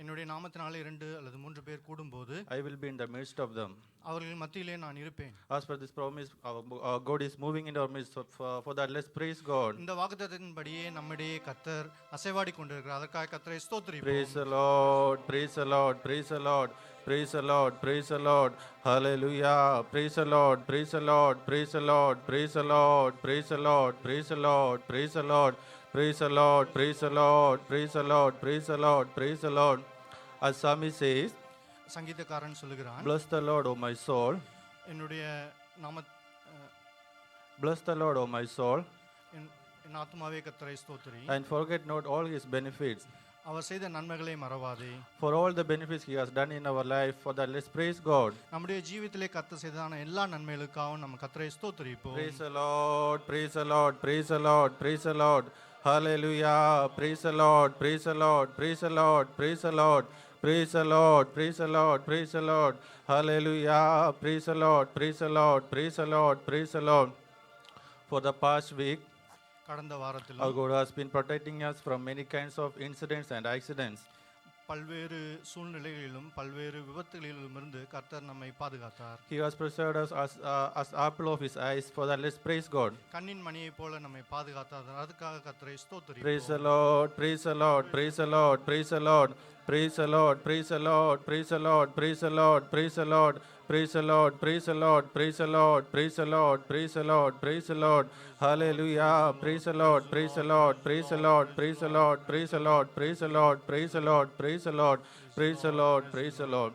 என்னுடைய நாமத்தினாலே 2 அல்லது 3 பேர் கூடும்போது I will be in the midst of them. அவர்கள் மத்தியிலே நான் இருப்பேன். As per this promise, our God is moving in our midst. So for that, let's praise God. இந்த வாக்குத்தத்தத்தின்படியே நம்மிடையே கர்த்தர் அசைவாடி கொண்டிருக்கிறார். அதற்காக கர்த்தரை ஸ்தோத்திரிப்போம். Praise the Lord, praise the Lord, praise the Lord, praise the Lord, praise the Lord. Hallelujah. Praise the Lord, praise the Lord, praise the Lord, praise the Lord, praise the Lord, praise the Lord, praise the Lord, praise the Lord, praise the Lord, praise the Lord, praise the Lord, praise the Lord. As Psalmist says, சங்கீதக்காரன் சொல்லுகிறான், bless the Lord, O my soul. என்னுடைய Bless the Lord, O my soul, என் ஆத்துமாவே கர்த்தரை ஸ்தோத்திரி. and forget not all his benefits. அவர் செய்த நன்மைகளை மறவாதே. For all the benefits he has done in our life, for that let's praise God. நம்முடைய ஜீவிதத்திலே கர்த்தர் செய்ததான எல்லா நன்மைகளுக்காகவும் நம்ம கர்த்தரை ஸ்தோத்திரிப்போம். Praise the Lord, praise the Lord, praise the Lord, praise the Lord. Hallelujah. Praise the Lord, praise the Lord, praise the Lord, praise the Lord. Praise the Lord, praise the Lord, praise the Lord. Hallelujah. Praise the Lord, praise the Lord, praise the Lord, praise the Lord. For the past week, கடந்த வாரத்தில் our God has been protecting us from many kinds of incidents and accidents. பல்வேறு சூழ்நிலைகளிலும் பல்வேறு விபத்துகளிலும் இருந்து கர்த்தர் நம்மை பாதுகாத்தார். He has preserved us as apple of his eyes. For that let's praise God. கண்ணின் மணியைப் போல நம்மை பாதுகாத்தார். அதுக்காக கர்த்தரை ஸ்தோத்திரிப்போம். Praise the Lord, praise the Lord, praise the Lord, praise the Lord, praise the Lord, praise the Lord, praise the Lord, praise the Lord, praise the Lord, praise the Lord, praise the Lord, praise the Lord, praise the Lord, praise the Lord, praise the Lord. Hallelujah. Praise the Lord, praise the Lord, praise the Lord, praise the Lord, praise the Lord, praise the Lord, praise the Lord, praise the Lord, praise the Lord, praise the Lord.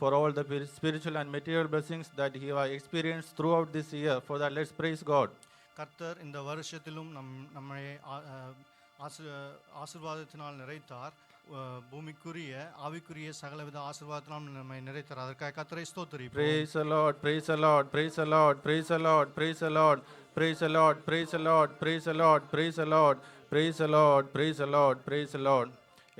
For all the spiritual and material blessings that he has experienced throughout this year, for that let's praise God. கர்த்தர் இந்த வருஷத்திலும் நம்மை ஆசீர்வாதத்தினால் நிறைத்தார். பூமிக்குரிய ஆவிக்குரிய சகலவித ஆசீர்வாதத்தினால் நம்மை நிறைத்தார். அதற்காக கர்த்தரை ஸ்தோத்திரிப்போம். Praise the Lord, praise the Lord, praise the Lord, praise the Lord, praise the Lord, praise the Lord, praise the Lord, praise the Lord, praise the Lord, praise the Lord, praise the Lord, praise the Lord.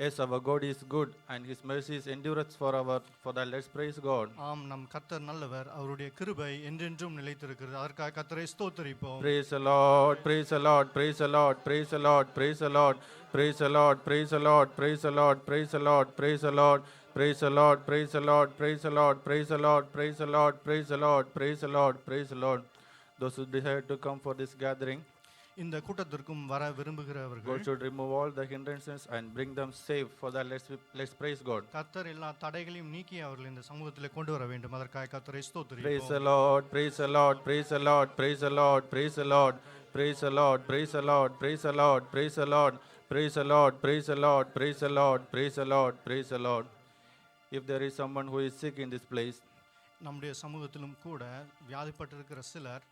Yes, our God is good and his mercies endureth forever. For that let's praise God. ஆம், நம் கர்த்தர் நல்லவர், அவருடைய கிருபை என்றென்றும் நிலைத்திருக்கிறது. அதற்காக கர்த்தரை ஸ்தோத்திரிப்போம். Praise the Lord, praise the Lord, praise the Lord, praise the Lord, praise the Lord, praise the Lord, praise the Lord, praise the Lord, praise the Lord, praise the Lord, praise the Lord, praise the Lord, praise the Lord, praise the Lord, praise the Lord, praise the Lord, praise the Lord, praise the Lord. Those who desire to come for this gathering, இந்த கூட்டத்திற்கும் வர விரும்புகிறவர்கள் God should remove all the hindrances and bring them safe. For that let's praise God. கர்த்தர் எல்லா தடைகளையும் நீக்கி அவர்கள் இந்த சமூகத்திலே கொண்டு வர வேண்டும். அதற்காக கர்த்தரை ஸ்தோத்திரிப்போம். Praise the Lord, praise the Lord, praise the Lord, praise the Lord, praise the Lord, praise the Lord, praise the Lord, praise the Lord, praise the Lord, praise the Lord, praise the Lord, praise the Lord, praise the Lord, praise the Lord. If there is someone who is sick in this place, நம்முடைய சமூகத்திலும் கூட வியாதிப்பட்டிருக்கிற சிலர்,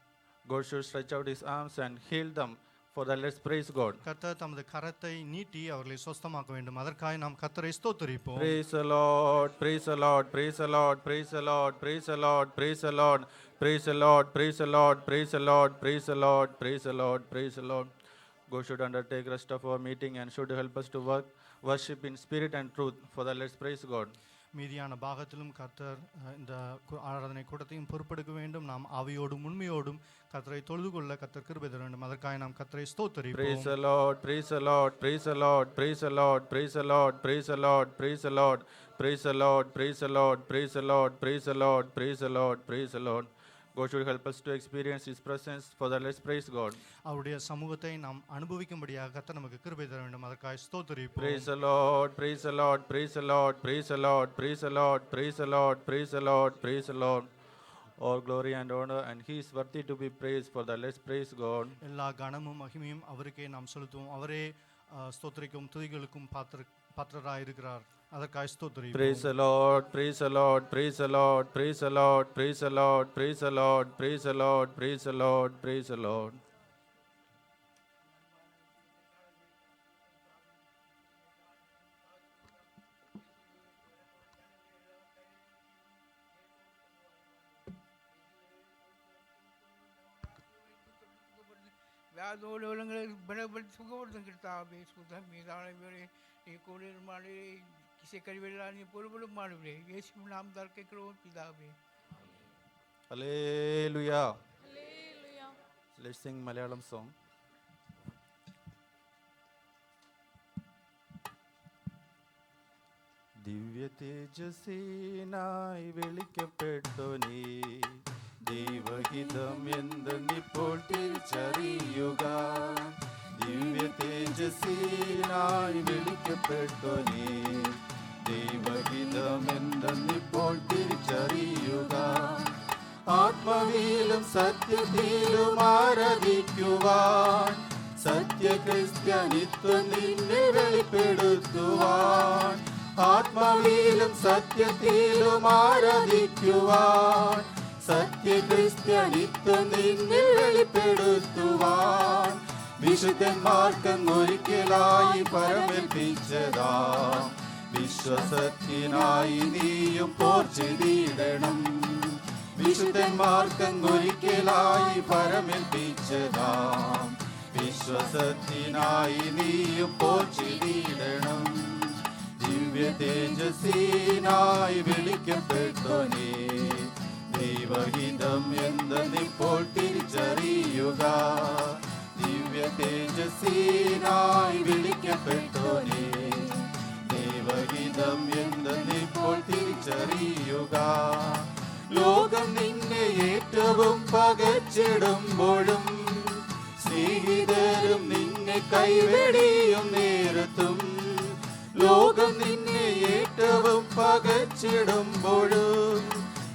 God should stretch out his arms and heal them. For that let's praise God. கர்த்தர் தமது கரத்தை நீட்டி அவர்களை சுஸ்தமாக்க வேண்டும். அதற்காக நாம் கர்த்தரை ஸ்தோத்திரிப்போம். Praise the Lord, praise the Lord, praise the Lord, praise the Lord, praise the Lord, praise the Lord, praise the Lord, praise the Lord, praise the Lord, praise the Lord, praise the Lord, praise the Lord. God should undertake rest of our meeting and should help us to worship in spirit and truth. For that let's praise God. மீதியான பாகத்திலும் கர்த்தர் இந்த ஆராதனை கூட்டத்தையும் பொறுப்பெடுக்க வேண்டும். நாம் ஆவியோடும் உண்மையோடும் கர்த்தரை தொழுது கொள்ள கர்த்தர் கிருபை தர வேண்டும். அதற்காக நாம் கர்த்தரை ஸ்தோத்திரிப்போம். Praise the Lord, praise the Lord, praise the Lord, praise the Lord, praise the Lord, praise the Lord, praise the Lord, praise the Lord, praise the Lord, praise the Lord, praise the Lord, praise the Lord, praise the Lord. God should help us to experience his presence. For that let's praise God. அவருடைய சமூகத்தை நாம் அனுபவிக்கும்படியாக கர்த்தர் நமக்கு கிருபை தர வேண்டும். அதற்காக ஸ்தோத்திரிப்போம். Praise the Lord, praise the Lord, praise the Lord, praise the Lord, praise the Lord, praise the Lord, praise the Lord, praise the Lord. All glory and honor, and he is worthy to be praised. For that let's praise God. எல்லா கனமும் மகிமையும் அவருக்கே நாம் செலுத்துவோம். அவரே ஸ்தோத்திரிக்கும் துதிகளுக்கும் பாத்திரராய் இருக்கிறார். அதற்காக ஸ்தோத்திரிப்போம். Praise the Lord, praise the Lord, praise the Lord, praise the Lord, praise the Lord, praise the Lord, praise the Lord, praise the Lord, praise the Lord. ವ್ಯಾಧೋಲಗಳನ್ನು ಬಲಪಡಿಸಿ ಸುಖಪಡಿಸಿರ್ತಾವೆ ಸುತ ಮೀದಾಳವರೇ ಈ ಕೋಡಿ ಮಾಡಿ ಕಿಸೆ ಕರಿವೆಲ್ಲ ನೀವು ಪೊಲುಬಲು ಮಾಡುವೆ ಯೇಸು ನಾಮದಲ್ಲಿ ಕೇಳುವ ಪಿದಾವೆ. Hallelujah. Hallelujah. Let's sing Malayalam song. ദിവ്യ തേജസ്സീനായി വിളിക്കപ്പെട്ടോനേ, ദൈവഹിതം എന്തെന്നിപ്പോൾ തിരിച്ചറിയുക. ദിവ്യ തേജസ്സീനായി വിളിക്കപ്പെട്ടോനേ, ദൈവഹിതം എന്തെന്നിപ്പോൾ തിരിച്ചറിയുക. ആത്മാവിലും സത്യത്തിലും ആരാധിക്കുവാൻ, സത്യക്രിസ്ത്യാനിത്വം നിന്നെ വെളിപ്പെടുത്തുവാൻ. ആത്മാവിലും സത്യത്തിലും ആരാധിക്കുവാൻ, സത്യക്രിസ്ത്യാനിത്വം നിന്നെ വെളിപ്പെടുത്തുവാൻ. വിശുദ്ധന്മാർക്കൊരിക്കലായി പരമേൽപ്പിച്ചതാ, വിശ്വസത്തിനായി നീയും പോർ ചെയ്തിടണം. വിശുദ്ധന്മാർക്കൊരിക്കലായി പരമേൽപ്പിച്ചതാ, വിശ്വസത്തിനായി നീയും പോർ ചെയ്തിടണം. ദിവ്യ തേജസ്സീനായി വിളിക്കപ്പെട്ടോനേ, ദൈവഹിതം എന്തെന്നിപ്പോൾ തിരിച്ചറിയുക. ദിവ്യ തേജസ്സീനായി വിളിക്കപ്പെട്ടോനേ, ദൈവഹിതം എന്തെന്നിപ്പോൾ തിരിച്ചറിയുക. ലോകം നിന്നെ ഏറ്റവും പകച്ചിടുമ്പോഴും, സ്നേഹിതരും നിന്നെ കൈവെടിയും നേരത്തും. ലോകം നിന്നെ ഏറ്റവും പകച്ചിടുമ്പോഴും,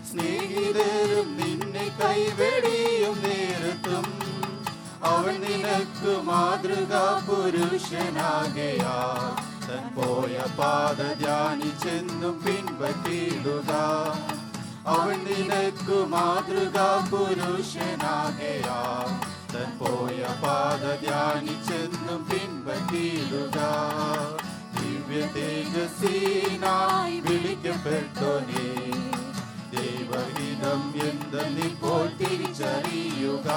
സ്നേഹിതരും നിന്നെ കൈവെടിയും നേരത്തും. അവൻ നിനക്ക് മാതൃകാ പുരുഷനാകയാൽ, തൻ പോയ പാത ധ്യാനിച്ചെന്നും പിൻപറ്റിയിടുക. അവൻ നിനക്ക് മാതൃകാ പുരുഷനാകയാൽ, തൻ പോയ പാത ധ്യാനിച്ചെന്നും പിൻപറ്റിയിടുക. ദിവ്യ തേജസ്സീനായി വിളിക്കപ്പെട്ടോനേ, ദൈവഹിതം എന്തെന്നിപ്പോൾ തിരിച്ചറിയുക.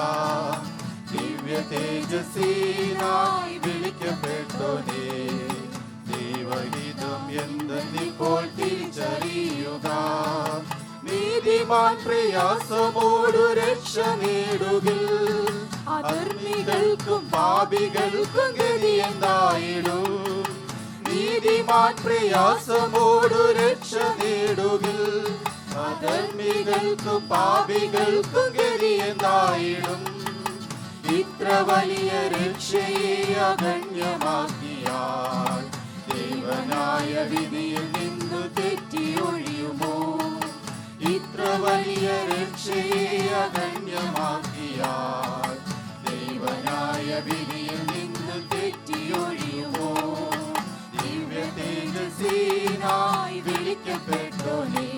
ദിവ്യ തേജസ്സീനായി വിളിക്കപ്പെട്ടോനേ, ദൈവഹിതം എന്തെന്നിപ്പോൾ തിരിച്ചറിയുക. നീതിമാൻ പ്രയാസമോടു രക്ഷ നേടുകിൽ, അധർമ്മികൾക്കും പാപികൾക്കും ഗതി എന്തായിടും. നീതിമാൻ പ്രയാസമോടു രക്ഷ നേടുകിൽ, അധർമ്മികൾക്കും പാപികൾക്കും ഗതി എന്തായിടും. ഇത്ര വലിയ രക്ഷയെ അഗണ്യമാക്കിയാൽ, ദേവനായ വിധിയിൽ നിന്നു തെറ്റി ഒഴിയുമോ. ഇത്ര വലിയ രക്ഷയെ അഗണ്യമാക്കിയാൽ, ദേവനായ വിധിയിൽ നിന്ന് തെറ്റി ഒഴിയുമോ. ദിവ്യ തേജസ്സീനായി വിളിക്കപ്പെട്ടോനേ,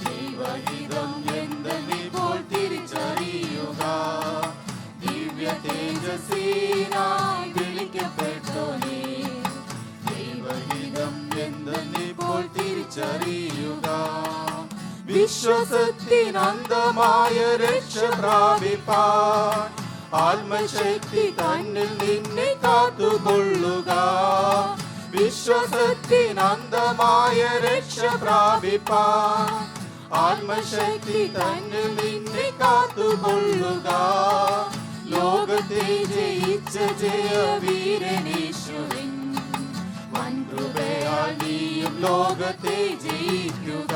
ദൈവഹിതം എന്തെന്നിപ്പോൾ തിരിച്ചറിയുക. ദിവ്യ തേജസ്സീനായി വിളിക്കപ്പെട്ടോനേ, ദൈവഹിതം എന്തെന്നിപ്പോൾ തിരിച്ചറിയുക. വിശ്വസത്തിനന്തമായ രക്ഷ പ്രാപിപ്പാൻ, ആത്മശക്തി തന്നിൽ നിന്നെ കാത്തുകൊള്ളുക. വിശ്വസത്തിനന്തമായ രക്ഷ പ്രാപിപ്പാൻ, ആത്മശക്തി തന്നിൽ നിന്നെ കാത്തുകൊള്ളുക. ലോകത്തെ ജയിച്ച ജയവീരനേശുവിൻ വൻകൃപയാൽ നീയും ലോകത്തെ ജയിക്കുക.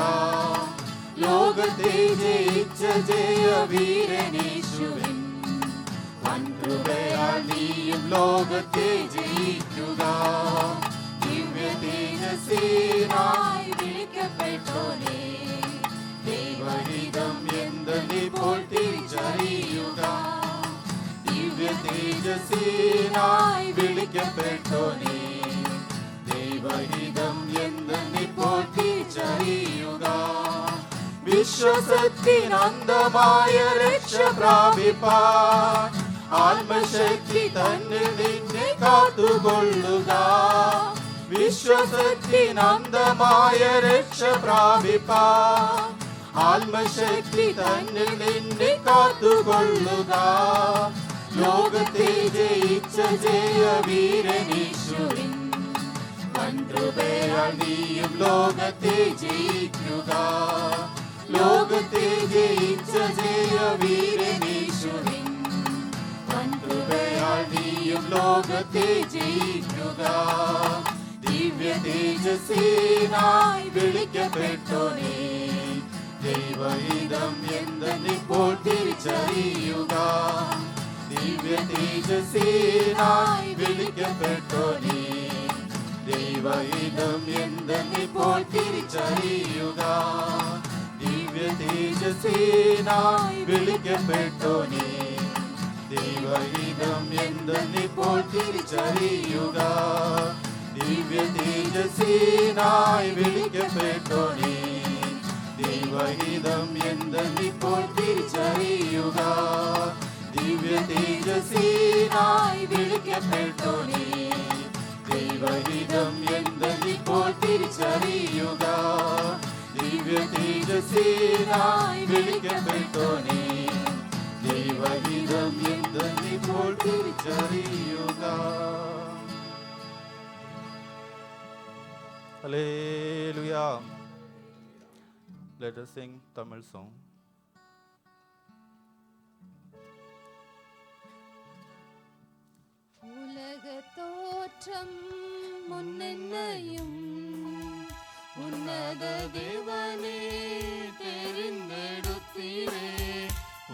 ലോകത്തെ ജയിച്ച ജയവീരനേശുവിൻ വൻകൃപയാൽ നീയും ലോകത്തെ ജയിക്കുക. ദിവ്യ തേജസ്സീനായി വിളിക്കപ്പെട്ടോനേ, ദൈവഹിതം എന്തെന്നിപ്പോൾ തിരിച്ചറിയുക. ദിവ്യ തേജസ്സീനായി വിളിക്കപ്പെട്ടോനേ, ദൈവഹിതം എന്തെന്നിപ്പോൾ തിരിച്ചറിയുക. വിശ്വസത്തിനന്തമായ രക്ഷ പ്രാപിപ്പാൻ, ആത്മശക്തി തന്നിൽ നിന്നെ കാത്തുകൊള്ളുക. വിശ്വസത്തിനന്തമായ രക്ഷ പ്രാപിപ്പാൻ, ആത്മശക്തി തന്നിൽ നിന്നെ കാത്തുകൊള്ളുക. ലോകത്തെ ജയിച്ച ജയവീരനേശുവിൻ വൻകൃപയാൽ നീയും ലോകത്തെ ജയിക്കുക. ലോകത്തെ ജയിച്ച ജയവീരനേശുവിൻ വൻകൃപയാൽ നീയും ലോകത്തെ ജയിക്കുക. ദിവ്യ തേജസ്സിനായി വിളിക്കപ്പെട്ടോനേ, ദൈവഹിതം എന്തെന്നിപ്പോൾ തിരിച്ചറിയുക. ദിവ്യ തേജസ്സിനായി വിളിക്കപ്പെട്ടോനേ, ദൈവഹിതം എന്തെന്നിപ്പോൾ തിരിച്ചറിയുക. ദിവ്യ തേജസ്സിനായി വിളിക്കപ്പെട്ടോനേ, ദൈവഹിതം എന്തെന്നിപ്പോൾ തിരിച്ചറിയുക. ദിവ്യ തേജസ്സിനായി വിളിക്കപ്പെട്ടോനേ, ദൈവഹിതം എന്തെന്നിപ്പോൾ തിരിച്ചറിയുക. ദിവ്യ തേജസ്സിനായി വിളിക്കപ്പെട്ടോനേ, ദൈവഹിതം എന്തെന്നിപ്പോൾ തിരിച്ചറിയുക. ദിവ്യ തേജസ്സിനായി വിളിക്കപ്പെട്ടോനേ, ദൈവഹിതം എന്തെന്നിപ്പോൾ തിരിച്ചറിയുക. Hallelujah. Let us sing Tamil song. உலக தோற்றம் முன்னென்னையும் உன்னத தேவனே தெரிந்தெடுத்தீரே.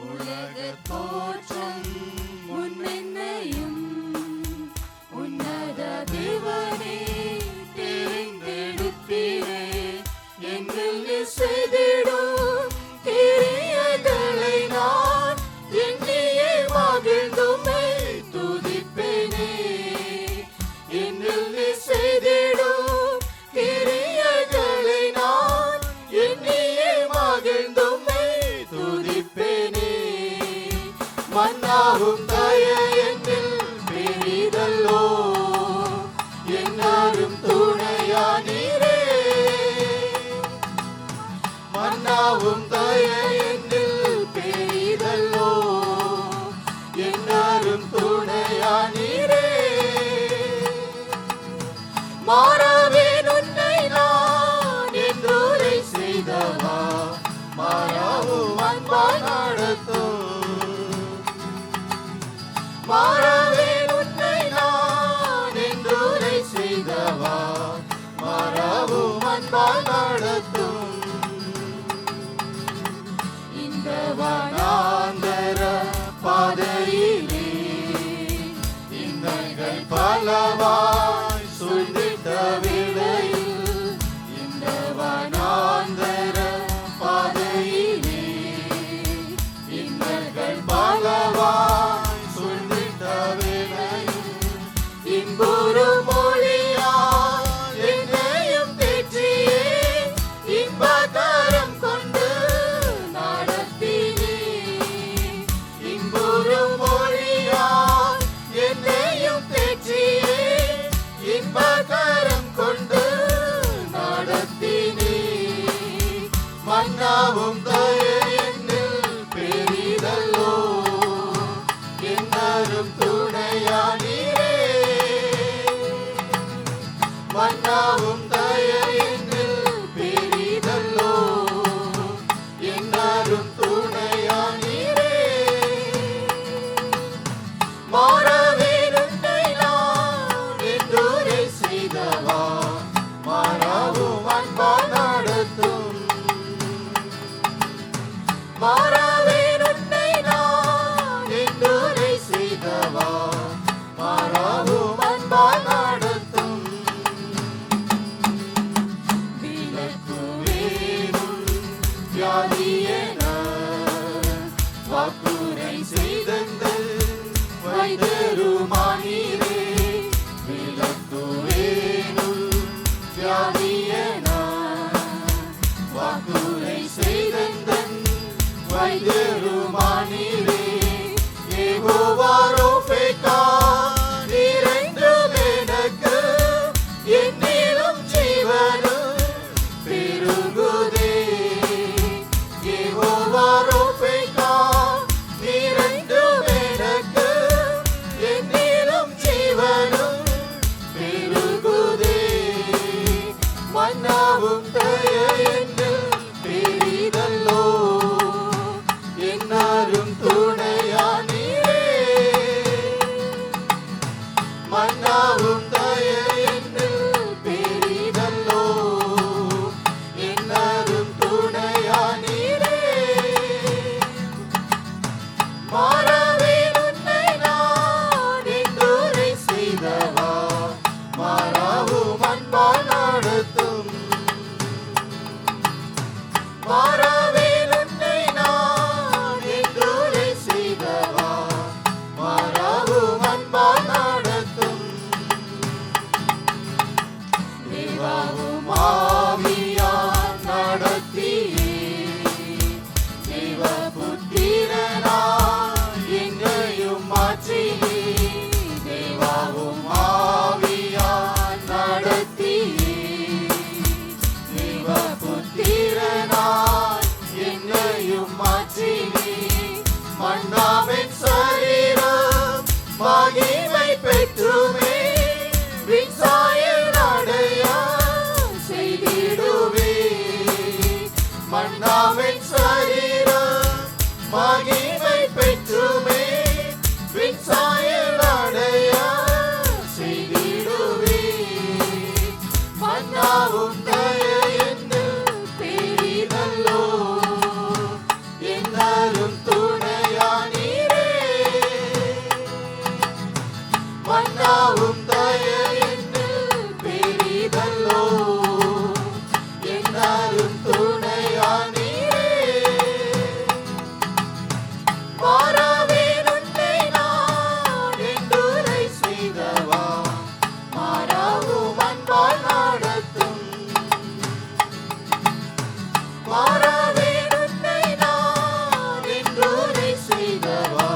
உலக தோற்றம் முன்னென்னையும் உன்னத தேவனே தெரிந்தெடுத்தீரே. எங்கள் செய்திடும் கிரியைகளை நான் எண்ணியே மகிழ்ந்துமை துதிப்பேனே. என்னில் செய்திடும் கிரியைகளை நான் எண்ணியே மகிழ்ந்துமை துதிப்பேனே. மன்னாவும் தய என்னில் பெரிதல்லோ, என்னாலும் துணையா நீரே. மன்னாவும் தய என்னில் பெரிதல்லோ, என்னாலும் துணையா நீரே. மாறாவேன் உன்னை நான் என்றுரை செய்தவா, மாறாவும் அன்பாய் நடத்தும். மாறாவேன் உன்னை நான் என்றுரை செய்தவா, மாறாவும் அன்பாய் நடத்தும். இந்த வனாந்தர பாதையிலே இன்னல்கள் பலவாய் சூழ்ந்திட்ட வேளையில், இந்த வனாந்தர பாதையிலே இன்னல்கள் பலவாய் சூழ்ந்திட்ட வேளையில், இன்புறும் மொழியால் என்னையும் தேற்றியே இன்பகரம் கொண்டு நடத்தினே. இன்புறும் மொழியால் என்னையும் தேற்றியே இன்பகரம் கொண்டு நடத்தினே. மன்னாவும் தய என்னில் பெரிதல்லோ, என்னாலும் துணையா நீரே. மன்னாவும் தய என்னில் பெரிதல்லோ, என்னாலும் துணையா நீரே. மாறாவேன் உன்னை நான் என்றுரை செய்தவா, மாறாவும் அன்பாய் நடத்தும். மாறாவேன் உன்னை நான் என்றுரை செய்தவா, மாறாவும் அன்பாய் நடத்தும். விலக்குவேனும் வியாதியென வாக்குரை செய்தங்கள் வைத்தருமானீரே. விலக்குவேனும் வியாதியென வாக்குரை செய்தங்கள் வைத்தருமானீரே. யெகோவா ரோஃபேக்கா நீரென்றும் எனக்கு, என்னிலும் ஜீவனும் பெருகுதே. மன்னாவின் சரீரம் மகிமை பெற்றுமே விண்சாயல் அடைய செய்திடுவே. மன்னாவும் தயை என்னில் பெரிதல்லோ, என்னரும் துணையானீரே. மன்னாவும் தயை என்னில் பெரிதல்லோ, என்னரும் துணையானீரே. மாறாவேன் உன்னை நான் என்றுரை செய்தவா, மாறாவும் அன்பால் நடத்தும். மாறாவேன் உன்னை நான் என்றுரை செய்தவா,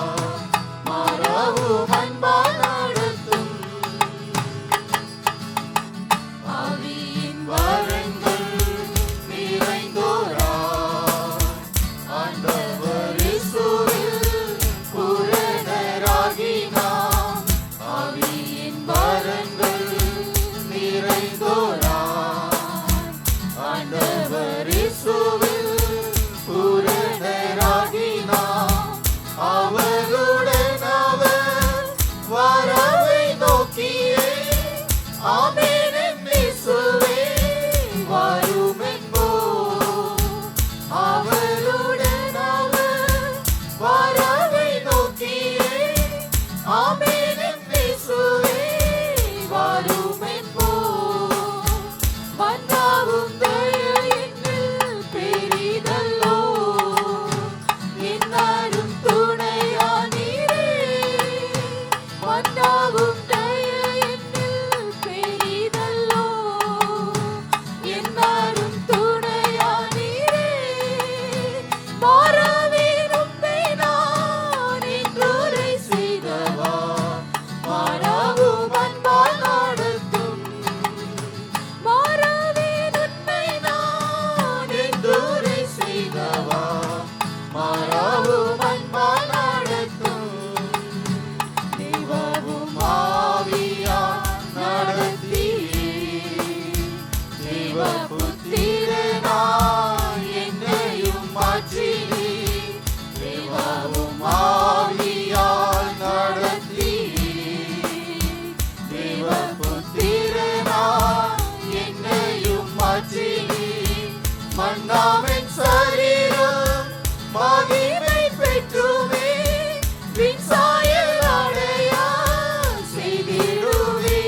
மாறாவும் அன்பால் நடத்தும். ஆவியின் வரங்கள் நிறைந்தோரா, ஆண்டவர் இயேசுவில் பூரணராகினார். ஆவியின் வரங்கள் நிறைந்தோரா, ஆண்டவர் இயேசுவில் பூரணராகினார். அவருடன் அவர் வரவை நோக்கியே ஆமென் இயேசுவே வரும் என்போம். அவருடன் அவர் வரவை நோக்கியே ஆமென் இயேசுவே வரும் என்போம். மன்னாவும் தயை என்னில் பெரிதல்லோ, என்னரும் துணையானீரே. மன்னாவும் தயை என்னில் பெரிதல்லோ, என்னரும் துணையானீரே. மாறாவேன் உம்மை நான் என்றுரை செய்தவா, மாறாவும் அன்பால் நடத்தும். மாறாவேன் உம்மை நான் என்றுரை செய்தவா, மாறாவும் அன்பால் நடத்தும். தெய்வமும் ஆவியால் நடத்தியே, தெய்வ புத்திரனாய் என்னையும் மாற்றினீர். தெய்வமும் ஆவியால் நடத்தியே, தெய்வ புத்திரனாய் என்னையும் மாற்றினீர். மன்னாவின் சரீரம் மகிமை பெற்றுமே விண்சாயல் அடைய செய்திடுவே.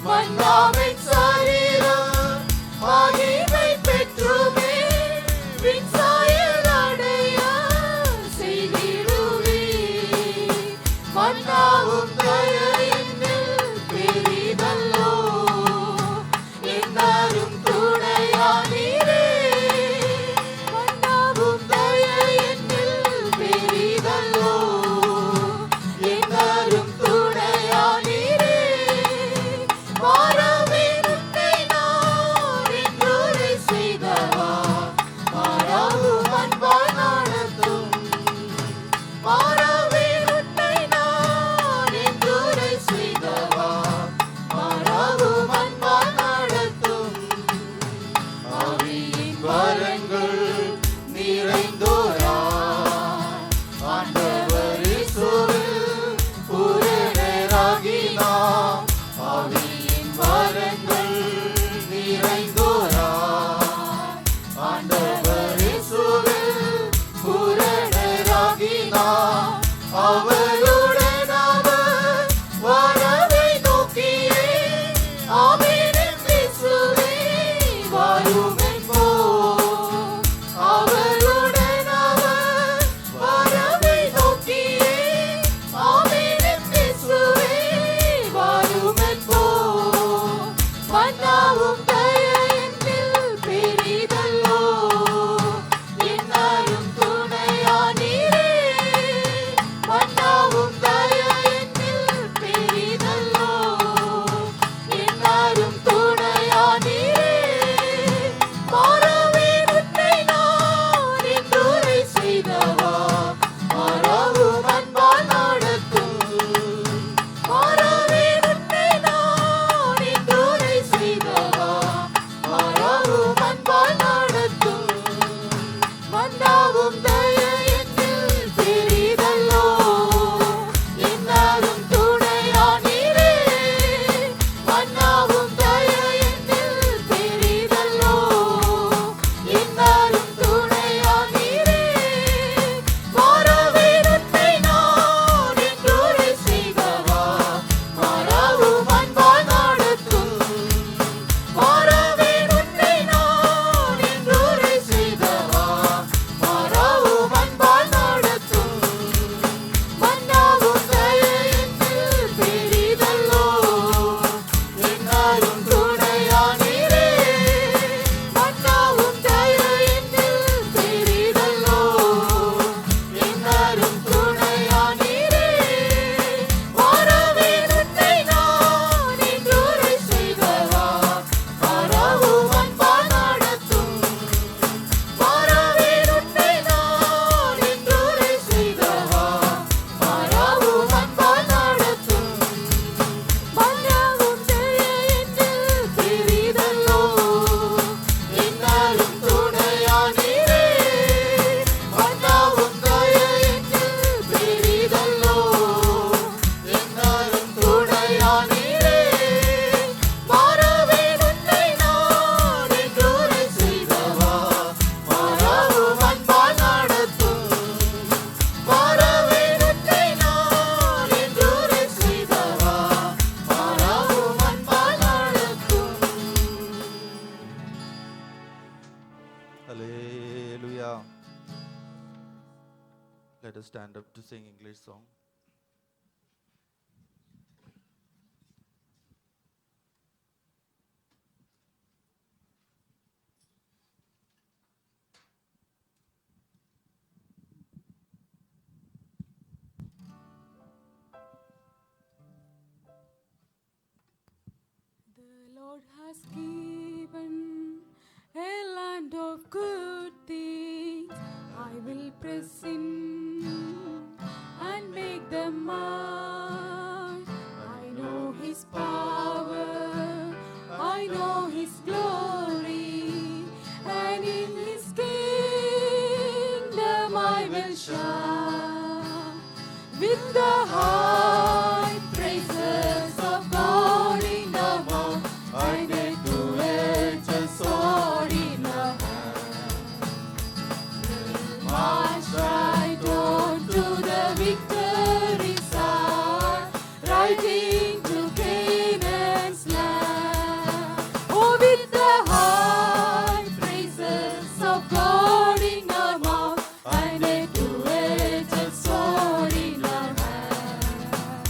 மன்னாவின் சரீரம் மகிமை பெற்றுமே விண்சாயல் அடைய செய்திடுவே. மன்னாவும் தயை என்னில் பெரிதல்லோ, என்னரும் துணையானீரே. Hallelujah. Let us stand up to sing English song. The Lord has given a land of good things. I will press in and make them mine. I know His power, I know His glory, and in His kingdom I will shine with the high praises of God in the mouth and a two-edged sword in the hand. March right on to the victory side, right into Canaan's land. Oh, with the high praises of God in our mouth and a two-edged sword in our hand,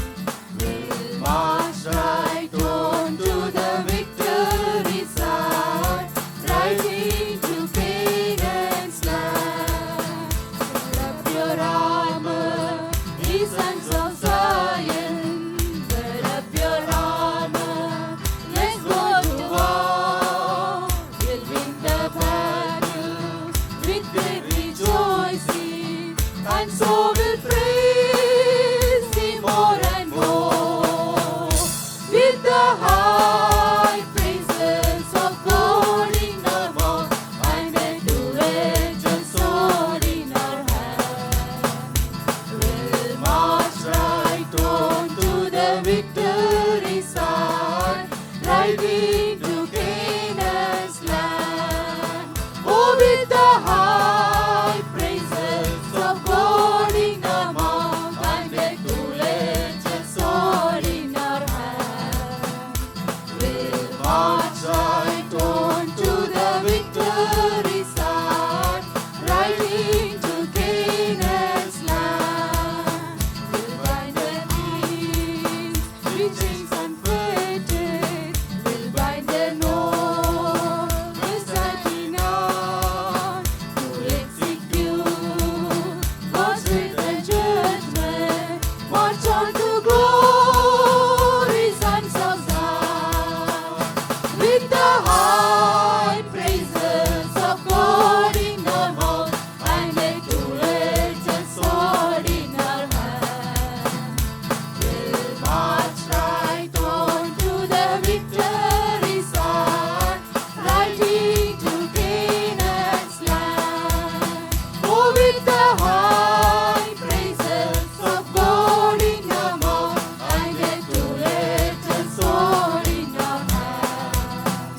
we'll march right on to the victory side, right into Canaan's land. Fill up your armor, ye sons of Zion. Fill up your armor, let's go to war. We'll win the battle with great rejoicing, and so we'll praise Him more and more. With the high praises of God in our mouth and a two-edged sword in our hand, we'll march right on to the victory side, right into Canaan's land. Oh, with the high praises of God in our mouth and a two-edged sword in our hand, we'll march right on to the victory side, right into Canaan's land. We'll bind the kings with chains and fetters. We'll bind the north with 99 to execute God's great judgment. March on to glory, sons of Zion, with the high praises of God in our mouth and a two-edged sword in our hand. We'll march right on to the victory side, right into Canaan's land. Oh, with the high praises of God in our mouth and a two-edged sword in our hand,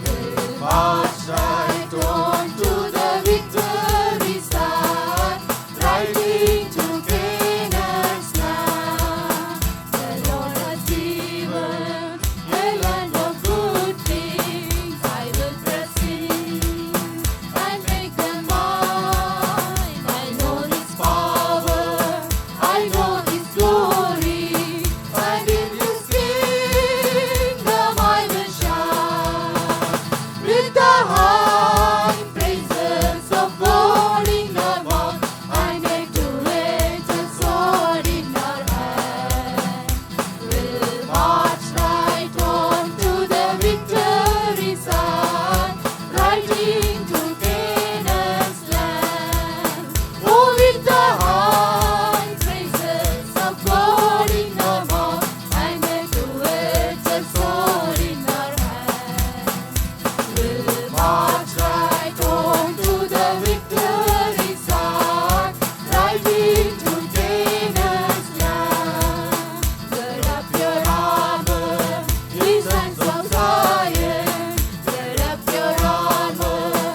we'll march right on to the victory side, right into Canaan's land. The Lord has given a land of good things. I will press in and make them mine. I know His power, I know His glory, and in His kingdom I will shine with the high praises of God in our mouth and a two-edged sword in our hand. We'll march right on to the victory side, right into Canaan's land. Oh, with the high praises of God in our mouth and a two-edged sword in our hand, we'll march right on to the victory side, right into Canaan's land. Gird up your armor, ye sons of Zion. Gird up your armor,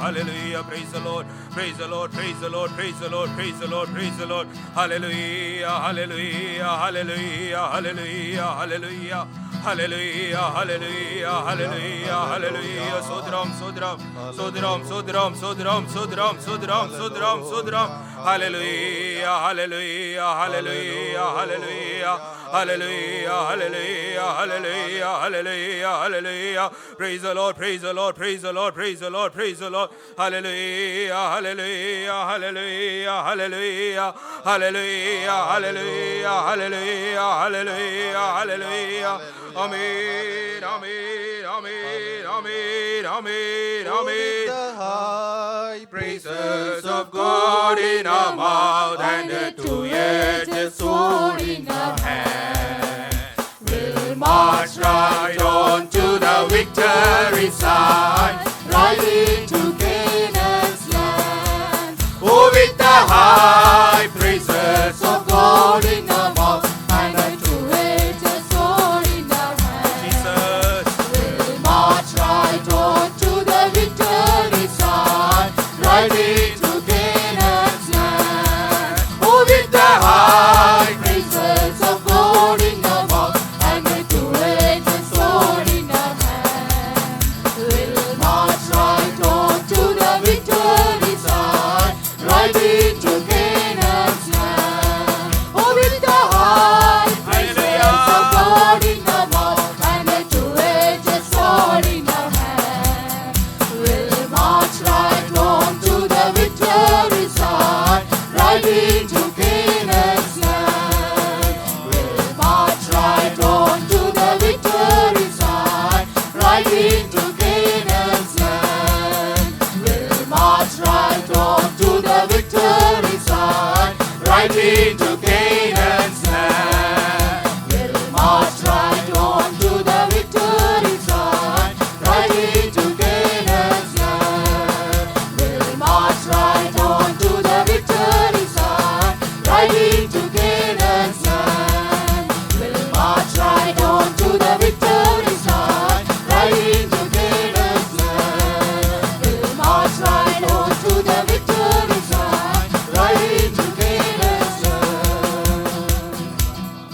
hallelujah. Praise the Lord, praise the Lord, praise the Lord, praise the Lord, praise the Lord, praise the Lord. Hallelujah, hallelujah, hallelujah, hallelujah, hallelujah. Hallelujah, hallelujah, hallelujah, hallelujah. Sodram, sodram, sodram, sodram, sodram, sodram, sodram, sodram, sodram. Hallelujah, hallelujah, hallelujah, hallelujah, hallelujah, hallelujah, hallelujah, hallelujah, hallelujah. Praise the Lord, praise the Lord, praise the Lord, praise the Lord, praise the Lord. Hallelujah, hallelujah, hallelujah, hallelujah, hallelujah, hallelujah, hallelujah, hallelujah, hallelujah. Amen, amen, amen, amen, amen, amen. The high Praises of God in our mouth and a two-edged sword in our hand. We'll march right on to the victory side, right into Canaan's land. Oh, with the high praises of God in our mouth and a two-edged sword in our hand. Jesus, we'll march right on to the victory side, right into Canaan's land. Oh, with the high praises of God in our mouth and a two-edged sword in our hand. We'll march right on to the victory side, right into Canaan's land. Oh, with the high praises of God in our mouth and a two-edged sword in our hand. We'll march right on to the victory side, right into Canaan's land. We'll march right on to the victory side, right into Canaan's land. We'll march right on to the victory side, right into Canaan's land. We'll march right on to the victory side, right into Canaan's land. We'll march right on to the victory side, right into Canaan's land. We'll march right on to the victory side, right into Canaan's land. We'll march right on to the victory side, right into Canaan's land.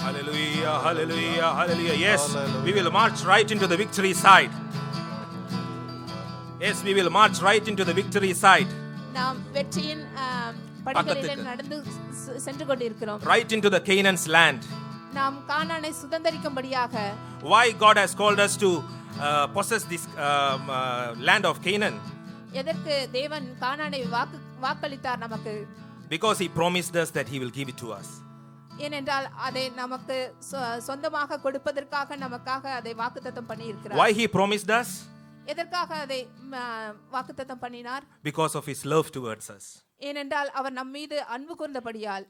Hallelujah, hallelujah, hallelujah. Yes, we will march right into the victory side. Yes, we will march right into the victory side. நாம் வெற்றியின் படிகளிலே பக்கத்துக்கு. நடந்து சென்று கொண்டிருக்கிறோம். Right into the Canaan's land. நாம் கானானை சுதந்தரிக்கும்படியாக Why God has called us to possess this land of Canaan? எதற்கு தேவன் கானானை வாக்களித்தார் நமக்கு? Because He promised us that He will give it to us. ஏனென்றால் அதை நமக்கு சொந்தமாக கொடுப்பதற்காக நமக்காக அதை வாக்குத்தத்தம் பண்ணி இருக்கிறார். Why He promised us? எதற்காக அதை வாக்குத்தத்தம் பண்ணினார்? Because of His love towards us. ஏனென்றால் அவர் நம் மீது அன்பு கூர்ந்தபடியால்.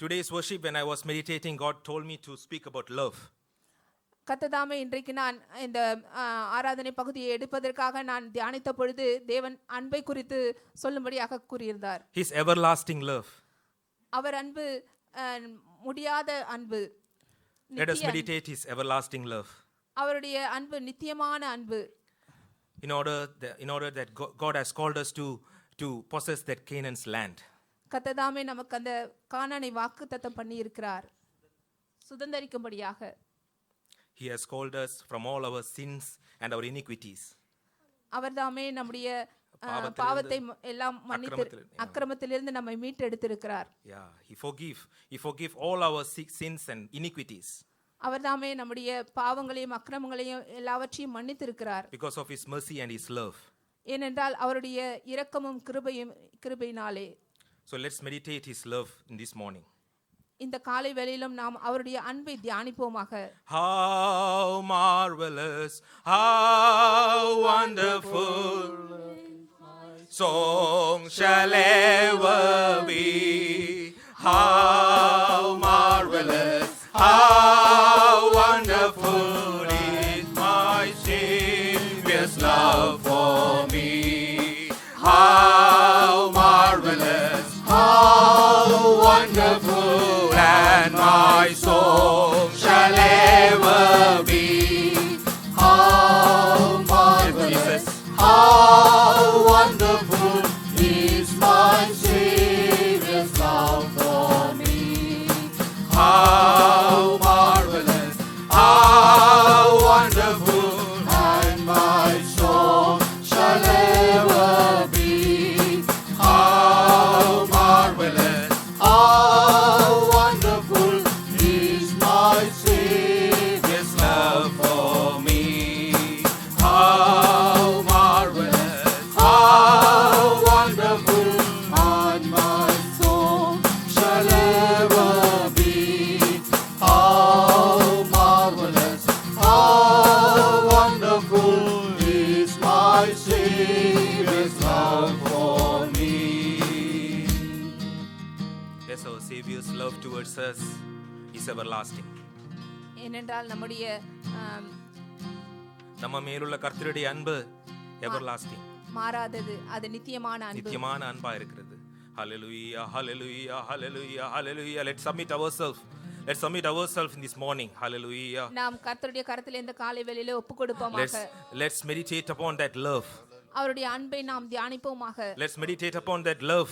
Today's worship, when I was meditating, God told me to speak about love. கர்த்ததாமே இன்றைக்கு நான் இந்த ஆராதனை பகுதியை எடுப்பதற்காக நான் தியானித்த பொழுது தேவன் அன்பை குறித்து சொல்லும்படியாக கூறியிருந்தார். His everlasting love. அவர் அன்பு முடியாத அன்பு. Let us meditate His everlasting love. அவருடைய அன்பு நித்தியமான அன்பு. In order that God has called us to possess that Canaan's land. கர்த்ததாமே நமக்கு அந்த கானானை வாக்குத்தத்தம் பண்ணி இருக்கிறார் சுதந்தரிக்கும்படியாக. He has called us from all our sins and our iniquities. அவர்தாமே நம்முடைய பாவத்தை எல்லாம் மன்னித்து அக்கிரமத்திலிருந்து நம்மை மீட்டெடுத்திருக்கிறார். Yeah, He forgive all our sins and iniquities. அவர்தாமே நம்முடைய பாவங்களையும் அக்கிரமங்களையும் எல்லாவற்றையும் மன்னித்திருக்கிறார். Because of His mercy and His love. ஏனென்றால் அவருடைய இரக்கமும் கிருபையினாலே. So let's meditate His love in this morning. இந்த காலை வேளையிலும் நாம் அவருடைய அன்பை தியானிப்போமாக. How marvelous, how wonderful, song shall ever be. How marvelous, how wonderful is my Savior's love for me. How marvelous, how wonderful, and my soul shall ever be. How marvelous, how wonderful, Savior's love towards us is everlasting. ஏனென்றால் நம்முடைய நம்ம மேலுள்ள கர்த்தருடைய அன்பு everlasting. மாறாதது, அது நித்தியமான அன்பு. நித்தியமான அன்பா இருக்கிறது. Hallelujah, hallelujah, hallelujah, hallelujah. Let's submit ourselves. Let's submit ourselves in this morning. Hallelujah. நாம் கர்த்தருடைய கரத்தில் இந்த காலை வேளையிலே ஒப்புக்கொடுப்போமாக. Let's meditate upon that love. அவருடைய அன்பை நாம் தியானிப்போமாக. Let's meditate upon that love.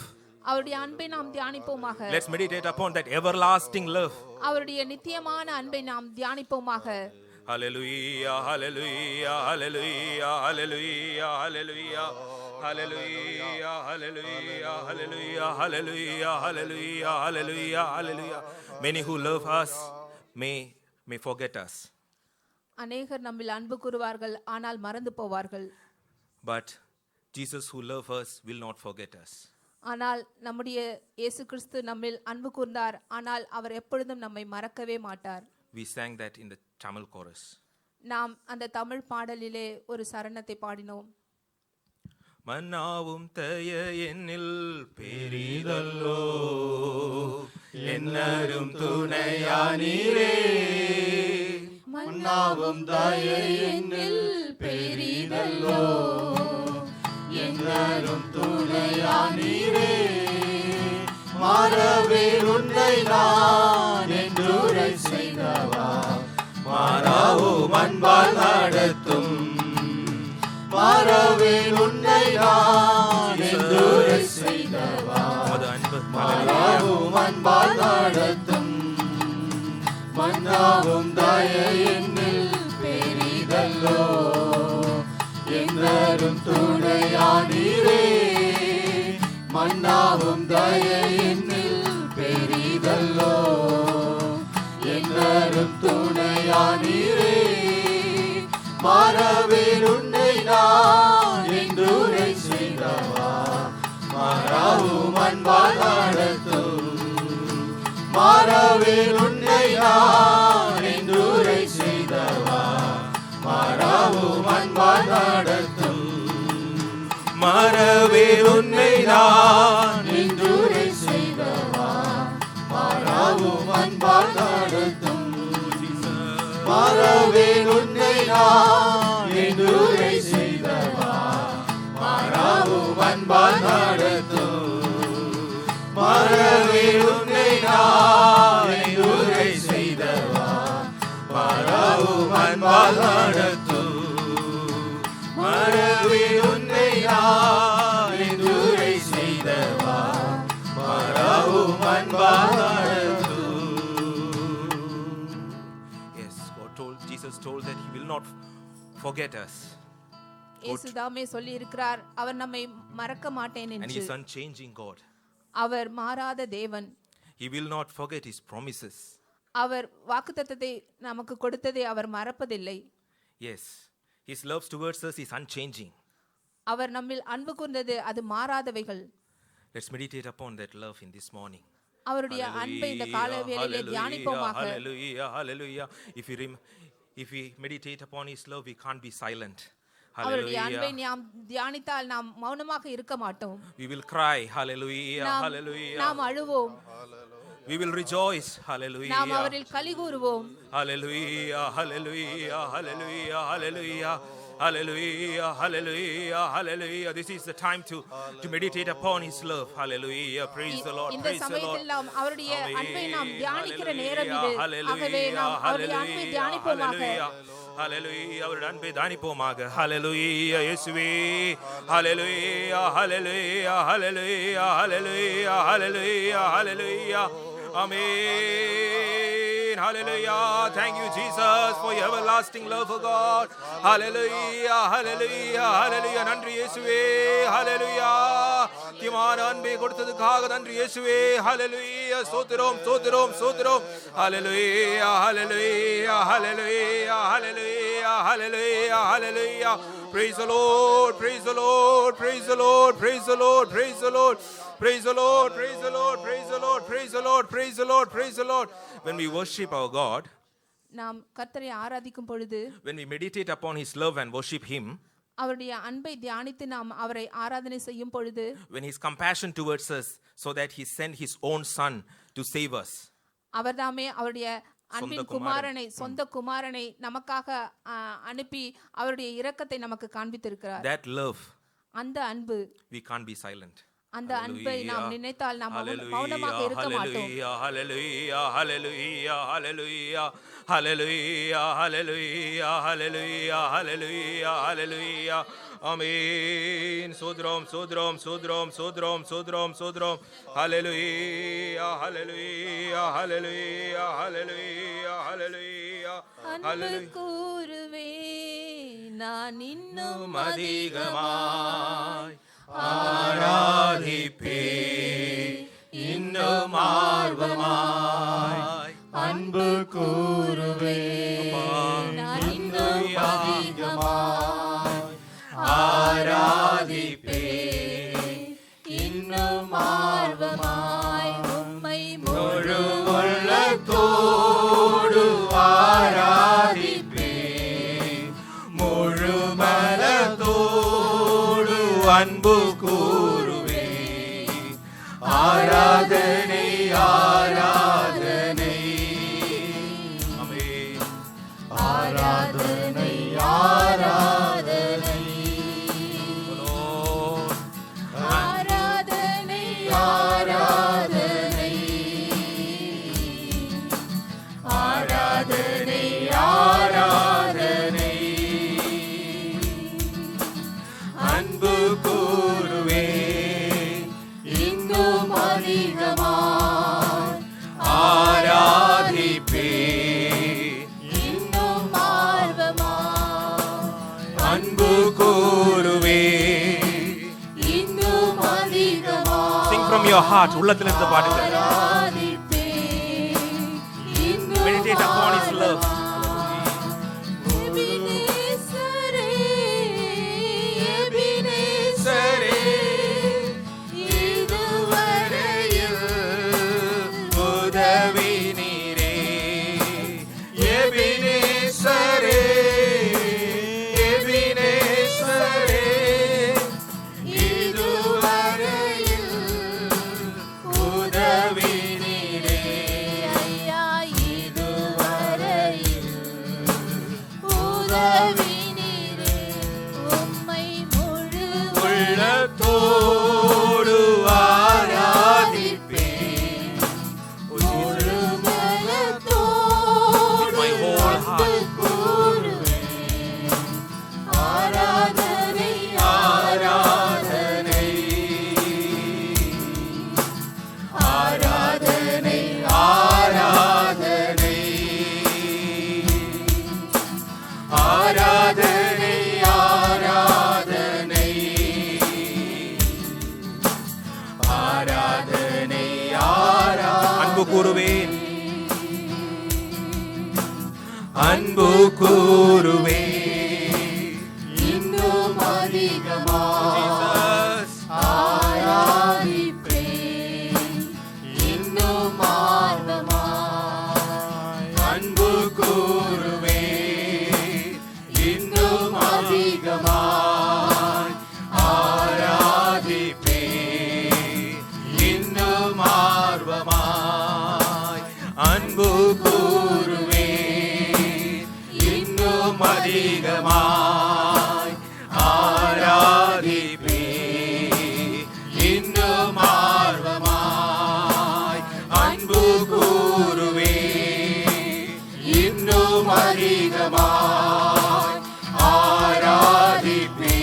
அவருடைய அன்பை நாம் தியானிப்போமாக. Let's meditate upon that everlasting love. அவருடைய நித்தியமான அன்பை நாம் தியானிப்போமாக. Hallelujah, hallelujah, hallelujah, hallelujah, hallelujah. Hallelujah, hallelujah, hallelujah, hallelujah, hallelujah, hallelujah, hallelujah. Many who love us may forget us. அநேகர் நம்மில் அன்பு கூறுவார்கள், ஆனால் மறந்து போவார்கள். But Jesus who loves us will not forget us. ஆனால் நம்முடைய இயேசு கிறிஸ்து நம்மில் அன்பு கூர்ந்தார், ஆனால் அவர் எப்பொழுதும் நம்மை மறக்கவே மாட்டார். We sang that in the Tamil chorus. நாம் அந்த தமிழ் பாடலிலே ஒரு சரணத்தை பாடினோம். மன்னாவும் தய என்னில் பெரிதல்லோ என்னரும் துணையானீரே. மன்னாவும் தய என்னில் பெரிதல்லோ என்னரும் துணையானீரே. மாறவேல் உன்னை நான் என்றுரை செய்தவா மாறாவும் அன்பால் நடத்தும். மாறவேல் உன்னை நான் என்றுரை செய்தவா மாறாவும் அன்பால் நடத்தும். மன்னாவும் தய என்னில் பெரிதல்லோ என்றரும் துணையானீரே. மன்னாவும் தய என்னில் பெரிதல்லோ என்றரும் துணையானீரே. மாறவேல் உன்னை நான் என்றுரை செய்தவா மாறாவும் அன்பால் நடத்தும். மாறவேல் உன்னை நான் என்றுரை செய்தவா மாறாவும் அன்பால் நடத்தும். மாறவேல் உன்னை நான் என்றுரை செய்தவா மாறாவும் அன்பால் நடத்தும். மாறவேல் உன்னை நான் என்றுரை செய்தவா மாறாவும் அன்பால் நடத்தும். மாறவேல் உன்னை நான் என்றுரை செய்தவா மாறாவும் அன்பால் நடத்தும். மாறவேல் உன்னை நான் என்றுரை செய்தவா மாறாவும் அன்பால் நடத்தும். Yes, Jesus told that he will not forget us. இயேசு தாமே சொல்லி இருக்கிறார், அவர் நம்மை மறக்க மாட்டேன் And he என்று. is unchanging God. அவர் மாறாத தேவன். He will not forget his promises. அவர் வாக்குத்தத்தத்தை நமக்கு கொடுத்ததை அவர் மறப்பதில்லை. Yes, his love towards us is unchanging. அவர் நம்மில் அன்பு கூர்ந்தது அது மாறாதவைகள். Let's meditate upon that love in this morning. அவருடைய அன்பை இந்த கால வேளையிலே தியானிப்போமாக. Hallelujah, hallelujah. If we meditate upon his love, we can't be silent. அவருடைய அன்பை Hallelujah. நாம் தியானித்தால் நாம் மௌனமாக இருக்க மாட்டோம். We will cry. Hallelujah, hallelujah. நாம் அழுவோம். We will rejoice. Hallelujah. நாம் அவரில் களி கூறுவோம். Hallelujah, hallelujah, hallelujah, hallelujah. Hallelujah, hallelujah, hallelujah. This is the time to meditate upon his love. Hallelujah. Praise the Lord. இந்த Praise the Lord. சமயத்தில் நாம் அவருடைய அன்பை நாம் தியானிக்கிற நேரம் இது. Hallelujah, ஆகவே நாம் அவருடைய அன்பை தியானிப்போமாக. Hallelujah. அவருடைய அன்பை தியானிப்போமாக. Hallelujah. இயேசுவே. Hallelujah, hallelujah, hallelujah, hallelujah, hallelujah, hallelujah. Amen. Hallelujah. Thank you, Jesus, for your everlasting love, O God. Hallelujah. Hallelujah. Hallelujah. நன்றி இயேசுவே. Hallelujah. திமான அன்பை கொடுத்ததுக்காக நன்றி இயேசுவே. Hallelujah. ஸ்தோத்திரம், ஸ்தோத்திரம், ஸ்தோத்திரம். Hallelujah. Hallelujah. Hallelujah. Hallelujah. Hallelujah. Hallelujah. Praise the Lord. Praise the Lord. Praise the Lord. Praise the Lord. Praise the Lord. Praise the Lord. Praise the Lord. Praise the Lord. Praise the Lord. Praise the Lord. Praise the Lord. When we worship our God, நாம் கர்த்தரை ஆராதிக்கும் பொழுது, when we meditate upon his love and worship him, அவருடைய அன்பை தியானித்து நாம் அவரை ஆராதனை செய்யும் பொழுது, when his compassion towards us so that he sent his own son to save us. அவர்தாமே அவருடைய அன்பின் குமாரனை, சொந்த குமாரனை நமக்காக அனுப்பி அவருடைய இரக்கத்தை நமக்கு காண்பித்திருக்கிறார். That love, அந்த அன்பு, we can't be silent. அந்த அன்பை நாம் நினைத்தால் நாம் மௌனமாக இருக்க மாட்டோம். Hallelujah, hallelujah, hallelujah, hallelujah, hallelujah, hallelujah, hallelujah, hallelujah. Amen. Sodrom, Sodrom, Sodrom, Sodrom, Sodrom, Sodrom. Hallelujah, hallelujah, hallelujah, hallelujah, hallelujah. அன்பு கூறுவே நான் இன்னும் அதிகமாய் ஆராதிப்பே, இன்னும் ஆர்வமாய் அன்பு கூறுவே நான் இன்னும் அதிகமாய் ஆராதிப்பே, இன்னும் ஆர்வமாய் உம்மை முழு உள்ளத்தோடு ஆராதிப்பே, முழு மனதோடு அன்பு கூறுவே. ஆராதனை ஆராதனை ஆமென். ஆராதனை ஆராதனை Lord, ஆராதனை ஆராதனை ஆராதனை ஆராதனை அன்பு கூறுவே இன்னும் அதிகமாய் ஆராதிப்பே, இன்னும் ஆர்வமாய் அன்பு கூறுவே இன்னும் sing அதிகமாய் from your heart. உள்ளத்திலிருந்து பாடுங்க. ஆராதிப்பே, இன்னும் Meditate upon his love. எபினேசரே, எபினேசரே, இதுவரையில் உதவி நீரே. எபினேசரே, எபினேசரே, இதுவரையில் உதவி நீரே. ஐயா, இதுவரையில் உதவி நீரே, உம்மை முழு உள்ளத்தோடு ஆராதிப்பேன், முழு மனத்தோடு My whole heart. கூறுவேன். ஆராதனை ஆராதனை ஆராதனை ஆராதனை ஆராதனை ஆராதனை ஆராதனை ஆராதனை அன்பு கூறுவேன், அன்பு கூறுவே இன்னும் அதிகமாய் ஆராதிப்பேன், இன்னும் ஆர்வமாய் அன்பு கூறுவே இன்னும் அதிகமாய் ஆராதிப்பேன், இன்னும் ஆர்வமாய் அன்பு கூறுவே இன்னும் அதிகமாய் ஆராதிப்பே, இன்னும் ஆர்வமாய் அன்பு கூறுவே இன்னும் அதிகமாய் ஆராதிப்பே,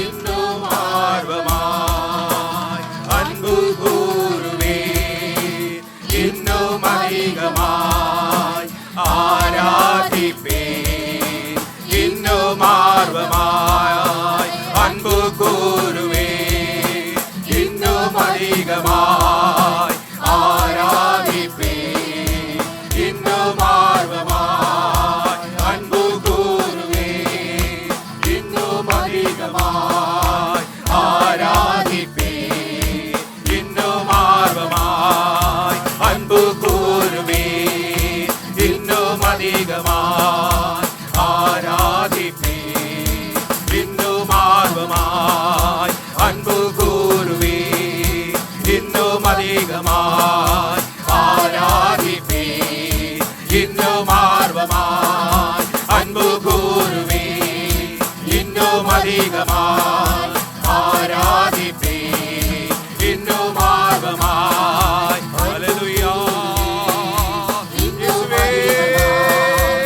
இன்னும் ஆர்வமாய் அன்பு கூறுவே இன்னும் அதிகமாய் ஆராதிப்பே, இன்னும் ஆர்வமாய் அன்பு கூறுவே இன்னும் அதிகமாய் ஆராதிப்பே, இன்னும் ஆர்வமாய் அன்பு கூறுவே இன்னும் அதிகமாய் ஆராதிப்பே, இன்னும் ஆர்வமாய் அன்பு கூறுவே இன்னும் அதிகமாய் ஆராதிப்பே, இன்னும் ஆர்வமாய் அன்பு கூறுவே அதிகமாய் ஆராதிப்பேன் இன்னும் ஆர்வமாய் அன்பு கூறுவேன் இன்னும் அதிகமாய் ஆராதிப்பேன் இன்னும் ஆர்வமாய் ஹalleluya இயேசுவே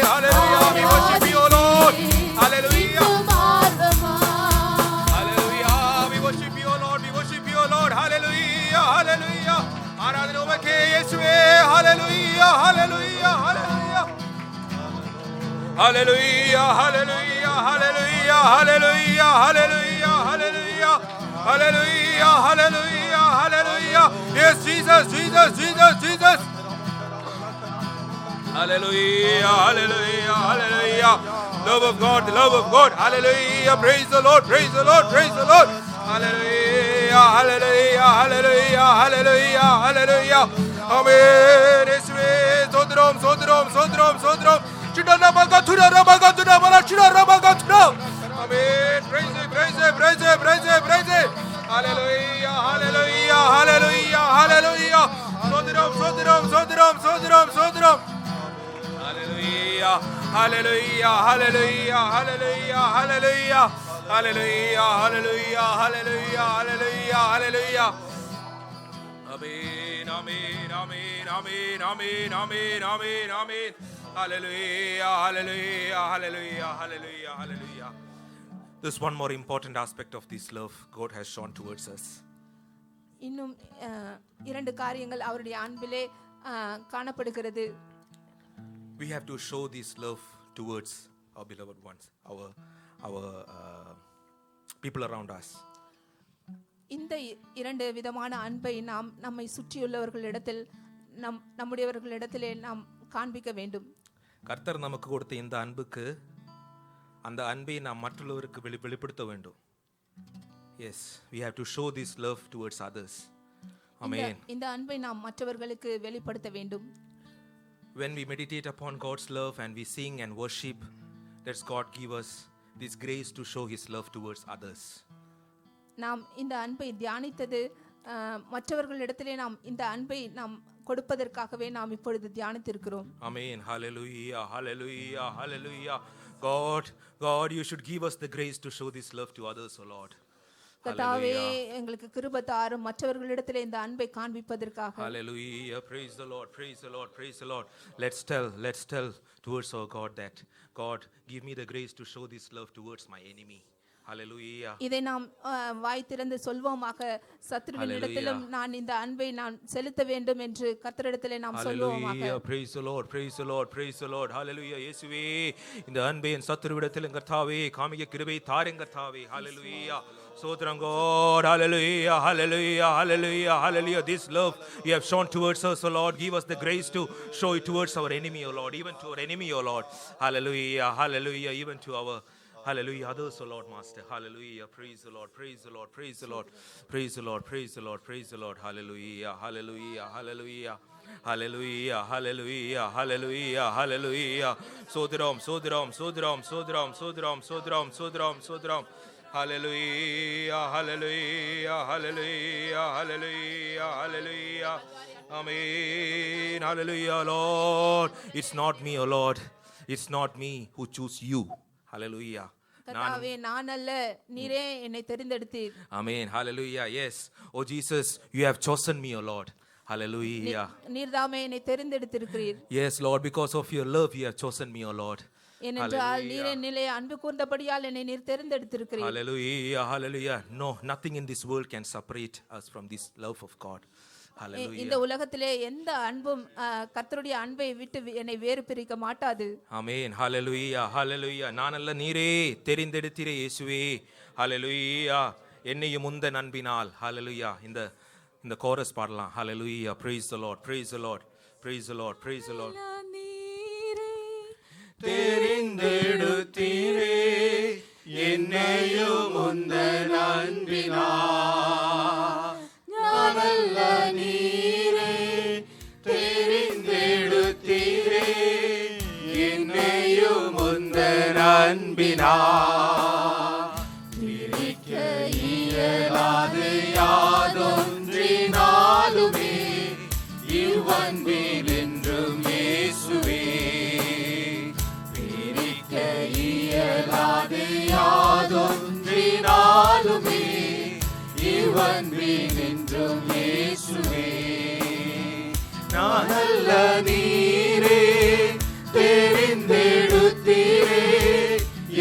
ஹalleluya we worship you lord hallelujah hallelujah we worship you lord we worship you lord hallelujah hallelujah ஆராதனை உமக்கே இயேசுவே hallelujah hallelujah hallelujah hallelujah hallelujah hallelujah hallelujah hallelujah hallelujah hallelujah hallelujah hallelujah yes jesus jesus jesus jesus hallelujah hallelujah hallelujah love of god the love of god hallelujah praise the lord praise the lord praise the lord hallelujah hallelujah hallelujah hallelujah hallelujah amen yeswe sodrom sodrom sodrom sodrom chidana bagathura bagathura bala chidana bagathura amen praise him praise him praise him praise him praise him hallelujah hallelujah hallelujah hallelujah sodrom sodrom sodrom sodrom sodrom hallelujah hallelujah hallelujah hallelujah hallelujah hallelujah hallelujah hallelujah hallelujah hallelujah amen amen amen amen amen amen amen amen hallelujah hallelujah hallelujah hallelujah hallelujah there's one more important aspect of this love god has shown towards us இன்னும் இரண்டு காரியங்கள் அவருடைய அன்பிலே காணப்படுகிறது. We have to show this love towards our beloved ones, our people around us. இந்த இரண்டு விதமான அன்பை நாம் நம்மை சுற்றியுள்ளவர்களிடத்தில் நம்முடையவர்களிடத்திலே நாம் காண்பிக்க வேண்டும். கர்த்தர் நமக்கு கொடுத்த இந்த அன்புக்கு அந்த அன்பை நாம் மற்றவர்களுக்கு வெளிப்படுத்த வேண்டும். Yes, we have to show this love towards others. Amen. இந்த அன்பை நாம் மற்றவர்களுக்கு வெளிப்படுத்த வேண்டும். When we meditate upon God's love and we sing and worship, let's God give us this grace to show his love towards others. நாம் இந்த அன்பை தியானித்தது மற்றவர்களிடத்திலே நாம் இந்த அன்பை நாம் கொடுப்பதற்காகவே நாம் இப்பொழுது தியானித்திருக்கிறோம். Amen. Hallelujah. Hallelujah. Hallelujah. God, you should give us the grace to show this love to others, O Lord. கர்த்தாவே எங்களுக்கு கிருபை தாரும் மற்றவர்களிடத்திலே இந்த அன்பை காண்பிப்பதற்காக. Hallelujah. Praise the Lord. Praise the Lord. Praise the Lord. Let's tell towards our God that God, give me the grace to show this love towards my enemy. Hallelujah. இதை நாம் வாய் திறந்து சொல்வோமாக. சத்துருவினிடத்திலும் நான் இந்த அன்பை நான் செலுத்த வேண்டும் என்று கர்த்தரிடத்திலே நாம் சொல்வோமாக. Hallelujah. Praise the Lord. Praise the Lord. Praise the Lord. Hallelujah. இயேசுவே இந்த அன்பை என் சத்துருவிடத்திலும் கர்த்தாவே காமிக்க கிருபை தாரும் கர்த்தாவே. Hallelujah. Sodram God. Hallelujah. Hallelujah. Hallelujah. Hallelujah. This love you have shown towards us, O Lord, give us the grace to show it towards our enemy, O Lord, even to our enemy, O Lord. Hallelujah. Hallelujah. Even to our hallelujah others, O Lord Master. Hallelujah. Praise the Lord. Praise the Lord. Praise the Lord. Praise the Lord. Praise the Lord. Praise the Lord. Hallelujah. Hallelujah. Hallelujah. Hallelujah. Hallelujah. Hallelujah. Hallelujah. Sodram, Sodram, Sodram, Sodram, Sodram, Sodram, Sodram, Sodram. Hallelujah. Hallelujah. Hallelujah. Hallelujah. Hallelujah. Amen. Hallelujah, Lord. It's not me, O Lord. It's not me who choose you. Hallelujah. கர்த்தாவே நான் அல்ல நீரே என்னை தெரிந்தெடுத்தீர். Amen. Hallelujah. Yes. Oh Jesus, you have chosen me, O Lord. Hallelujah. நீர்தாமே என்னை தெரிந்தெடுத்திருக்கிறீர். Yes, Lord, because of your love you have chosen me, O Lord. ஏனென்றால் நீர் என்னிலே அன்பு கூர்ந்தபடியால் என்னை நீர் தெரிந்தெடுத்திருக்கிறீர். Hallelujah. Hallelujah. No, nothing in this world can separate us from this love of God. Hallelujah. இந்த உலகத்திலே எந்த அன்பும் கர்த்தருடைய அன்பை விட்டு என்னை வேறு பிரிக்க மாட்டாது. Amen. Hallelujah. Hallelujah. நானல்ல நீரே தெரிந்தெடுத்தீரே இயேசுவே. Hallelujah. என்னையும் உந்தன் அன்பினால். Hallelujah. இந்த கோரஸ் பாடலாம். Hallelujah. Praise the Lord. Praise the Lord. Praise the Lord. Praise the Lord. தெரிந்தெடுத்தீரே என்னையும் உந்தன் அன்பினால். நானல்ல நீரே தெரிந்தெடுத்தீரே என்னையும் உந்தன் அன்பினால். பிரிக்க இயலாது யாதொன்றினாலுமே இயேசுவே நான் அல்ல நீரே தெரிந்தெடுத்தீரே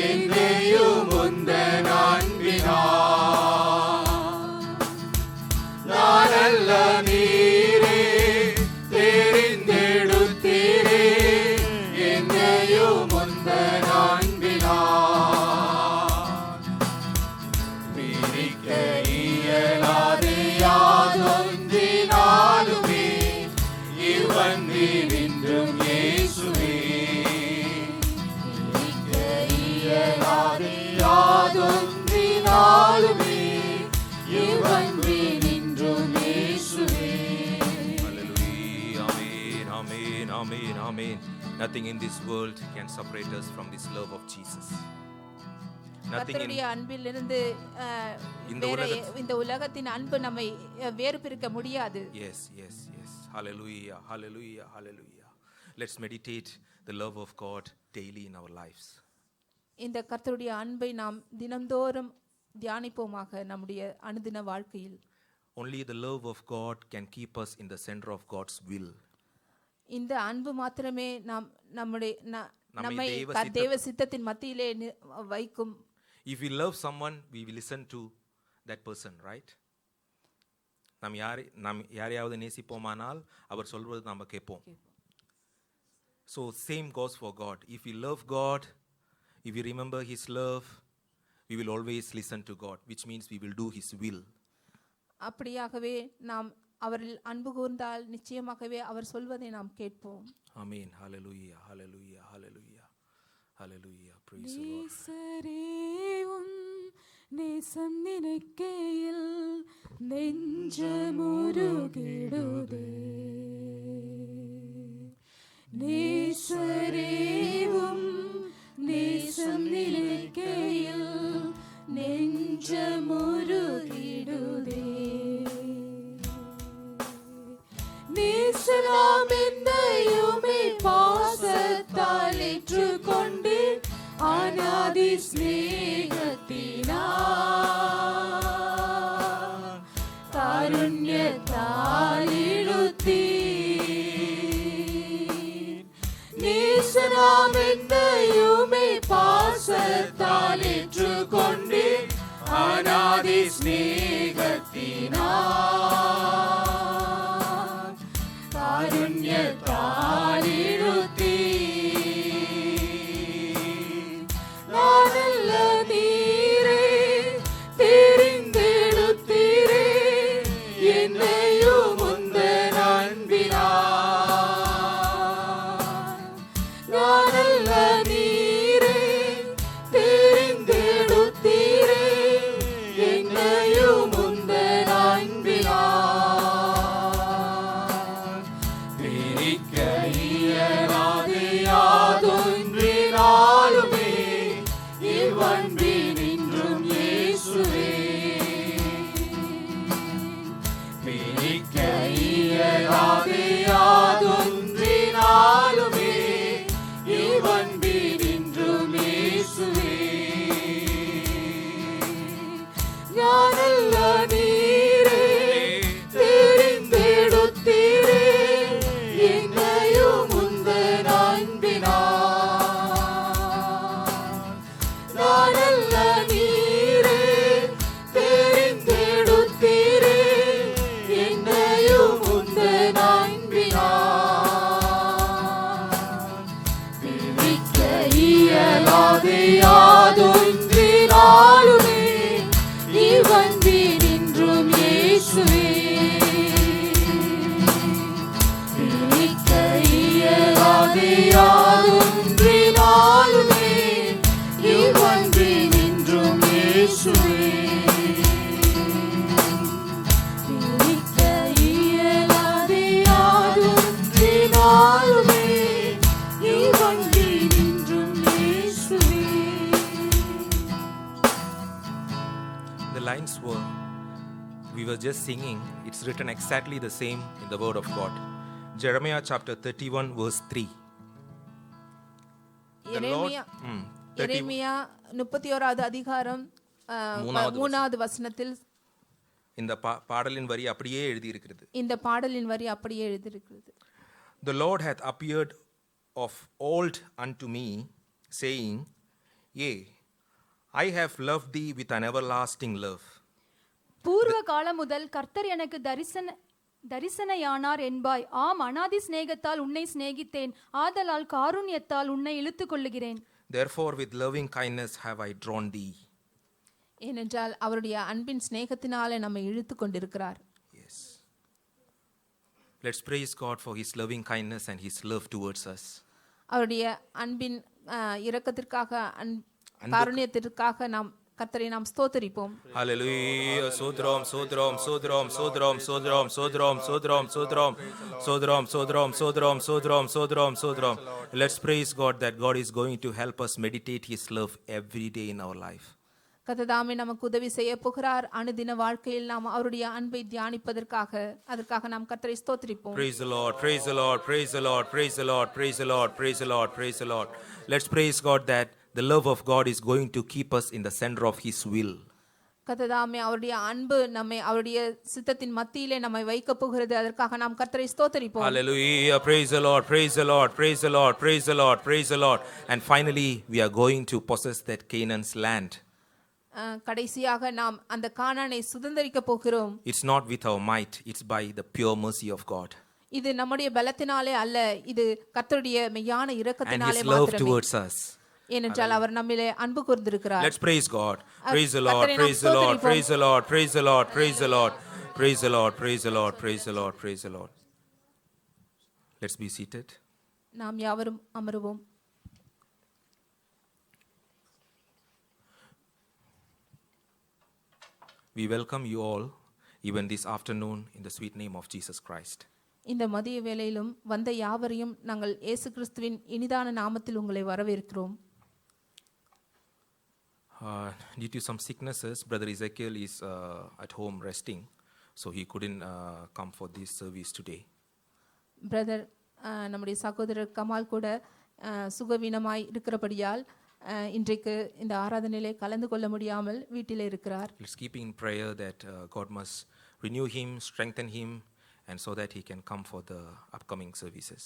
என்னையும் உந்தன் அன்பினால் நான் அல்ல நீரே தெரிந்தெடுத்தீரே என்னையும் உந்தன் அன்பினால் பிரிக்க இயலாது யாதொன்றினாலுமே இவ்வன்பினின்றும் இயேசுவே பிரிக்க இயலாது யாதொன்றினாலுமே இவ்வன்பினின்றும் இயேசுவே. Hallelujah. Amen. Amen. Amen. Amen. Nothing in this world can separate us from this love of Jesus. Nothing in கர்த்தருடைய அன்பிலிருந்து இந்த இந்த உலகத்தின் அன்பு நம்மை வேறு பிரிக்க முடியாது. Yes, yes, yes. Hallelujah. Hallelujah. Hallelujah. Let's meditate the love of God daily in our lives. இந்த கர்த்தருடைய அன்பை நாம் தினந்தோறும் தியானிப்போமாக நம்முடைய அனுதின வாழ்க்கையில். Only the love of God can keep us in the center of God's will. இந்த அன்பு மாத்திரமே நம்முடைய நம்மை தேவ தேவ சித்தத்தின் மத்தியிலே வைக்கும். If we love someone, we will listen to that person, right? நாம் யாரையாவது நேசிப்போமானால் அவர் சொல்வது நாம் கேட்போம். So same goes for God. If we love God, if we remember His love, we will always listen to God, which means we will do His will. அப்படியாகவே நாம் அவரில் அன்பு கூர்ந்தால் நிச்சயமாகவே அவர் சொல்வதை நாம் கேட்போம். Amen. Hallelujah. Hallelujah. Hallelujah. Hallelujah. Praise the Lord. நேசரேவும் நேசம் நினைக்கையில் நெஞ்சமுருகிடுதே. நேசரேவும் நேசம் நினைக்கையில் நெஞ்சமுருகிடுதே. நேசராம் என்னையுமே பாசத்தால் ஏற்றுக்கொண்டு அநாதி ஸ்நேகத்தினார் காருண்யத்தால் இழுத்தீர். நேசராம் என்னையுமே பாசத்தால் ஏற்றுக்கொண்டு அநாதி ஸ்நேகத்தினார் காருண்யத்தால் இழுத்தீர். நானல்ல நீரே தெரிந்தெடுத்தீரே என்னையும் உந்தன் அன்பினால். நானல்ல நீரே தெரிந்தெடுத்தீரே என்னையும் உந்தன் அன்பினால். பிரிக்க இயலாது யாதொன்றினாலுமே இவ்வன்பினின்றும் இயேசுவே பிரிக்க இயலாது யாதொன்றினாலுமே இவ்வன்பினின்றும் இயேசுவே. ஞானல்ல நீரே தெரிந்தெடுத்தீரே என்னையும் உந்தன் அன்பினால். நானல்ல நீரே தெரிந்தெடுத்தீரே என்னையும் உந்தன் அன்பினால். பிரிக்க இயலாது யாதொன்றினாலுமே இவ்வன்பினின்றும் இயேசுவே பிரிக்க இயலாது யாதொன்றினாலுமே இவ்வன்பினின்றும் இயேசுவே பிரிக்க இயலாது யாதொன்றினாலுமே இவ்வன்பினின்றும் இயேசுவே. The lines we were just singing, it's written exactly the same in the word of God. Jeremiah chapter 31 verse 3. எரேமியா 31வது அதிகாரம் 3வது வசனத்தில் இந்த பாடலின் வரி அப்படியே எழுதி இருக்கிறது. இந்த பாடலின் வரி அப்படியே எழுதியிருக்கிறது. The Lord hath appeared of old unto me, saying, Yea, I have loved thee with an everlasting love. பூர்வ காலம் முதல் கர்த்தர் எனக்கு தரிசனையானார் என்பாய். ஆம், அநாதி சிநேகத்தால் உன்னை சிநேகித்தேன், ஆதலால் காருண்யத்தால் உன்னை இழுத்துக் கொள்ளுகிறேன். Therefore with loving kindness have I drawn thee. ஏனென்றால் அவருடைய அன்பின் சிநேகத்தினாலே நம்மை இழுத்து கொண்டிருக்கிறார். Yes. Let's praise God for his loving kindness and his love towards us. அவருடைய அன்பின் இரக்கத்திற்காக காருண்யத்திற்காக நாம் கர்த்தரை நாம் ஸ்தோத்திரிப்போம். Hallelujah. Sodrom, Sodrom, Sodrom, Sodrom, Sodrom, Sodrom, Sodrom, Sodrom, Sodrom, Sodrom, Sodrom, Sodrom, Sodrom, Sodrom. Let's praise God that God is going to help us meditate his love every day in our life. கர்த்ததாமே நமக்கு உதவி செய்ய போகிறார். அனுதின வாழ்க்கையில் நாம் அவருடைய அன்பை தியானிப்பதற்காக அதற்காக நாம் கர்த்தரை ஸ்தோத்திரிப்போம். Praise the Lord, praise the Lord, praise the Lord, praise the Lord, praise the Lord, praise the Lord, praise the Lord. Let's praise God that the love of God is going to keep us in the center of his will. கர்த்ததாமே அவருடைய அன்பு நம்மை அவருடைய சித்தத்தின் மத்தியிலே நம்மை வைக்க போகிறது. அதற்காக நாம் கர்த்தரை ஸ்தோத்திரிப்போம். Hallelujah. Praise the Lord, praise the Lord, praise the Lord, praise the Lord, praise the Lord. And finally we are going to possess that Canaan's land. கடைசியாக நாம் அந்த கானானை சுதந்தரிக்க போகிறோம். It's not with our might, it's by the pure mercy of God. இது நம்முடைய பலத்தினாலே அல்ல, இது கர்த்தருடைய மெய்யான And இரக்கத்தினாலே his love மாத்திரமே. towards us. ஏனென்றால் அவர் நம்மிலே அன்பு கூர்ந்திருக்கிறார். Let's praise God. Praise the Lord, praise the Lord, praise the Lord, praise the Lord, praise the Lord, praise the Lord, praise the Lord, praise the Lord, praise the Lord. Let's be seated. நாம் யாவரும் அமருவோம். We welcome you all even this afternoon in the sweet name of Jesus Christ. இந்த மதிய வேளையிலும் வந்த யாவரையும் நாங்கள் இயேசு கிறிஸ்துவின் இனிதான நாமத்தில் உங்களை வரவேற்கிறோம். Due to some sicknesses, Brother Ezekiel is at home resting, so he couldn't come for this service today. Brother நம்முடைய சகோதரர் கமால் கூட சுகவீனமாய் இருக்கிறபடியால் இன்றைக்கு இந்த ஆராதனையிலே கலந்து கொள்ள முடியாமல் வீட்டிலே இருக்கிறார். Let's keep in prayer that God must renew him, strengthen him, and so that he can come for the upcoming services.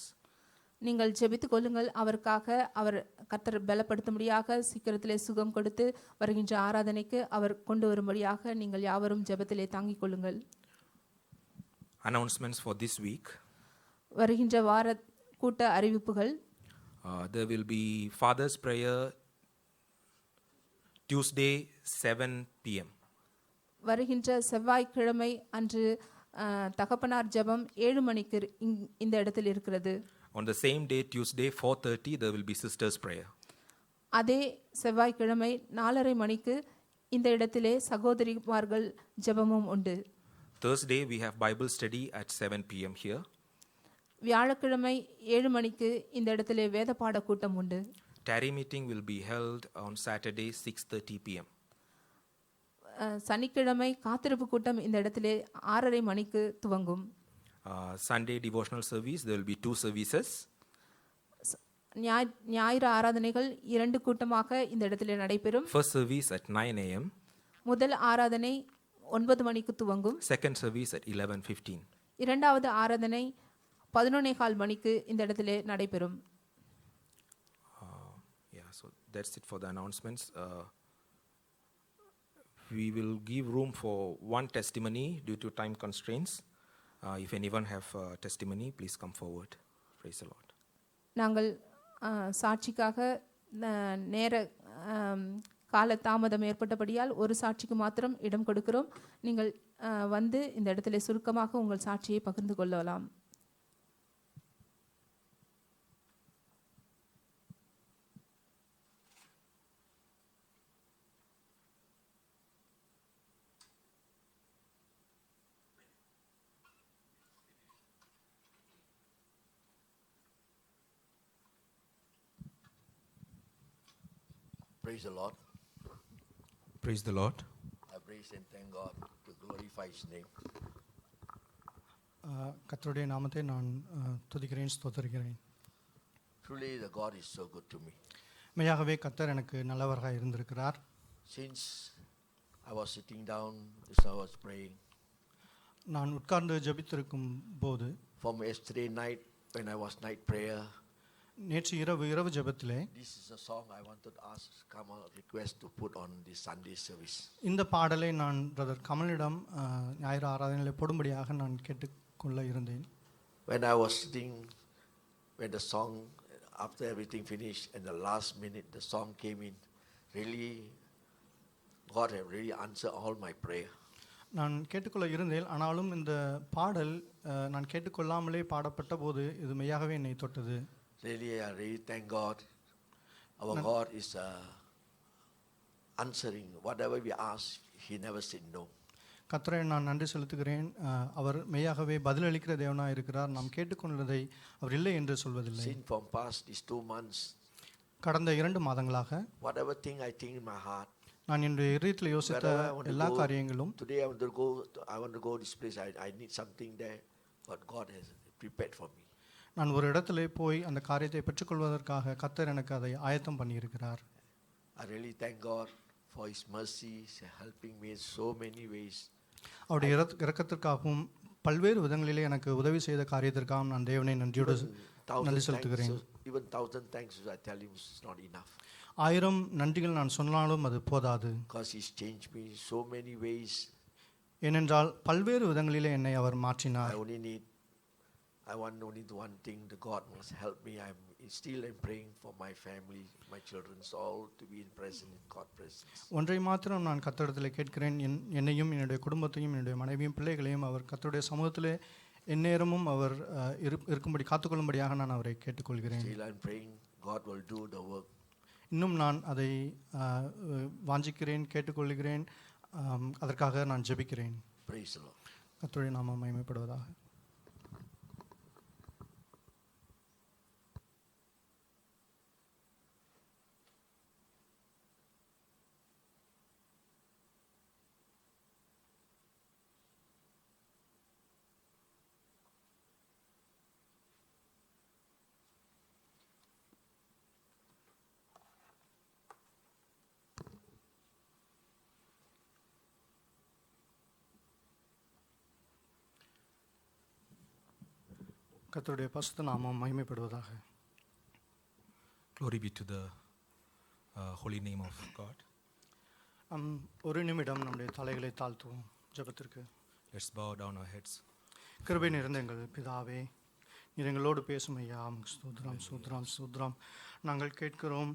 நீங்கள் ஜெபித்துக் கொள்ளுங்கள். அவருக்காக அவர் கர்த்தர் பலப்படுத்தும்படியாக சீக்கிரத்திலே சுகம் கொடுத்து வருகின்ற ஆராதனைக்கு அவர் கொண்டு வரும்படியாக நீங்கள் யாவரும் ஜெபத்திலே தாங்கிக் கொள்ளுங்கள். Announcements for this week. வருகின்ற வார கூட்ட அறிவிப்புகள். There will be Father's Prayer Tuesday 7 p.m. வருகின்ற செவ்வாய்க்கிழமை அன்று தகப்பனார் ஜெபம் 7 மணிக்கு இந்த இடத்தில் இருக்கிறது. On the same day, Tuesday 4:30, there will be Sisters' Prayer. அதே செவ்வாய்க்கிழமை 4:30 மணிக்கு இந்த இடத்திலே சகோதரிமார்கள் ஜெபமும் உண்டு. Thursday, we have Bible study at 7 p.m. here. வியாழக்கிழமை 7 மணிக்கு இந்த இடத்திலே வேத பாட கூட்டம் உண்டு. Tarry meeting will be held on Saturday 6:30 p.m. சனிக்கிழமை காத்திருப்பு கூட்டம் இந்த இடத்திலே 6:30 மணிக்கு துவங்கும். Sunday devotional service, there will be 2 services. ஞாயிறு ஆராதனைகள் 2 கூட்டமாக இந்த இடத்திலே நடைபெறும். First service at 9 a.m. முதல் ஆராதனை 9 மணிக்கு துவங்கும். Second service at 11:15. இரண்டாவது ஆராதனை 11:15 மணிக்கு இந்த இடத்திலே நடைபெறும். Yeah, so that's it for the announcements. We will give room for one testimony due to time constraints. If anyone have testimony, please come forward. Praise the Lord. நாங்கள் சாட்சிக்காக நேர கால தாமதம் ஏற்பட்டபடியால் ஒரு சாட்சிக்கு மாத்திரம் இடம் கொடுக்கிறோம். நீங்கள் வந்து இந்த இடத்திலே சுருக்கமாக உங்கள் சாட்சியை பகிர்ந்து கொள்ளலாம். Praise the Lord. Praise the Lord. I praise and thank God to glorify His name. கர்த்தருடைய நாமத்தை நான் துதிக்கிறேன், ஸ்தோத்திரிக்கிறேன். Truly, the God is so good to me. மெய்யாகவே கர்த்தர் எனக்கு நல்லவராக இருந்திருக்கிறார். Since I was sitting down, just I was praying. நான் உட்கார்ந்து ஜெபித்திருக்கும் போது from yesterday night when I was night prayer, நேற்று இரவு ஜெபத்திலே this is a song I wanted to ask Kamal request to put on this Sunday service. இந்த பாடலை நான் brother கமலிடம் ஞாயிறு ஆராதனையில் போடும்படியாக நான் கேட்டுக்கொள்ள இருந்தேன். When I was sitting, when the song, after everything finished, and the last minute the song came in, really, God have really answered all my prayer. நான் கேட்டுக்கொள்ள இருந்தேன். ஆனாலும் இந்த பாடல் நான் கேட்டுக்கொள்ளாமலே பாடப்பட்ட போது இது மெய்யாகவே என்னை தொட்டது. Really, I really thank God. Our God is answering whatever we ask. He never said no. கர்த்தரை நான் நன்றி செலுத்துகிறேன். அவர் மெய்யாகவே பதிலளிக்கிற தேவனாக இருக்கிறார். நாம் கேட்டுக்கொண்டதை அவர் இல்லை என்று சொல்வதில்லை. Since from past these 2 months, கடந்த 2 மாதங்களாக whatever thing I think in my heart, நான் என்னுடைய இதயத்தில் யோசித்த எல்லா காரியங்களும், today I want to go this place. I need something there, but God has prepared for me. நான் ஒரு இடத்துல போய் அந்த காரியத்தை பெற்றுக்கொள்வதற்காக கர்த்தர் எனக்கு அதை ஆயத்தம் பண்ணியிருக்கிறார். I really thank God for His mercies, helping me in so many ways. அவருடைய இரக்கத்திற்காகவும் பல்வேறு விதங்களிலே எனக்கு உதவி செய்த காரியத்திற்காகவும் நான் தேவனை நன்றி செலுத்துகிறேன். Even 1,000 thanks I tell Him is not enough. 1000 நன்றிகள் நான் சொன்னாலும் அது போதாது. Because He's changed me in so many ways. ஏனென்றால் பல்வேறு விதங்களிலே என்னை அவர் மாற்றினார். I want only one thing, the God must help me. I'm praying for my family, my children, all to be in God presence. ஒன்றை மாத்திரம் நான் கர்த்தரிடத்தில் கேட்கிறேன். என்னையும் என்னுடைய குடும்பத்தையும் என்னுடைய மனைவியும் பிள்ளைகளையும் அவர் கர்த்தருடைய சமூகத்திலே எந்நேரமும் அவர் இருக்கும்படி காத்துக்கொள்ளும்படியாக நான் அவரை கேட்டுக்கொள்கிறேன். Still I'm praying God will do the work. இன்னும் நான் அதை வாஞ்சிக்கிறேன், கேட்டுக்கொள்கிறேன். அதற்காக நான் ஜெபிக்கிறேன். Praise the Lord. கர்த்தருடைய நாமம் மகிமைப்படுவதாக. கர்த்தருடைய பரிசுத்த நாமம் மகிமைப்படுவதாக. Glory be to the holy name of God. ஒரு நிமிடம் நம்முடைய தலைகளை தாழ்த்துவோம் ஜெபத்திற்கு. Let's bow down our heads. கிருபை நிறைந்த எங்கள் பிதாவே, நீர் எங்களோடு பேசும் ஐயா. ஸ்தோத்திரம் ஸ்தோத்திரம் ஸ்தோத்திரம். நாங்கள் கேட்கிறோம்,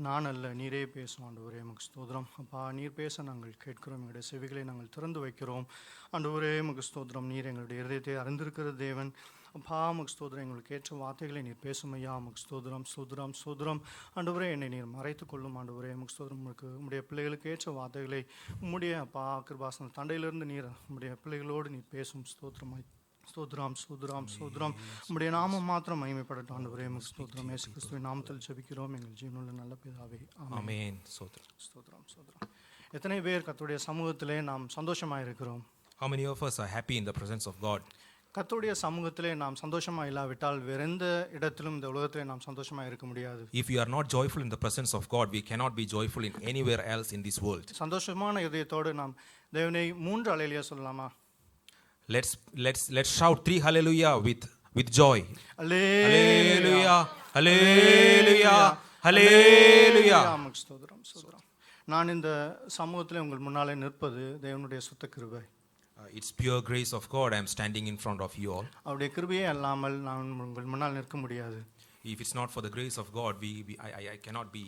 நான் அல்ல நீரே பேசும் ஆண்டவரே. உமக்கு ஸ்தோத்திரம். அப்பா, நீர் பேச நாங்கள் கேட்கிறோம். எங்களுடைய செவிகளை நாங்கள் திறந்து வைக்கிறோம் ஆண்டவரே. உமக்கு ஸ்தோத்திரம். நீர் எங்களுடைய இதயத்தை அறிந்திருக்கிற தேவன். அப்பா, உமக்கு ஸ்தோத்திரம். எங்களுக்கு ஏற்ற வார்த்தைகளை நீர் பேசும் ஐயா. உமக்கு ஸ்தோத்திரம் ஸ்தோத்திரம் ஸ்தோத்திரம். ஆண்டவரே, என்னை நீர் மறைத்துக் கொள்ளும் ஆண்டவரே. உமக்கு ஸ்தோத்திரம். உம்முடைய பிள்ளைகளுக்கு ஏற்ற வார்த்தைகளை உம்முடைய அப்பா கிருபாசன தண்டையிலிருந்து நீர் உம்முடைய பிள்ளைகளோடு நீர் பேசும். ஸ்தோத்திரமாய் ஸ்தோத்ராம் ஸ்தோத்ராம் ஸ்தோத்ராம். உம்முடைய நாமம் மாத்திரம் மகிமைப்படட்டும் ஆண்டவரே. உமக்கு ஸ்தோத்திரம். இயேசு கிறிஸ்துவின் நாமத்தில் ஜெபிக்கிறோம் எங்கள் ஜீவனுள்ள நல்ல பிதாவே. ஆமென். ஸ்தோத்திரம் ஸ்தோத்திரம். எத்தனை பேர் கர்த்தருடைய சமூகத்திலே நாம் சந்தோஷமாக இருக்கிறோம்? How many of us are happy in the presence of God? கர்த்தருடைய சமூகத்திலே நாம் சந்தோஷமாக இல்லாவிட்டால் வேற எந்த இடத்திலும் இந்த உலகத்திலே நாம் சந்தோஷமாக இருக்க முடியாது. If we are not joyful in the presence of God, we cannot be joyful in anywhere else in this world. சந்தோஷமான இதயத்தோடு நாம் தேவனை 3 அல்லேலூயா சொல்லலாமா? Let's shout 3 hallelujah with joy. அல்லேலூயா அல்லேலூயா அல்லேலூயா. ஸ்தோத்திரம் ஸ்தோத்திரம். நான் இந்த சமூகத்திலே உங்கள் முன்னாலே நிற்பது தேவனுடைய சுத்த கிருபை. It's pure grace of God. I am standing in front of you all. அவருடைய கிருபையே அல்லாமல் நான் உங்கள் முன்னால் நிற்க முடியாது. If it's not for the grace of God, I cannot be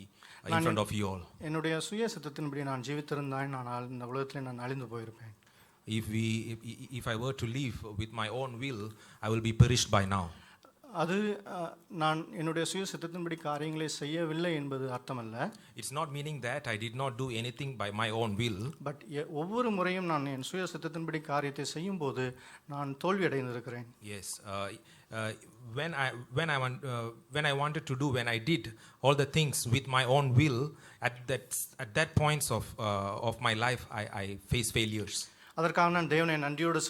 in front of you all. என்னுடைய சுய சித்தத்தின்படி நான் ஜீவித்திருந்தேன், ஆனால் இந்த உலகத்திலே நான் அழிந்து போயிருப்பேன். If I were to live with my own will, I will be perished by now. அது நான் என்னுடைய சுய சித்தத்தின்படி காரியங்களை செய்யவில்லை என்பது அர்த்தமல்ல. It's not meaning that I did not do anything by my own will. But ஒவ்வொரு முறையும் நான் என் சுய சித்தத்தின்படி காரியத்தை செய்யும்போது நான் தோல்வி அடைந்திருக்கிறேன். Yes, when I wanted to do, when I did all the things with my own will, at that points of my life, I face failures. அதற்காக நான் தேவனை நன்றியோடு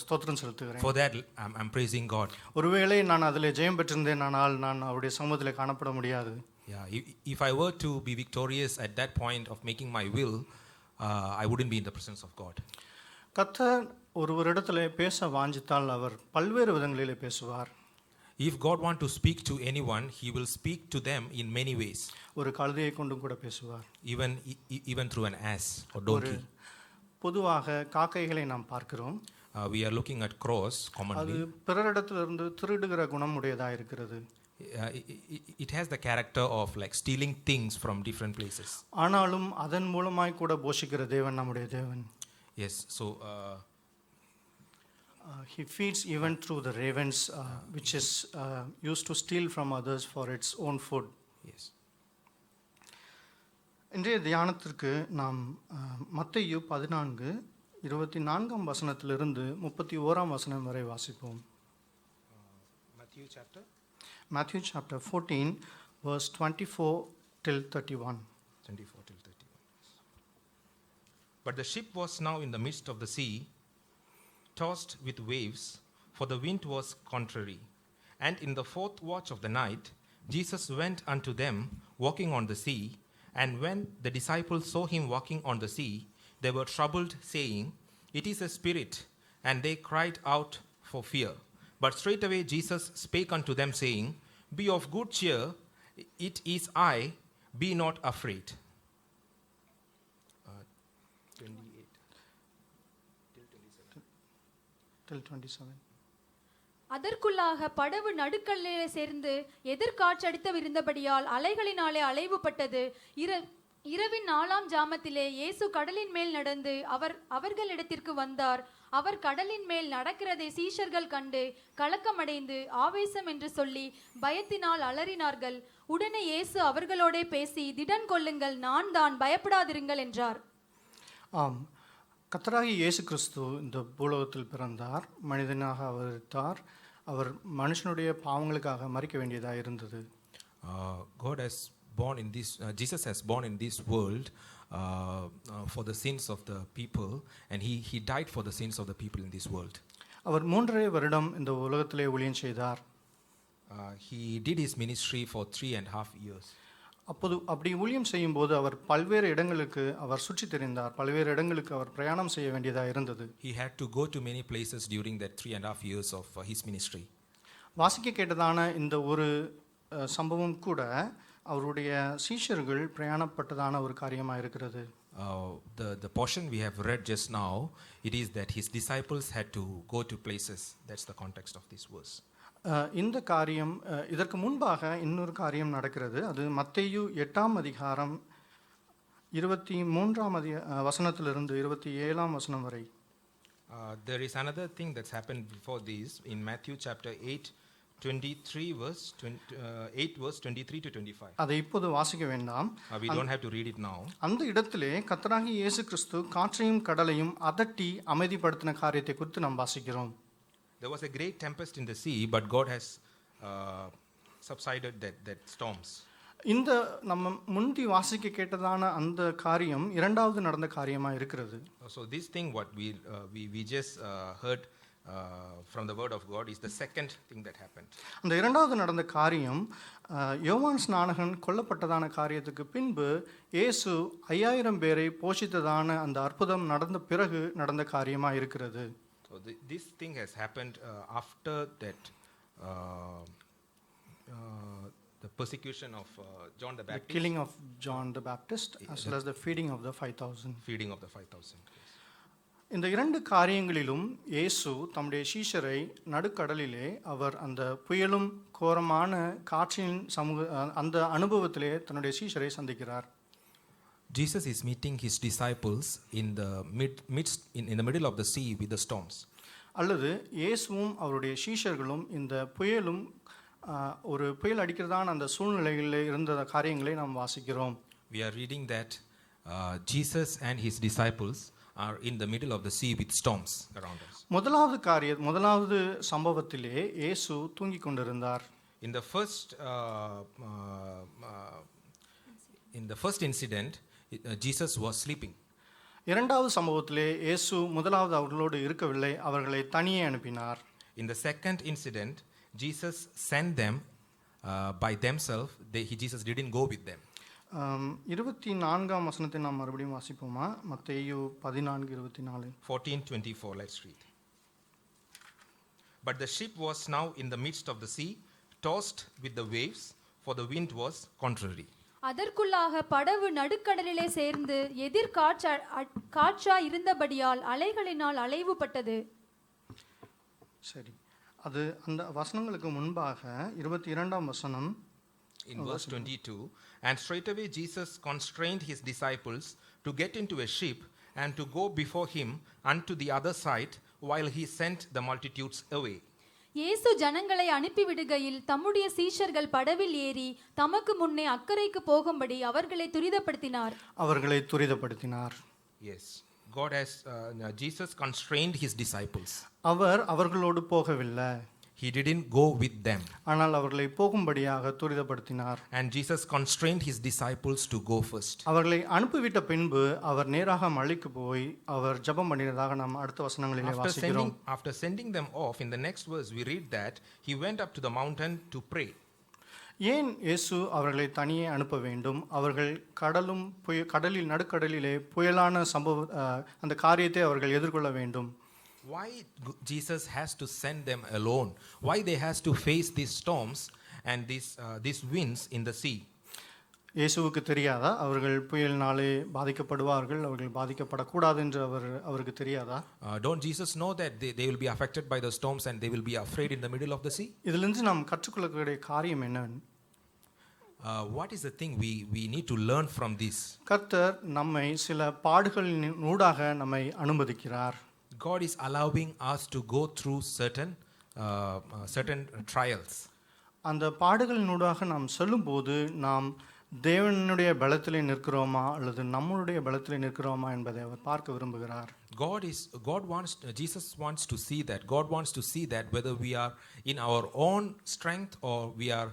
ஸ்தோத்திரம் செலுத்துகிறேன். For that I'm praising God. ஒருவேளை நான் அதிலே ஜெயம் பெற்றிருந்தேன், ஆனால் நான் அவருடைய சமூகத்திலே காணப்பட முடியாது. Yeah, if I were to be victorious at that point of making my will, I wouldn't be in the presence of God. கர்த்தர் ஒருவரிடத்தில் பேச வாஞ்சித்தால் அவர் பல்வேறு விதங்களிலே பேசுவார். If God want to speak to anyone, he will speak to them in many ways. ஒரு கழுதையை கொண்டும் கூட பேசுவார். Even through an ass or ஒரு donkey. பொதுவாக காக்கைகளை நாம் பார்க்கிறோம். We are looking at crows அது commonly. பிறரிடத்திலிருந்து திருடுகிற குணம் உடையதாக இருக்கிறது. It has the character of like stealing things from different places. ஆனாலும் அதன் மூலமாய் கூட போஷிக்கிற தேவன் நம்முடைய தேவன். Yes, so He feeds even through the ravens, which is used to steal from others for its own food. yes. இன்றைய தியானத்திற்கு நாம் மத்தேயு 14:24 வசனத்திலிருந்து 31 வசனம் வரை வாசிப்போம். Matthew chapter 14 verse 24 till 31. 24 till 31. But the ship was now in the midst of the sea, tossed with waves, for the wind was contrary. And in the fourth watch of the night, Jesus went unto them, walking on the sea. And when the disciples saw him walking on the sea, they were troubled, saying, It is a spirit. And they cried out for fear. But straightway Jesus spake unto them, saying, Be of good cheer, it is I, be not afraid. 27. அதற்குள்ளாக படவு நடுக்கல்லிலே சேர்ந்து எதிர்காற்றடித்தவிருந்தபடியால் அலைகளினாலே அலைவுபட்டது. இரவின் 4ஆம் ஜாமத்திலே இயேசு கடலின் மேல் நடந்து அவர்களிடத்திற்கு வந்தார். அவர் கடலின் மேல் நடக்கிறதை சீஷர்கள் கண்டு கலக்கமடைந்து ஆவேசம் என்று சொல்லி பயத்தினால் அலறினார்கள். உடனே இயேசு அவர்களோடே பேசி, திடன் கொள்ளுங்கள், நான் தான், பயப்படாதிருங்கள் என்றார். ஆம், கர்த்தராகிய இயேசு கிறிஸ்து இந்த பூலோகத்தில் பிறந்தார், மனிதனாக அவதரித்தார். அவர் மனுஷனுடைய பாவங்களுக்காக மரிக்க வேண்டியதாக இருந்தது. God has born in this Jesus has born in this world for the sins of the people, and he died for the sins of the people in this world. அவர் 3.5 வருடம் இந்த உலகத்திலே ஊழியம் செய்தார். He did his ministry for 3.5 years. அப்படி ஊழியம் செய்யும்போது அவர் பல்வேறு இடங்களுக்கு அவர் சுற்றி திரிந்தார். பல்வேறு இடங்களுக்கு அவர் பிரயாணம் செய்ய வேண்டியதாக இருந்தது. He had to go to many places during that 3.5 years of his ministry. வாசிக்க கேட்டதான இந்த ஒரு சம்பவம் கூட அவருடைய சீஷர்கள் பிரயாணப்பட்டதான ஒரு காரியமாக இருக்கிறது. The portion we have read just now, it is that his disciples had to go to places. That's the context of this verse. இந்த காரியம் இதற்கு முன்பாக இன்னொரு காரியம் நடக்கிறது. அது மத்தேயு 8ஆம் அதிகாரம் 23ஆம் வசனத்திலிருந்து 27ஆம் வசனம் வரை. There is another thing that's happened before this in Matthew chapter 8 verse 23 to 25. அதை இப்போது வாசிக்க வேண்டாம். We don't have to read it now. அந்த இடத்திலே கர்த்தராகிய இயேசு கிறிஸ்து காற்றையும் கடலையும் அதட்டி அமைதிப்படுத்தின காரியத்தை குறித்து நாம் வாசிக்கிறோம். There was a great tempest in the sea, but God has subsided that storms. இந்த நம்ம முந்தி வாசிக்க கேட்டதான அந்த காரியம் இரண்டாவது நடந்த காரியமா இருக்கிறது. So this thing what we just heard from the word of God is the second thing that happened. அந்த இரண்டாவது நடந்த காரியம் யோவான் ஸ்நானகன் கொல்லப்பட்டதான காரியத்துக்கு பின்பு இயேசு 5000 பேரை போஷித்ததான அந்த அற்புதம் நடந்த பிறகு நடந்த காரியமா இருக்கிறது. So this thing has happened after that the persecution of John the Baptist. The killing of John the Baptist as well as the feeding of the 5000. Feeding of the 5000. இந்த இரண்டு காரியங்களிலும் இயேசு தம்முடைய சீஷரை நடுக்கடலிலே அவர் அந்த புயலும் கோரமான காற்றின் அந்த அனுபவத்திலே தன்னுடைய சீஷரை சந்திக்கிறார். Jesus is meeting his disciples in the middle of the sea with the storms. அல்லது இயேசுவும் அவருடைய சீஷர்களும் இந்த புயலும் ஒரு புயல் அடிக்கிறதான அந்த சூழ்நிலைகளில் இருந்த காரியங்களை நாம் வாசிக்கிறோம். We are reading that Jesus and his disciples are in the middle of the sea with storms around us. முதலாவது சம்பவத்திலே இயேசு தூங்கிக் கொண்டிருந்தார். In the first incident, Jesus was sleeping. இரண்டாவது சம்பவத்திலே இயேசு முதலாவது அவர்களோடு இருக்கவில்லை, அவர்களை தனியே அனுப்பினார். In the second incident, Jesus sent them by themselves. Jesus didn't go with them. 24ஆம் வசனத்தை நாம் மறுபடியும் வாசிப்போமா? மத்தேயு 14:24. 14:24, let's read. But the ship was now in the midst of the sea, tossed with the waves, for the wind was contrary. அதற்குள்ளாக படவு நடுக்கடலிலே சேர்ந்து எதிர் காற்றா இருந்தபடியால் அலைகளினால் அலைவுபட்டது. சரி, அது அந்த வசனங்களுக்கு முன்பாக 22ஆம் வசனம். In verse 22, and straightway Jesus constrained his disciples to get into a ship and to go before him unto the other side while he sent the multitudes away. இயேசு ஜனங்களை அனுப்பிவிடுகையில் தம்முடைய சீஷர்கள் படவில் ஏறி தமக்கு முன்னே அக்கறைக்கு போகும்படி அவர்களை துரிதப்படுத்தினார். Yes, God has Jesus constrained his disciples. அவர் அவர்களோடு போகவில்லை. He didn't go with them. ஆனால் அவர்களை போகும்படியாக துரிதப்படுத்தினார். And Jesus constrained his disciples to go first. அவர்களை அனுப்பிவிட்ட பின்பு அவர் நேராக மலைக்கு போய் அவர் ஜெபம் பண்ணினதாக நாம் அடுத்த வசனங்களிலே வாசிக்கிறோம். After sending them off, in the next verse we read that he went up to the mountain to pray. ஏன் இயேசு அவர்களை தனியே அனுப்ப வேண்டும்? அவர்கள் கடலில் நடுக்கடலிலே புயலான அந்த காரியத்தை அவர்கள் எதிர்கொள்ள வேண்டும். Why Jesus has to send them alone? Why they has to face these storms and these winds in the sea? இயேசுவுக்கு தெரியாதா அவர்கள் புயலினாலே பாதிக்கப்படுவார்கள், அவர்கள் பாதிக்கப்படக்கூடாது என்று அவருக்கு தெரியாதா? Don't Jesus know that they will be affected by the storms and they will be afraid in the middle of the sea? இதிலிருந்து நாம் கற்றுக்கொள்ளக்கூடிய காரியம் என்ன? What is the thing we need to learn from this? கர்த்தர் நம்மை சில பாடுகளின் ஊடாக நம்மை அனுமதிக்கிறார். God is allowing us to go through certain trials. அந்த பாடுகளினூடாக நாம் செல்லும்போது நாம் தேவனுடைய பலத்திலே நிற்கிறோமா அல்லது நம்மளுடைய பலத்திலே நிற்கிறோமா என்பதை அவர் பார்க்க விரும்புகிறார். Jesus wants to see that. God wants to see that whether we are in our own strength or we are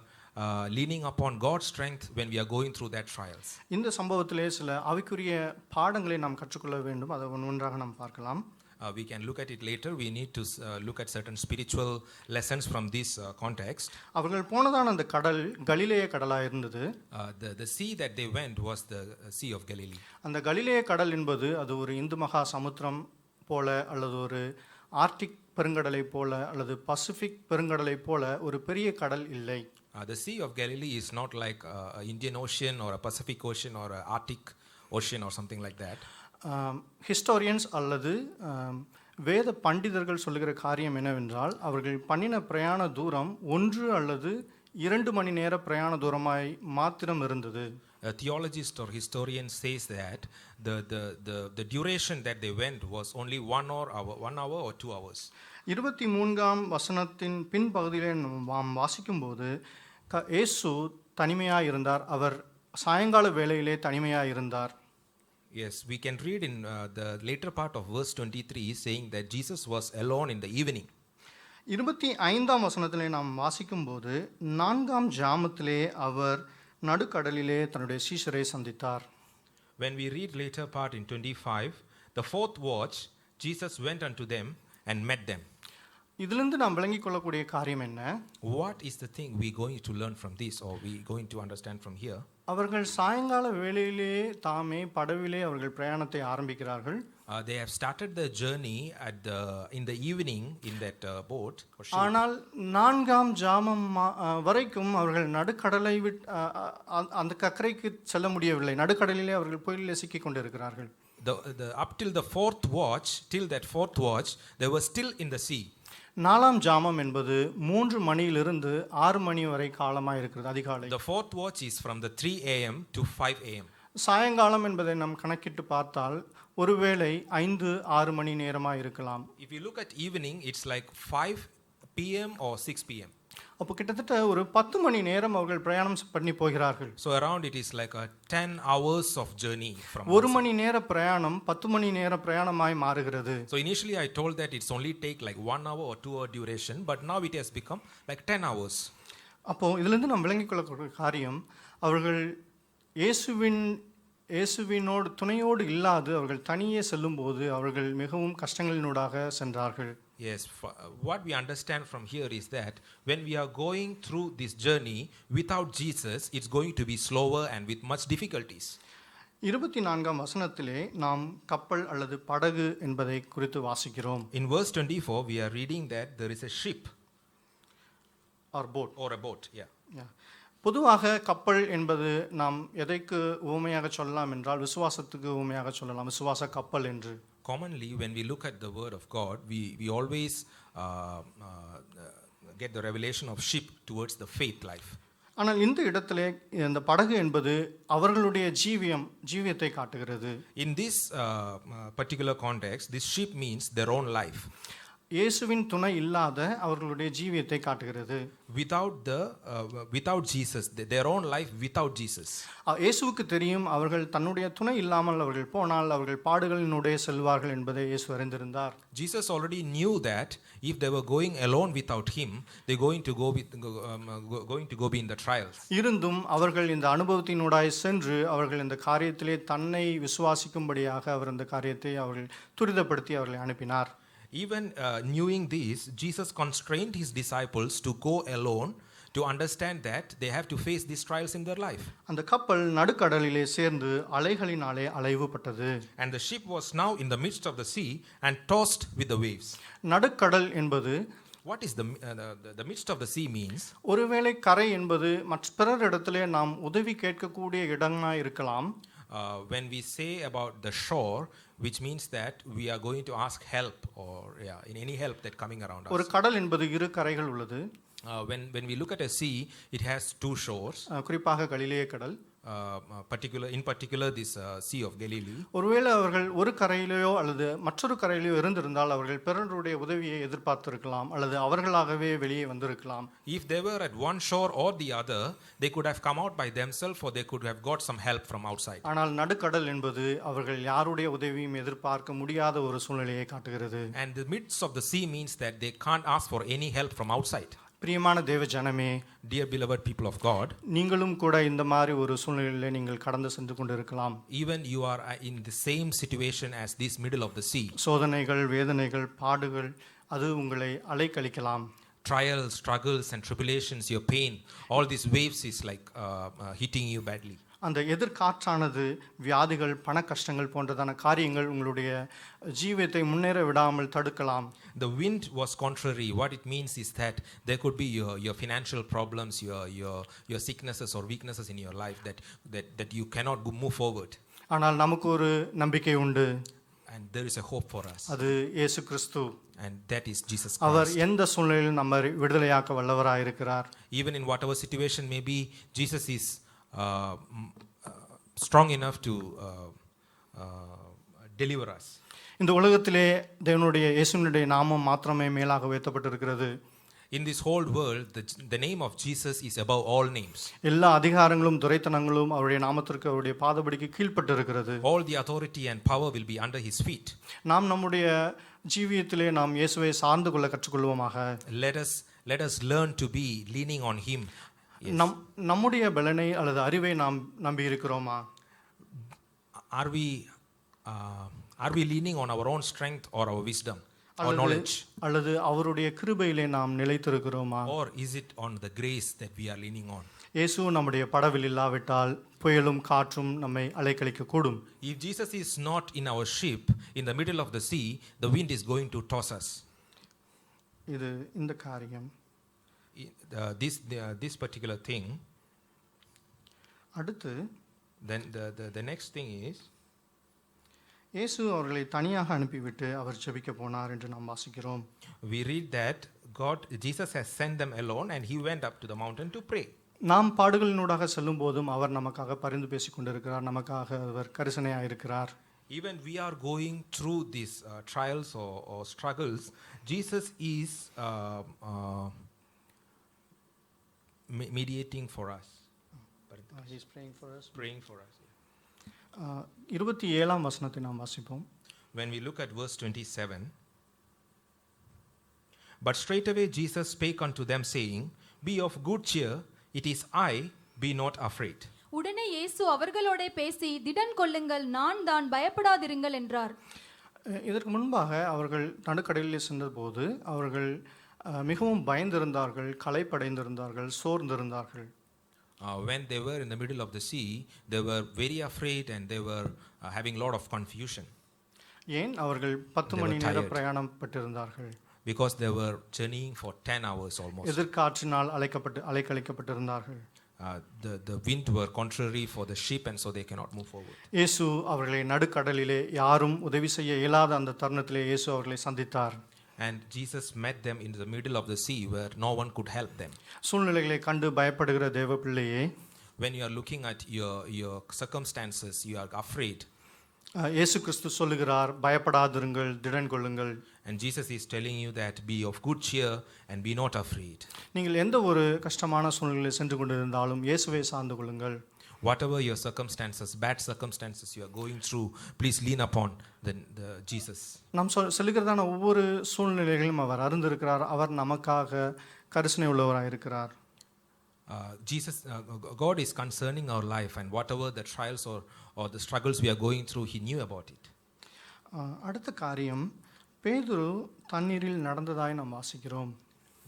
leaning upon God's strength when we are going through that trials. இந்த சம்பவத்திலே சில ஆவிக்குரிய பாடங்களை நாம் கற்றுக்கொள்ள வேண்டும். அதை ஒன்றாக நாம் பார்க்கலாம். We can look at it later. We need to look at certain spiritual lessons from this context. அவர்கள் போனதான அந்த கடல் கலிலேய கடலாக இருந்தது. The sea that they went was the Sea of Galilee. அந்த கலிலேய கடல் என்பது அது ஒரு இந்து மகா சமுத்திரம் போல அல்லது ஒரு ஆர்க்டிக் பெருங்கடலை போல அல்லது பசிபிக் பெருங்கடலை போல ஒரு பெரிய கடல் இல்லை. The Sea of Galilee is not like Indian Ocean or a Pacific Ocean or a Arctic Ocean or something like that. Historians அல்லது வேத பண்டிதர்கள் சொல்லுகிற காரியம் என்னவென்றால் அவர்கள் பண்ணின பிரயாண தூரம் 1 அல்லது 2 மணி நேர பிரயாண தூரமாய் மாத்திரம் இருந்தது. A theologist or historian says that the duration that they went was only 1 hour or 2 hours. 23ஆம் வசனத்தின் பின்பகுதியிலே நாம் வாசிக்கும்போது இயேசு தனிமையாக இருந்தார். அவர் சாயங்கால வேளையிலே தனிமையாக இருந்தார். Yes, we can read in the later part of verse 23 saying that Jesus was alone in the evening. 25ஆம் வசனத்திலே நாம் வாசிக்கும்போது 4ஆம் ஜாமத்திலே அவர் நடுக்கடலிலே தன்னுடைய சீஷரை சந்தித்தார். When we read later part in 25, the fourth watch, Jesus went unto them and met them. இதிலிருந்து நாம் விளங்கிக் கொள்ளக்கூடிய காரியம் என்ன? What is the thing we going to learn from this or we going to understand from here? அவர்கள் சாயங்கால வேளையிலே தாமே படவிலே அவர்கள் பிரயாணத்தை ஆரம்பிக்கிறார்கள். They have started the journey in the evening in that boat. ஆனால் 4ஆம் ஜாமம் வரைக்கும் அவர்கள் நடுக்கடலை அந்த கக்கரைக்கு செல்ல முடியவில்லை. நடுக்கடலிலே அவர்கள் புயலிலே சிக்கிக் கொண்டிருக்கிறார்கள். Up till the fourth watch, they were still in the sea. 4ஆம் ஜாமம் என்பது 3 மணியிலிருந்து 6 மணி வரை காலமாக இருக்கிறது, அதிகாலை. The fourth watch is from the 3 a.m. to 5 a.m. சாயங்காலம் என்பதை நாம் கணக்கிட்டு பார்த்தால் ஒருவேளை 5-6 மணி நேரமாக இருக்கலாம். If you look at evening, it's like 5 p.m. or 6 p.m. அப்போ கிட்டத்தட்ட ஒரு 10 மணி நேரம் அவர்கள் பிரயாணம் பண்ணி போகிறார்கள். So around it is like a 10 hours of journey from. ஒரு மணி நேர பிரயாணம் 10 மணி நேர பிரயாணமாய் மாறுகிறது. So initially I told that it's only take like 1 hour or 2 hour duration, but now it has become like 10 hours. அப்போ இதிலிருந்து நாம் விளங்கிக் கொள்ளக்கூடிய காரியம், அவர்கள் இயேசுவினோடு துணையோடு இல்லாது அவர்கள் தனியே செல்லும்போது அவர்கள் மிகவும் கஷ்டங்களினூடாக சென்றார்கள். Yes, what we understand from here is that when we are going through this journey without Jesus, it's going to be slower and with much difficulties. 24ஆம் வசனத்திலே நாம் கப்பல் அல்லது படகு என்பதை குறித்து வாசிக்கிறோம். In verse 24, we are reading that there is a ship or boat. or a boat. Yeah. Yeah. பொதுவாக கப்பல் என்பது நாம் எதைக்கு உவமையாக சொல்லலாம் என்றால் விசுவாசத்துக்கு உவமையாக சொல்லலாம், விசுவாச கப்பல் என்று. Commonly, when we look at the word of God, we always get the revelation of ship towards the faith life. ஆனால் இந்த இடத்திலே இந்த படகு என்பது அவர்களுடைய ஜீவியத்தை காட்டுகிறது. In this particular context, this ship means their own life. இயேசுவின் துணை இல்லாத அவர்களுடைய ஜீவியத்தை காட்டுகிறது. Without Jesus, their own life without Jesus. இயேசுவுக்கு தெரியும் அவர்கள் தன்னுடைய துணை இல்லாமல் அவர்கள் போனால் அவர்கள் பாடுகளினுடைய செல்வார்கள் என்பதை இயேசு அறிந்திருந்தார். Jesus already knew that if they were going alone without him, they going to go be in the trials. இருந்தும் அவர்கள் இந்த அனுபவத்தினூடாய் சென்று அவர்கள் இந்த காரியத்திலே தன்னை விசுவாசிக்கும்படியாக அவர் இந்த காரியத்தை அவர்கள் துரிதப்படுத்தி அவர்களை அனுப்பினார். Even knowing this, Jesus constrained his disciples to go alone to understand that they have to face these trials in their life. அந்த கப்பல் நடுக்கடலிலே சேர்ந்து அலைகளினாலே அலைவுபட்டது. And the ship was now in the midst of the sea and tossed with the waves. நடுக்கடல் என்பது What is the midst of the sea means? ஒருவேளை கரை என்பது மற்ற பிறர் இடத்திலே நாம் உதவி கேட்கக்கூடிய இடமாக இருக்கலாம். When we say about the shore, which means that we are going to ask help or in any help that coming around us. ஒரு கடல் என்பது இரு கரைகள் உள்ளது. When we look at a sea, it has two shores. குறிப்பாக கலிலேய கடல். In particular this Sea of Galilee. ஒருவேளை அவர்கள் ஒரு கரையிலேயோ அல்லது மற்றொரு கரையிலேயோ இருந்திருந்தால் அவர்கள் பிறருடைய உதவியை எதிர்பார்த்திருக்கலாம் அல்லது அவர்களாகவே வெளியே வந்திருக்கலாம். If they were at one shore or the other, they could have come out by themselves or they could have got some help from outside. ஆனால் நடுக்கடல் என்பது அவர்கள் யாருடைய உதவியும் எதிர்பார்க்க முடியாத ஒரு சூழ்நிலையை காட்டுகிறது. And the midst of the sea means that they can't ask for any help from outside. பிரியமான தேவ ஜனமே, dear beloved people of God, நீங்களும் கூட இந்த மாதிரி ஒரு சூழ்நிலையிலே நீங்கள் கடந்து சென்று கொண்டிருக்கலாம். Even you are in the same situation as this middle of the sea. சோதனைகள், வேதனைகள், பாடுகள் அது உங்களை அலைக்கழிக்கலாம். Trials, struggles and tribulations, your pain, all these waves is like hitting you badly. அந்த எதிர்காற்றானது வியாதிகள், பண கஷ்டங்கள் போன்றதான காரியங்கள் உங்களுடைய ஜீவியத்தை முன்னேற விடாமல் தடுக்கலாம். The wind was contrary. What it means is that there could be your financial problems, your sicknesses or weaknesses in your life that you cannot move forward. ஆனால் நமக்கு ஒரு நம்பிக்கை உண்டு. And there is a hope for us. அது இயேசு கிறிஸ்து. And that is Jesus Christ. அவர் எந்த சூழ்நிலையிலும் நம்மை விடுதலையாக்க வல்லவராய் இருக்கிறார். Even in whatever situation may be, Jesus is strong enough to deliver us. இந்த உலகத்திலே தேவனுடைய இயேசுவினுடைய நாமம் மாத்திரமே மேலாக உயர்த்தப்பட்டிருக்கிறது. In this whole world, the name of Jesus is above all names. எல்லா அதிகாரங்களும் துரைத்தனங்களும் அவருடைய நாமத்திற்கு அவருடைய பாதபடிக்கு கீழ்ப்பட்டிருக்கிறது. All the authority and power will be under his feet. நாம் நம்முடைய ஜீவியத்திலே நாம் இயேசுவை சார்ந்து கொள்ள கற்றுக்கொள்வோமாக. Let us learn to be leaning on him. Yes. நம்முடைய பலனை அல்லது அறிவை நாம் நம்பி இருக்கிறோமா? Are we leaning on our own strength or our wisdom or knowledge? அல்லது அவருடைய கிருபையிலே நாம் நிலைத்திருக்கிறோமா? Or is it on the grace that we are leaning on? இயேசு நம்முடைய படவில் இல்லாவிட்டால் புயலும் காற்றும் நம்மை அலைக்கழிக்க கூடும். If Jesus is not in our ship in the middle of the sea, the wind is going to toss us. இது இந்த காரியம். This particular thing. அடுத்து Then the next thing is, இயேசு அவர்களை தனியாக அனுப்பிவிட்டு அவர் ஜெபிக்க போனார் என்று நாம் வாசிக்கிறோம். We read that Jesus has sent them alone and he went up to the mountain to pray. நாம் பாடுகளினூடாக செல்லும் போதும் அவர் நமக்காக பரிந்து பேசிக் கொண்டிருக்கிறார், நமக்காக அவர் கரிசனையாக இருக்கிறார். Even we are going through these trials or struggles, Jesus is mediating for us. He is praying for us. Praying for us. 27ஆம் வசனத்தை நாம் வாசிப்போம். When we look at verse 27, but straightway Jesus spake unto them, saying, Be of good cheer, it is I, be not afraid. உடனே இயேசு அவர்களோடே பேசி, திடன் கொள்ளுங்கள், நான் தான், பயப்படாதிருங்கள் என்றார். இதற்கு முன்பாக அவர்கள் நடுக்கடலிலே சென்றபோது அவர்கள் மிகவும் பயந்திருந்தார்கள், களைப்படைந்திருந்தார்கள், சோர்ந்திருந்தார்கள். When they were in the middle of the sea, they were very afraid and they were having a lot of confusion. ஏன்? அவர்கள் 10 மணி நேரம் பிரயாணம் பட்டிருந்தார்கள். Because they were journeying for 10 hours almost. எதிர்காற்றினால் அலைக்கழிக்கப்பட்டிருந்தார்கள். The wind were contrary for the ship and so they cannot move forward. இயேசு அவர்களை நடுக்கடலிலே யாரும் உதவி செய்ய இயலாத அந்த தருணத்திலே இயேசு அவர்களை சந்தித்தார். And Jesus met them in the middle of the sea where no one could help them. சூழ்நிலைகளை கண்டு பயப்படுகிற தேவ பிள்ளையே, When you are looking at your circumstances, you are afraid. இயேசு கிறிஸ்து சொல்லுகிறார், பயப்படாதிருங்கள், திடன் கொள்ளுங்கள். And Jesus is telling you that be of good cheer and be not afraid. நீங்கள் எந்த ஒரு கஷ்டமான சூழ்நிலையில் சென்று கொண்டிருந்தாலும் இயேசுவை சார்ந்து கொள்ளுங்கள். Whatever your circumstances, bad circumstances you are going through, please lean upon the Jesus. நாம் செல்லுகிறதான ஒவ்வொரு சூழ்நிலைகளிலும் அவர் அறிந்திருக்கிறார். அவர் நமக்காக கரிசனை உள்ளவராக இருக்கிறார். God is concerning our life and whatever the trials or the struggles we are going through, he knew about it. அடுத்த காரியம், பேதுரு தண்ணீரில் நடந்ததாய் நாம் வாசிக்கிறோம்.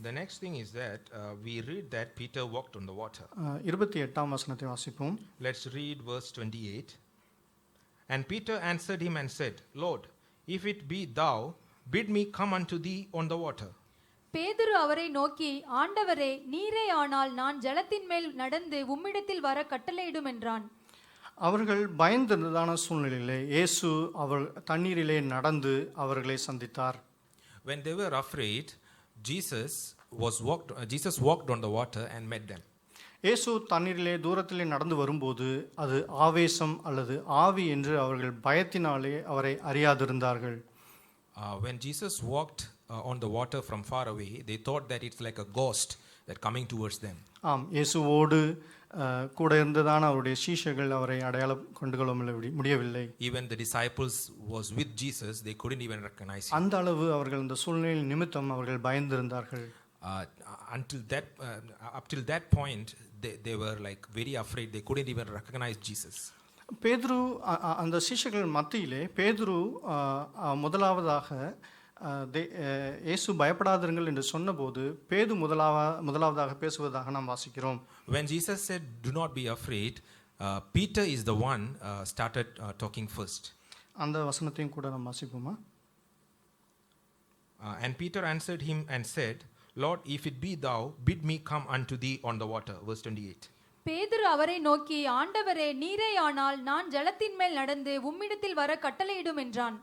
The next thing is that we read that Peter walked on the water. 28ஆம் வசனத்தை வாசிப்போம். Let's read verse 28. And Peter answered him and said, Lord, if it be thou, bid me come unto thee on the water. பேதுரு அவரை நோக்கி, ஆண்டவரே, நீரே ஆனால் நான் ஜலத்தின் மேல் நடந்து உம்மிடத்தில் வர கட்டளையிடும் என்றான். அவர்கள் பயந்திருந்ததான சூழ்நிலையிலே இயேசு அவர் தண்ணீரிலே நடந்து அவர்களை சந்தித்தார். When they were afraid, Jesus walked on the water and met them. இயேசு தண்ணீரிலே தூரத்திலே நடந்து வரும்போது அது ஆவேசம் அல்லது ஆவி என்று அவர்கள் பயத்தினாலே அவரை அறியாதிருந்தார்கள். When Jesus walked on the water from far away, they thought that it's like a ghost that coming towards them. ஆம், இயேசுவோடு கூட இருந்ததான அவருடைய சீஷர்கள் அவரை அடையாளம் கொண்டுகொள்ள முடியவில்லை. Even the disciples was with Jesus, they couldn't even recognize him. அந்த அளவு அவர்கள் இந்த சூழ்நிலையின் நிமித்தம் அவர்கள் பயந்திருந்தார்கள். Up till that point, they were like very afraid. They couldn't even recognize Jesus. பேதுரு அந்த சீஷர்கள் மத்தியிலே பேதுரு முதலாவதாக இயேசு பயப்படாதிருங்கள் என்று சொன்னபோது பேது முதலாவதாக பேசுவதாக நாம் வாசிக்கிறோம். When Jesus said, "Do not be afraid," Peter is the one started talking first. அந்த வசனத்தையும் கூட நாம் வாசிப்போமா? And Peter answered him and said, "Lord, if it be thou, bid me come unto thee on the water." Verse 28. பேதுரு அவரை நோக்கி, ஆண்டவரே, நீரே ஆனால் நான் ஜலத்தின் மேல் நடந்து உம்மிடத்தில் வர கட்டளையிடும் என்றான்.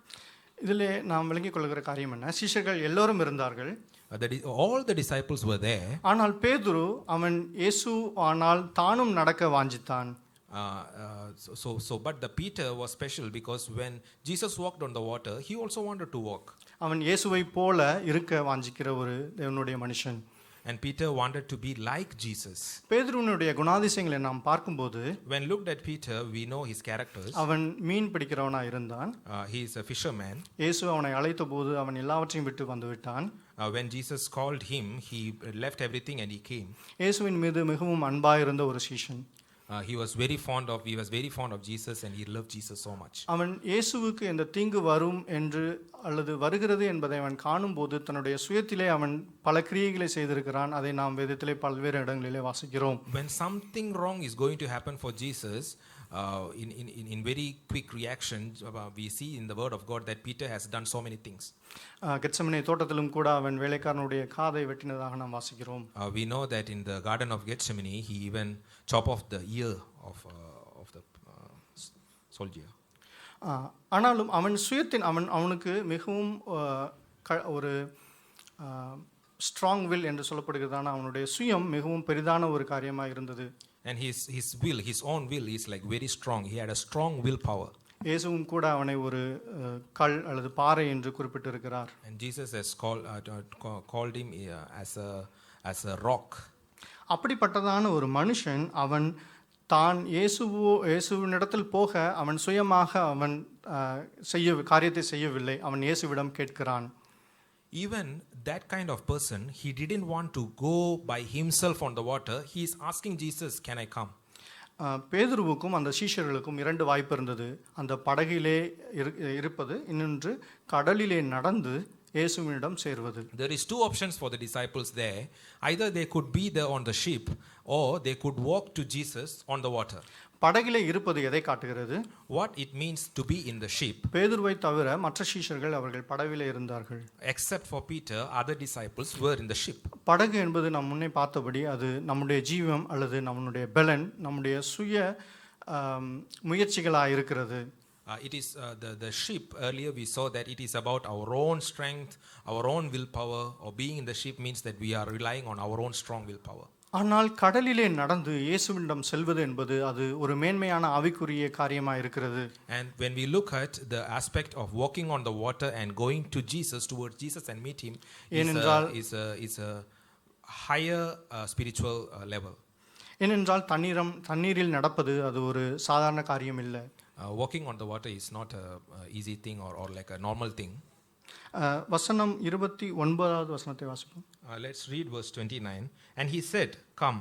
இதிலே நாம் விளங்கிக் கொள்கிற காரியம் என்ன? சீஷர்கள் எல்லோரும் இருந்தார்கள். All the disciples were there. ஆனால் பேதுரு அவன் இயேசு ஆனால் தானும் நடக்க வாஞ்சித்தான். But the Peter was special because when Jesus walked on the water, he also wanted to walk. அவன் இயேசுவை போல இருக்க வாஞ்சிக்கிற ஒரு தேவனுடைய மனுஷன். And Peter wanted to be like Jesus. பேதுருவினுடைய குணாதிசயங்களை நாம் பார்க்கும்போது, when looked at Peter, we know his characters. அவன் மீன் பிடிக்கிறவனா இருந்தான். He is a fisherman. இயேசு அவனை அழைத்தபோது அவன் எல்லாவற்றையும் விட்டு வந்து விட்டான். When Jesus called him, he left everything and he came. இயேசுவின் மீது மிகவும் அன்பாய் இருந்த ஒரு சீஷன். He was very fond of Jesus and he loved Jesus so much. அவன் இயேசுவுக்கு இந்த தீங்கு வரும் என்று அல்லது வருகிறது என்பதை அவன் காணும்போது தன்னுடைய சுயத்திலே அவன் பல கிரியைகளை செய்திருக்கிறான். அதை நாம் வேதத்திலே பல்வேறு இடங்களிலே வாசிக்கிறோம். When something wrong is going to happen for Jesus, in very quick reaction, we see in the word of God that Peter has done so many things. Gethsemane தோட்டத்திலும் கூட அவன் வேலைக்காரனுடைய காதை வெட்டினதாக நாம் வாசிக்கிறோம். We know that in the garden of Gethsemane he even chop off the ear of the soldier. ஆனாலும் அவன் சுயத்தின் அவனுக்கு மிகவும் ஒரு ஸ்ட்ராங் வில் என்று சொல்லப்படுகிறதான அவனுடைய சுயம் மிகவும் பெரிதான ஒரு காரியமாக இருந்தது. And his own will is like very strong. He had a strong willpower. இயேசுவும் கூட அவனை ஒரு கல் அல்லது பாறை என்று குறிப்பிட்டிருக்கிறார். And Jesus has called him as a rock. அப்படிப்பட்டதான ஒரு மனுஷன் அவன் தான் இயேசுவினிடத்தில் போக அவன் சுயமாக அவன் காரியத்தை செய்யவில்லை. அவன் இயேசுவிடம் கேட்கிறான். Even that kind of person, he didn't want to go by himself on the water. He is asking Jesus, "Can I come?" பேதுருவுக்கும் அந்த சீஷர்களுக்கும் 2 வாய்ப்பு இருந்தது. அந்த படகிலே இருப்பது, இன்னொன்று கடலிலே நடந்து இயேசுவினிடம் சேர்வது. There is 2 options for the disciples there. Either they could be there on the ship or they could walk to Jesus on the water. படகிலே இருப்பது எதை காட்டுகிறது? What it means to be in the ship. பேதுருவை தவிர மற்ற சீஷர்கள் அவர்கள் படகிலே இருந்தார்கள். Except for Peter, other disciples were in the ship. படகு என்பது நாம் முன்னே பார்த்தபடி அது நம்முடைய ஜீவம் அல்லது நம்முடைய பலன், நம்முடைய சுய முயற்சிகளாக இருக்கிறது. It is the ship. Earlier we saw that it is about our own strength, our own willpower, or being in the ship means that we are relying on our own strong willpower. ஆனால் கடலிலே நடந்து இயேசுவிடம் செல்வது என்பது அது ஒரு மேன்மையான ஆவிக்குரிய காரியமாக இருக்கிறது. And when we look at the aspect of walking on the water and going to Jesus, towards Jesus and meet him, is a higher spiritual level. ஏனென்றால் தண்ணீரில் நடப்பது அது ஒரு சாதாரண காரியம் இல்லை. Walking on the water is not a easy thing or like a normal thing. வசனம் 29வது வசனத்தை வாசிப்போம். Let's read verse 29. And he said, "Come."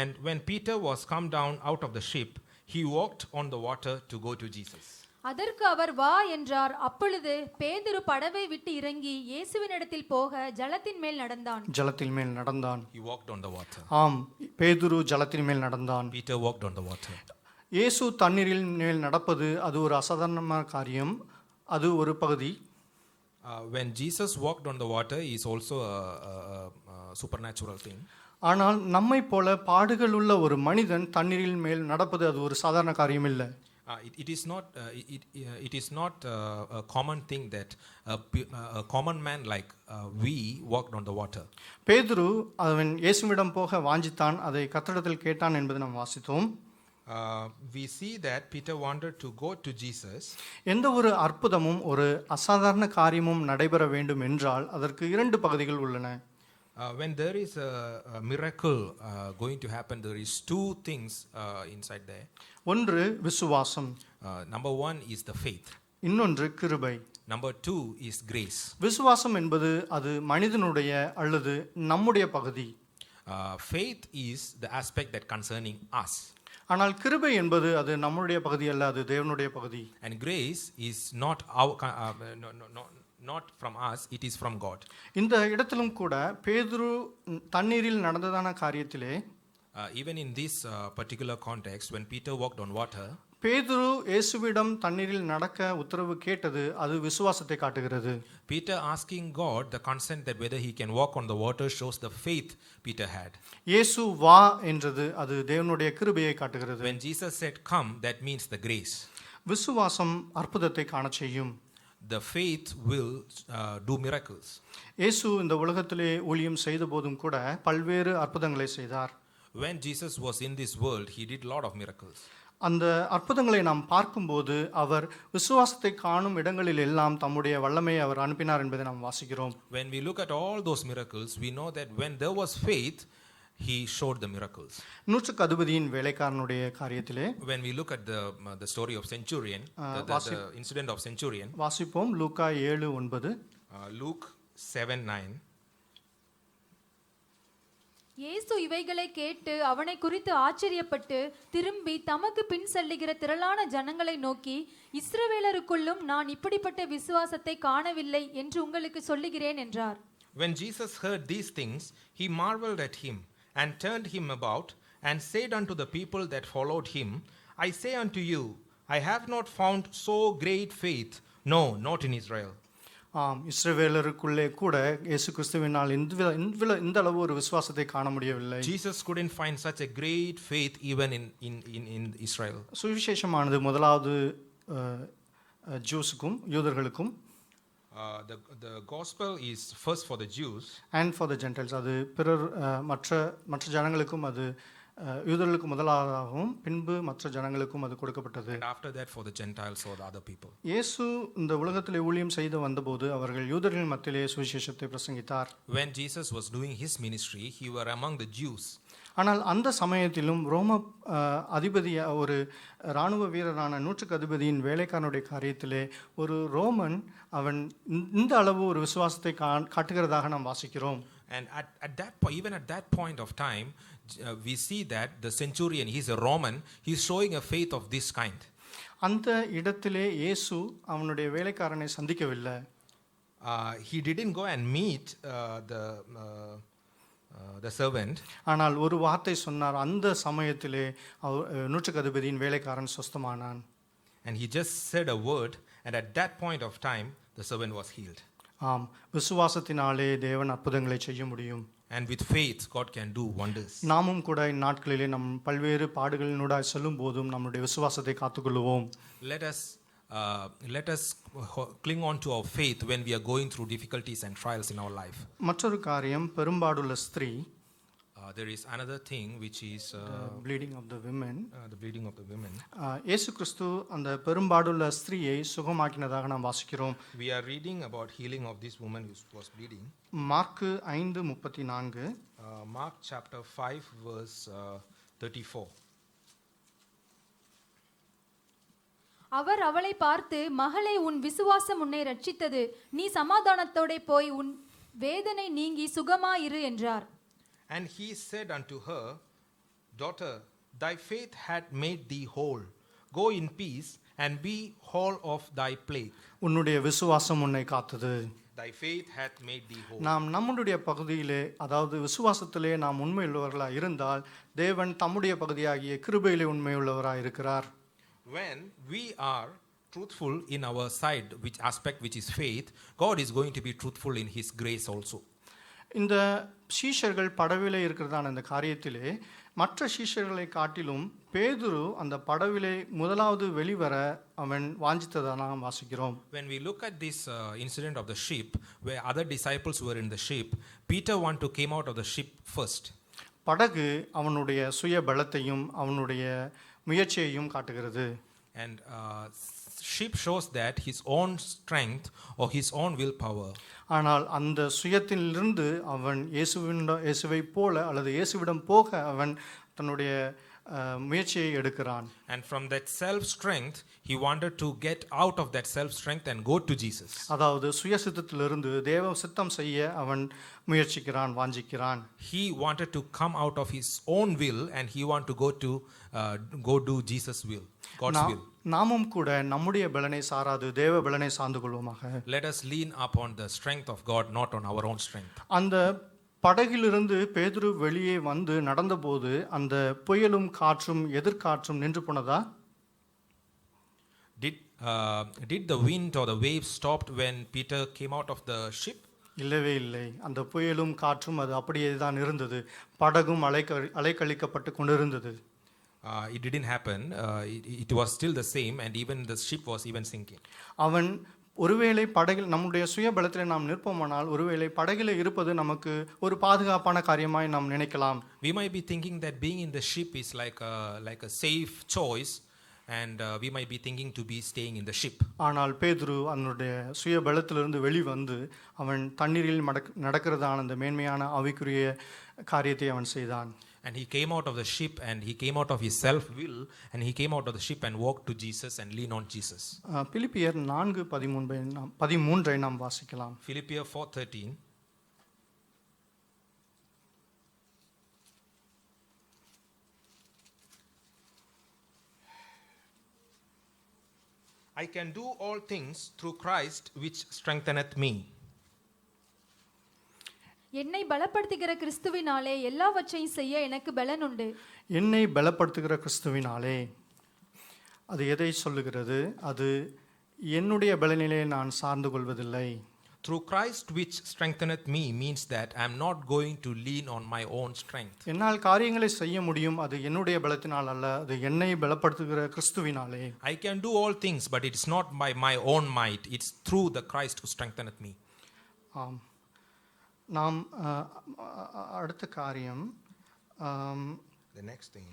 And when Peter was come down out of the ship, he walked on the water to go to Jesus. அதற்கு அவர் வா என்றார். அப்பொழுது பேதுரு படவை விட்டு இறங்கி இயேசுவினிடத்தில் போக ஜலத்தின் மேல் நடந்தான். He walked on the water. ஆம், பேதுரு ஜலத்தின் மேல் நடந்தான். Peter walked on the water. இயேசு தண்ணீரில் மேல் நடப்பது அது ஒரு அசாதாரணமான காரியம், அது ஒரு பகுதி. When Jesus walked on the water is also a supernatural thing. ஆனால் நம்மை போல பாடுகள் உள்ள ஒரு மனிதன் தண்ணீரில் மேல் நடப்பது அது ஒரு சாதாரண காரியம் இல்லை. It is not a common thing that a common man like we walked on the water. பேதுரு அவன் இயேசுவிடம் போக வாஞ்சித்தான், அதை கர்த்தரிடத்தில் கேட்டான் என்பதை நாம் வாசித்தோம். We see that Peter wanted to go to Jesus. எந்த ஒரு அற்புதமும் ஒரு அசாதாரண காரியமும் நடைபெற வேண்டும் என்றால் அதற்கு 2 பகுதிகள் உள்ளன. When there is a miracle going to happen, there is 2 things inside there. ஒன்று விசுவாசம். Number 1 is the faith. இன்னொன்று கிருபை. Number 2 is grace. விசுவாசம் என்பது அது மனிதனுடைய அல்லது நம்முடைய பகுதி. Faith is the aspect that concerning us. ஆனால் கிருபை என்பது அது நம்முடைய பகுதி அல்ல, அது தேவனுடைய பகுதி. And grace is not our not from us, it is from God. இந்த இடத்திலும் கூட பேதுரு தண்ணீரில் நடந்ததான காரியத்திலே Even in this particular context, when Peter walked on water, பேதுரு இயேசுவிடம் தண்ணீரில் நடக்க உத்தரவு கேட்டது அது விசுவாசத்தை காட்டுகிறது. Peter asking God the consent that whether he can walk on the water shows the faith Peter had. இயேசு வா என்றது அது தேவனுடைய கிருபையை காட்டுகிறது. When Jesus said come, that means the grace. விசுவாசம் அற்புதத்தை காணச் செய்யும். The faith will do miracles. இயேசு இந்த உலகத்திலே ஊழியம் செய்த போதும் கூட பல்வேறு அற்புதங்களை செய்தார். When Jesus was in this world, he did a lot of miracles. அந்த அற்புதங்களை நாம் பார்க்கும்போது அவர் விசுவாசத்தை காணும் இடங்களில் எல்லாம் தம்முடைய வல்லமையை அவர் அனுப்பினார் என்பதை நாம் வாசிக்கிறோம். When we look at all those miracles, we know that when there was faith, he showed the miracles. நூற்றுக்கு அதிபதியின் வேலைக்காரனுடைய காரியத்திலே When we look at the story of centurion, the incident of centurion, வாசிப்போம். லூக்கா 7:9. Luke 7:9. இயேசு இவைகளை கேட்டு அவனை குறித்து ஆச்சரியப்பட்டு திரும்பி தமக்கு பின் செல்லுகிற திரளான ஜனங்களை நோக்கி, இஸ்ரவேலருக்குள்ளும் நான் இப்படிப்பட்ட விசுவாசத்தை காணவில்லை என்று உங்களுக்கு சொல்லுகிறேன் என்றார். When Jesus heard these things, he marveled at him and turned him about and said unto the people that followed him, I say unto you, I have not found so great faith, no, not in Israel. இஸ்ரவேலருக்குள்ளே கூட இயேசு கிறிஸ்துவினால் இந்த அளவு ஒரு விசுவாசத்தை காண முடியவில்லை. Jesus couldn't find such a great faith even in Israel. சுவிசேஷமானது முதலாவது ஜூஸுக்கும் யூதர்களுக்கும், the gospel is first for the Jews and for the Gentiles, அது பிறர் மற்ற ஜனங்களுக்கும், அது யூதர்களுக்கு முதலாகவும் பின்பு மற்ற ஜனங்களுக்கும் அது கொடுக்கப்பட்டது. And after that for the Gentiles or the other people. இயேசு இந்த உலகத்திலே ஊழியம் செய்து வந்தபோது அவர்கள் யூதர்கள் மத்தியிலே சுவிசேஷத்தை பிரசங்கித்தார். When Jesus was doing his ministry, he were among the Jews. ஆனால் அந்த சமயத்திலும் ரோம அதிபதி, ஒரு இராணுவ வீரரான நூற்றுக்கு அதிபதியின் வேலைக்காரனுடைய காரியத்திலே ஒரு ரோமன் அவன் இந்த அளவு ஒரு விசுவாசத்தை காட்டுகிறதாக நாம் வாசிக்கிறோம். And at that point, even at that point of time, we see that the centurion, he's a Roman, he's showing a faith of this kind. அந்த இடத்திலே இயேசு அவனுடைய வேலைக்காரனை சந்திக்கவில்லை. He didn't go and meet the servant. ஆனால் ஒரு வார்த்தை சொன்னார். அந்த சமயத்திலே நூற்றுக்கு அதிபதியின் வேலைக்காரன் சுஸ்தமானான். And he just said a word, and at that point of time, the servant was healed. ஆம், விசுவாசத்தினாலே தேவன் அற்புதங்களை செய்ய முடியும். And with faith, God can do wonders. நாமும் கூட இந்நாட்களிலே நம் பல்வேறு பாடுகளினூடாய் செல்லும் போதும் நம்முடைய விசுவாசத்தை காத்துக்கொள்வோம். Let us cling on to our faith when we are going through difficulties and trials in our life. மற்றொரு காரியம், பெரும்பாடுள்ள ஸ்திரீ, there is another thing which is bleeding of the women. the bleeding of the women. இயேசு கிறிஸ்து அந்த பெரும்பாடுள்ள ஸ்திரீயை சுகமாக்கினதாக நாம் வாசிக்கிறோம். We are reading about healing of this woman who was bleeding. Mark 5:34. Mark chapter 5 verse 34. அவர் அவளை பார்த்து, மகளே, உன் விசுவாசம் உன்னை ரட்சித்தது, நீ சமாதானத்தோட போய் உன் வேதனை நீங்கி சுகமாயிரு என்றார். And he said unto her, Daughter, thy faith had made thee whole. Go in peace and be whole of thy plague. உன்னுடைய விசுவாசம் உன்னை காத்தது. Thy faith hath made thee whole. நாம் நம்முடைய பகுதியிலே, அதாவது விசுவாசத்திலே நாம் உண்மையுள்ளவர்களாக இருந்தால் தேவன் தம்முடைய பகுதியாகிய கிருபையிலே உண்மையுள்ளவராக இருக்கிறார். When we are truthful in our side, which aspect which is faith, God is going to be truthful in his grace also. இந்த சீஷர்கள் படவிலே இருக்கிறதான இந்த காரியத்திலே மற்ற சீஷர்களை காட்டிலும் பேதுரு அந்த படவிலே முதலாவது வெளிவர அவன் வாஞ்சித்ததாக நாம் வாசிக்கிறோம். When we look at this incident of the ship, where other disciples were in the ship, Peter came out of the ship first. படகு அவனுடைய சுய பலத்தையும் அவனுடைய முயற்சியையும் காட்டுகிறது. And ship shows that his own strength or his own willpower. ஆனால் அந்த சுயத்திலிருந்து அவன் இயேசுவை போல அல்லது இயேசுவிடம் போக அவன் தன்னுடைய முயற்சியை எடுக்கிறான். And from that self strength he wanted to get out of that self strength and go to Jesus. அதாவது சுயசித்தத்திலிருந்து தேவ சித்தம் செய்ய அவன் முயற்சிக்கிறான், வாஞ்சிக்கிறான். He wanted to come out of his own will and he want to go do Jesus will, God's will. நாமும் கூட நம்முடைய பலனை சாராது தேவ பலனை சார்ந்து கொள்வோமாக. Let us lean upon the strength of God, not on our own strength. அந்த படகிலிருந்து பேதுரு வெளியே வந்து நடந்தபோது அந்த புயலும் காற்றும் எதிர்காற்றும் நின்று போனதா? Did the wind or the waves stopped when Peter came out of the ship? இல்லவே இல்லை. அந்த புயலும் காற்றும் அது அப்படியே தான் இருந்தது. படகும் அலைக்கழிக்கப்பட்டு கொண்டிருந்தது. It didn't happen. It was still the same, and even the ship was even sinking. அவன் ஒருவேளை படகில் நம்முடைய சுய பலத்தில் நாம் நிற்போமானால் ஒருவேளை படகில் இருப்பது நமக்கு ஒரு பாதுகாப்பான காரியமாய் நாம் நினைக்கலாம். We might be thinking that being in the ship is like a safe choice, and we might be thinking to be staying in the ship. ஆனால் பேதுரு அவனுடைய சுய பலத்திலிருந்து வெளிவந்து அவன் தண்ணீரில் நடக்கிறதான அந்த மேன்மையான ஆவிக்குரிய காரியத்தை அவன் செய்தான். And he came out of the ship and he came out of his self will and he came out of the ship and walked to Jesus and leaned on Jesus. பிலிப்பியர் 4:13 நாம் வாசிக்கலாம். Philippians 4:13. I can do all things through Christ which strengtheneth me. என்னை பலப்படுத்துகிற கிறிஸ்துவினாலே எல்லாவற்றையும் செய்ய எனக்கு பலன் உண்டு. என்னை பலப்படுத்துகிற கிறிஸ்துவினாலே, அது எதை சொல்லுகிறது? அது என்னுடைய பலனிலே நான் சார்ந்து கொள்வதில்லை. Through Christ which strengtheneth me means that I am not going to lean on my own strength. என்னால் காரியங்களை செய்ய முடியும், அது என்னுடைய பலத்தினால் அல்ல, அது என்னை பலப்படுத்துகிற கிறிஸ்துவினாலே. I can do all things, but it is not by my own might, it's through the Christ who strengtheneth me. ஆம். நாம் அடுத்த காரியம், The next thing,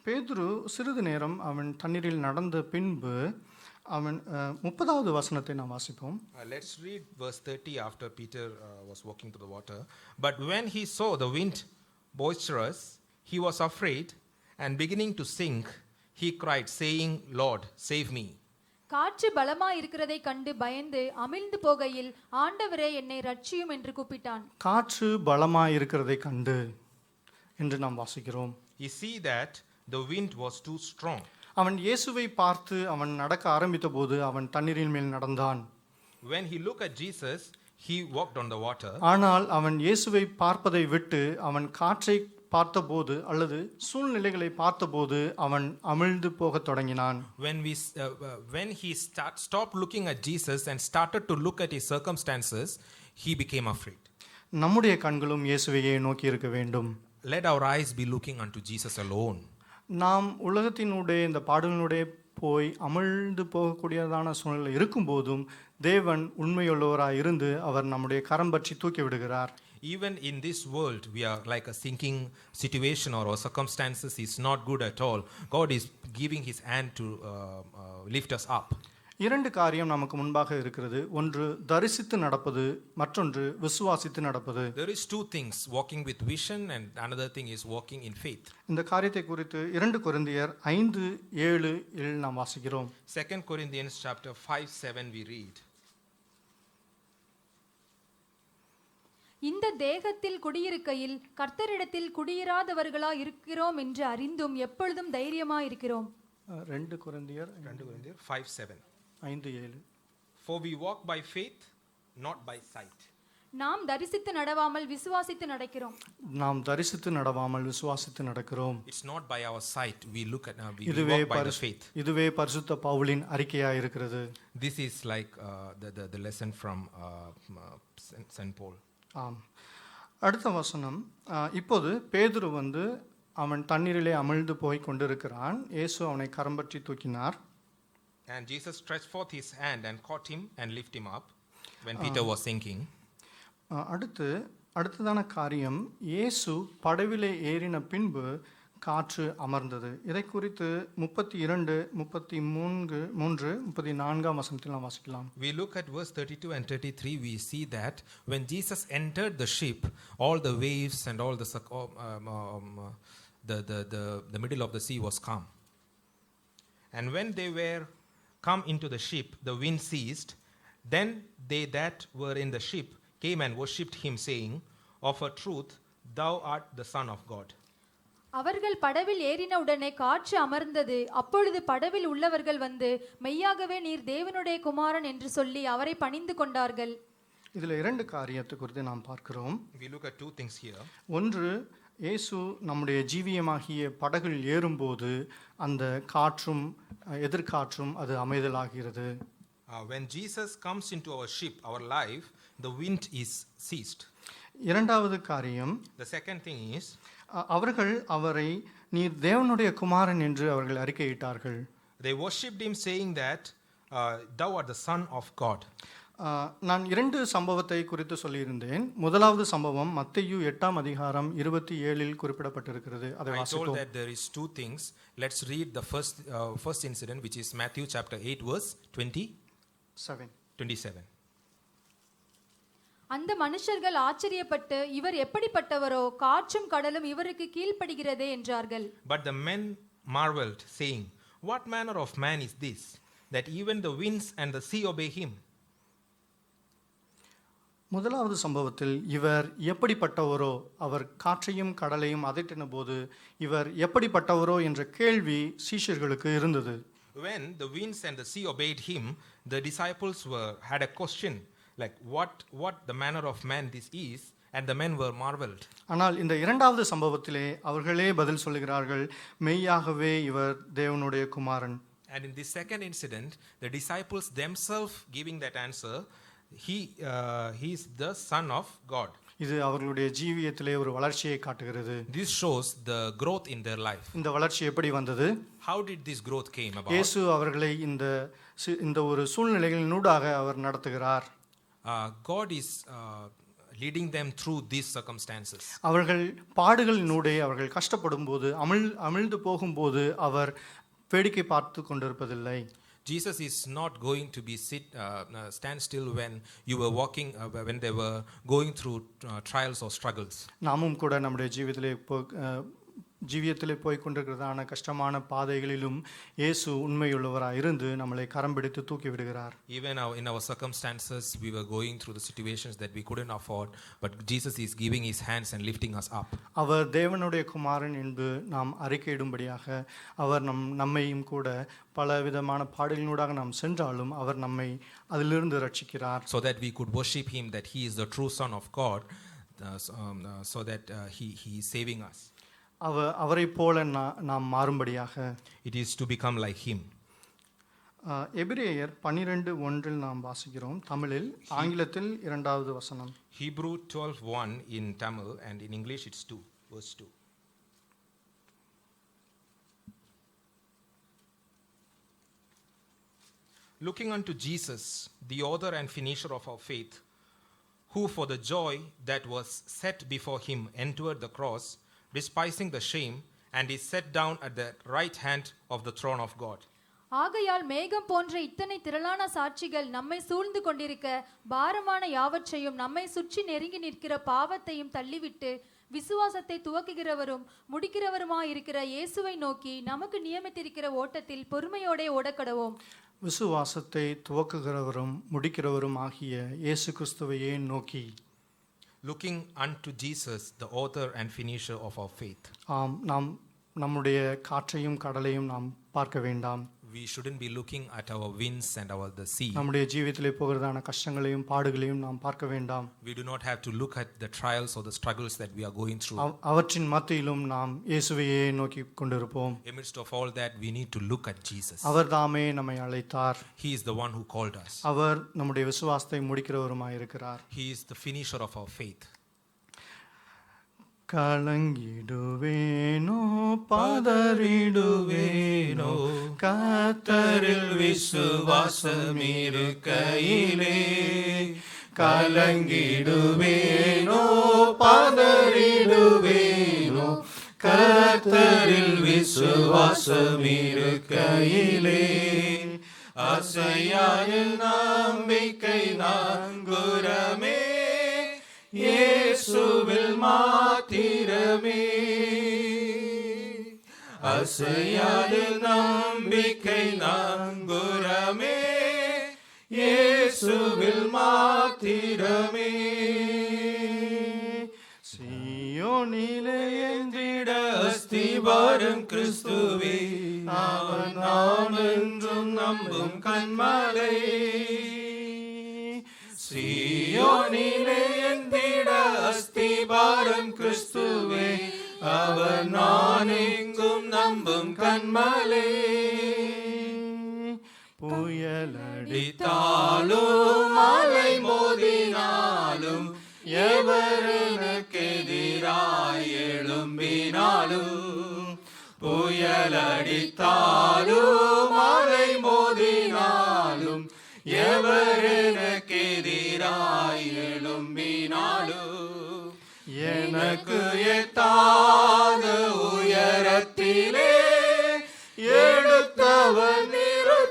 பேதுரு சிறிது நேரம் அவன் தண்ணீரில் நடந்த பின்பு அவன் 30வது வசனத்தை நாம் வாசிப்போம். let's read verse 30 after Peter was walking to the water. But when he saw the wind boisterous, he was afraid, and beginning to sink, he cried, saying, Lord, save me. காற்று பலமாய் இருக்கிறதை கண்டு பயந்து அமிழ்ந்து போகையில், ஆண்டவரே என்னை ரட்சியும் என்று கூப்பிட்டான். காற்று பலமாய் இருக்கிறதை கண்டு என்று நாம் வாசிக்கிறோம். He see that the wind was too strong. அவன் இயேசுவை பார்த்து அவன் நடக்க ஆரம்பித்த போது அவன் தண்ணீரின் மேல் நடந்தான். When he looked at Jesus, he walked on the water. ஆனால் அவன் இயேசுவை பார்ப்பதை விட்டு அவன் காற்றை பார்த்தபோது அல்லது சூழ்நிலைகளை பார்த்தபோது அவன் அமிழ்ந்து போகத் தொடங்கினான். When he stopped looking at Jesus and started to look at his circumstances, he became afraid. நம்முடைய கண்களும் இயேசுவையே நோக்கி இருக்க வேண்டும். Let our eyes be looking unto Jesus alone. நாம் உலகத்தினுடைய இந்த பாடுகளுடைய போய் அமிழ்ந்து போகக்கூடியதான சூழ்நிலை இருக்கும்போதும் தேவன் உண்மையுள்ளவராய் இருந்து அவர் நம்முடைய கரம் பற்றி தூக்கி விடுகிறார். Even in this world, we are like a sinking situation, or our circumstances is not good at all. God is giving his hand to lift us up. இரண்டு காரியம் நமக்கு முன்பாக இருக்கிறது. ஒன்று தரிசித்து நடப்பது, மற்றொன்று விசுவாசித்து நடப்பது. There is two things, walking with vision, and another thing is walking in faith. இந்த காரியத்தை குறித்து 2 கொரிந்தியர் 5:7 இல் நாம் வாசிக்கிறோம். 2 Corinthians chapter 5:7 we read. இந்த தேகத்தில் குடியிருக்கையில் கர்த்தரிடத்தில் குடியிராதவர்களா இருக்கிறோம் என்று அறிந்தும் எப்பொழுதும் தைரியமாய் இருக்கிறோம். 2 கொரிந்தியர் 5:7. 5:7. For we walk by faith, not by sight. நாம் தரிசித்து நடவாமல் விசுவாசித்து நடக்கிறோம். நாம் தரிசித்து நடவாமல் விசுவாசித்து நடக்கிறோம். It's not by our sight, we look at we இதுவே walk by the faith. இதுவே பரிசுத்த பவுலின் அறிக்கையா இருக்கிறது. This is like the lesson from St. Paul. ஆம். அடுத்த வசனம், இப்போது பேதுரு அவன் தண்ணீரிலே அமிழ்ந்து போய் கொண்டிருக்கிறான். இயேசு அவனை கரம் பற்றி தூக்கினார். And Jesus stretched forth his hand and caught him and lifted him up when Peter was sinking. அடுத்ததான காரியம், இயேசு படவிலே ஏறின பின்பு காற்று அமர்ந்தது. இதை குறித்து 32, 33, 34 வசனத்தில் நாம் வாசிக்கலாம். We look at verse 32 and 33. We see that when Jesus entered the ship, all the waves and all the middle of the sea was calm. And when they were come into the ship, the wind ceased. Then they that were in the ship came and worshipped him, saying, "Of a truth, thou art the Son of God." அவர்கள் படவில் ஏறின உடனே காற்று அமர்ந்தது. அப்பொழுது படவில் உள்ளவர்கள் மெய்யாகவே நீர் தேவனுடைய குமாரன் என்று சொல்லி அவரை பணிந்து கொண்டார்கள். இதில் 2 காரியத்தை குறித்து நாம் பார்க்கிறோம். We look at two things here. ஒன்று, இயேசு நம்முடைய ஜீவியமாகிய படகில் ஏறும்போது அந்த காற்றும் எதிர்காற்றும் அது அமைதலாகிறது. When Jesus comes into our ship, our life, the wind is ceased. இரண்டாவது காரியம், The second thing is, அவர்கள் அவரை நீர் தேவனுடைய குமாரன் என்று அவர்கள் அறிக்கையிட்டார்கள். they worshipped him, saying that thou art the Son of God. நான் 2 சம்பவத்தை குறித்து சொல்லியிருந்தேன். முதலாவது சம்பவம் மத்தேயு 8:27 குறிப்பிடப்பட்டிருக்கிறது. அதை I told வாசிப்போம். that there is two things. Let's read the first incident, which is Matthew chapter 8 verse 27. அந்த மனுஷர்கள் ஆச்சரியப்பட்டு, இவர் எப்படிப்பட்டவரோ, காற்றும் கடலும் இவருக்கு கீழ்ப்படுகிறதே என்றார்கள். But the men marveled, saying, "What manner of man is this, that even the winds and the sea obey him?" முதலாவது சம்பவத்தில் இவர் எப்படிப்பட்டவரோ, அவர் காற்றையும் கடலையும் அதட்டின போது இவர் எப்படிப்பட்டவரோ என்ற கேள்வி சீஷர்களுக்கு இருந்தது. When the winds and the sea obeyed him, the disciples had a question, like what the manner of man this is, and the men were marveled. ஆனால் இந்த இரண்டாவது சம்பவத்திலே அவர்களே பதில் சொல்லுகிறார்கள், மெய்யாகவே இவர் தேவனுடைய குமாரன். And in this second incident, the disciples themselves giving that answer, he is the Son of God. இது அவர்களுடைய ஜீவியத்திலே ஒரு வளர்ச்சியை காட்டுகிறது. This shows the growth in their life. இந்த வளர்ச்சி எப்படி வந்தது? How did this growth came about? இயேசு அவர்களை இந்த ஒரு சூழ்நிலைகளினூடாக அவர் நடத்துகிறார். God is leading them through these circumstances. அவர்கள் பாடுகளினூடே அவர்கள் கஷ்டப்படும் போது அமிழ்ந்து போகும்போது அவர் வேடிக்கை பார்த்து கொண்டிருப்பதில்லை. Jesus is not going to be stand still when you were walking, when they were going through trials or struggles. நாமும் கூட நம்முடைய ஜீவிதத்திலே ஜீவியத்திலே போய் கொண்டிருக்கிறதான கஷ்டமான பாதைகளிலும் இயேசு உண்மையுள்ளவராய் இருந்து நம்மளை கரம் பிடித்து தூக்கி விடுகிறார். Even in our circumstances, we were going through the situations that we couldn't afford, but Jesus is giving his hands and lifting us up. அவர் தேவனுடைய குமாரன் என்று நாம் அறிக்கையிடும்படியாக அவர் நம்மையும் கூட பல விதமான பாடுகளினூடாக நாம் சென்றாலும் அவர் நம்மை அதிலிருந்து ரட்சிக்கிறார். So that we could worship him, that he is the true Son of God, so that he is saving us. அவரை போல நாம் மாறும்படியாக. It is to become like him. எபிரேயர் 12:1 நாம் வாசிக்கிறோம் தமிழில், ஆங்கிலத்தில் 2வது வசனம். Hebrew 12:1 in Tamil, and in English it's 2, verse 2. Looking unto Jesus, the author and finisher of our faith, who for the joy that was set before him endured the cross, despising the shame, and is set down at the right hand of the throne of God. ஆகையால் மேகம் போன்ற இத்தனை திரளான சாட்சிகள் நம்மை சூழ்ந்து கொண்டிருக்க, பாரமான யாவற்றையும் நம்மை சுற்றி நெருங்கி நிற்கிற பாவத்தையும் தள்ளிவிட்டு, விசுவாசத்தை துவக்குகிறவரும் முடிக்கிறவருமாயிருக்கிற இயேசுவை நோக்கி நமக்கு நியமித்திருக்கிற ஓட்டத்தில் பொறுமையோடே ஓடக்கடவோம். விசுவாசத்தை துவக்குகிறவரும் முடிக்கிறவரும் ஆகிய இயேசு கிறிஸ்துவையே நோக்கி. Looking unto Jesus, the author and finisher of our faith. நாம் நம்முடைய காற்றையும் கடலையும் நாம் பார்க்க வேண்டாம். We shouldn't be looking at our winds and the sea. நம்முடைய ஜீவிதத்திலே போகிறதான கஷ்டங்களையும் பாடுகளையும் நாம் பார்க்க வேண்டாம். We do not have to look at the trials or the struggles that we are going through. அவற்றின் மத்தியிலும் நாம் இயேசுவையே நோக்கி கொண்டிருப்போம். Amidst of all that, we need to look at Jesus. அவர் தாமே நம்மை அழைத்தார். He is the one who called us. அவர் நம்முடைய விசுவாசத்தை முடிக்கிறவருமாய் இருக்கிறார். He is the finisher of our faith. கலங்கிடுவேனோ பதறிடுவேனோ கர்த்தரில் விசுவாசம் இருக்கையிலே, கலங்கிடுவேனோ பதறிடுவேனோ கர்த்தரில் விசுவாசம் இருக்கையிலே, அசையாத நம்பிக்கை நான்குரமே இயேசுவில் மாத்திரமே, அசையாத நம்பிக்கை நான்குரமே இயேசுவில் மாத்திரமே. சீயோனிலே ஏந்திட அஸ்திபாரம் கிறிஸ்துவே, அவன் நான் என்றும் நம்பும் கன்மலை. சீயோனிலே ஏந்திட அஸ்திபாரம் கிறிஸ்துவே, அவர் நான் எங்கும் நம்பும் கன்மலை. புயலடித்தாலும் மலை மோதினாலும், எவர் எனக்கு எதிராய் எழும்பினாலும், புயலடித்தாலும் மலை மோதினாலும், எவர் எனக்கு எதிராய் எழும்பினாலும், எனக்கு எட்டாத உயரத்திலே எடுத்தவர் நிறுத்திடுவார்.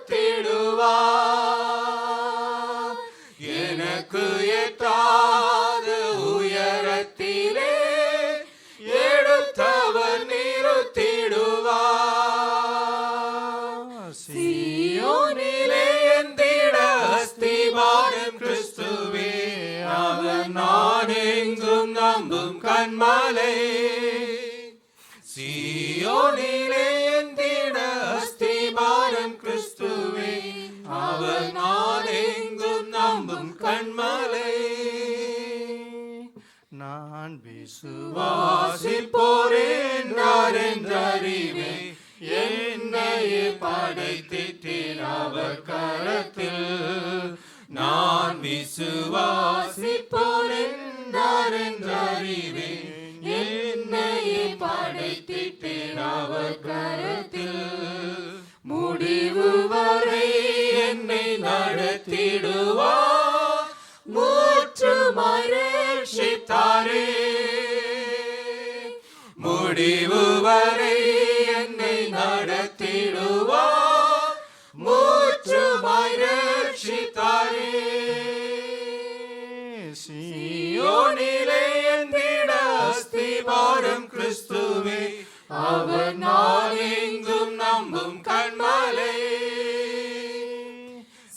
எனக்கு எட்டாத உயரத்திலே எடுத்தவர் நிறுத்திடுவார். சீயோனிலே ஏந்திட அஸ்திபாரம் கிறிஸ்துவே, அவர் நான் எங்கும் நம்பும் கன்மலை. சீயோனிலே ஏந்திட அஸ்திபாரம் கிறிஸ்துவே, அவர் நான் எங்கும் நம்பும் கன்மலை. நான் விசுவாசிப்போரேன் என்றறிவே, என்னையே படைத்திட்டேன் அவர் கரத்தில். நான் விசுவாசிப்போரேன் என்றறிவே, என்னையே படைத்திட்டேன் அவர் கரத்தில். முடிவு வரை என்னை நடத்திடுவார், முற்றுமாய் ரட்சித்தாரே. முடிவு வரை என்னை நடத்திடுவார், முற்றுமாய் ரட்சித்தாரே. சீயோனிலே ஏந்திட அஸ்திபாரம் கிறிஸ்துவே, அவர் நான் எங்கும் நம்பும் கண்மலை.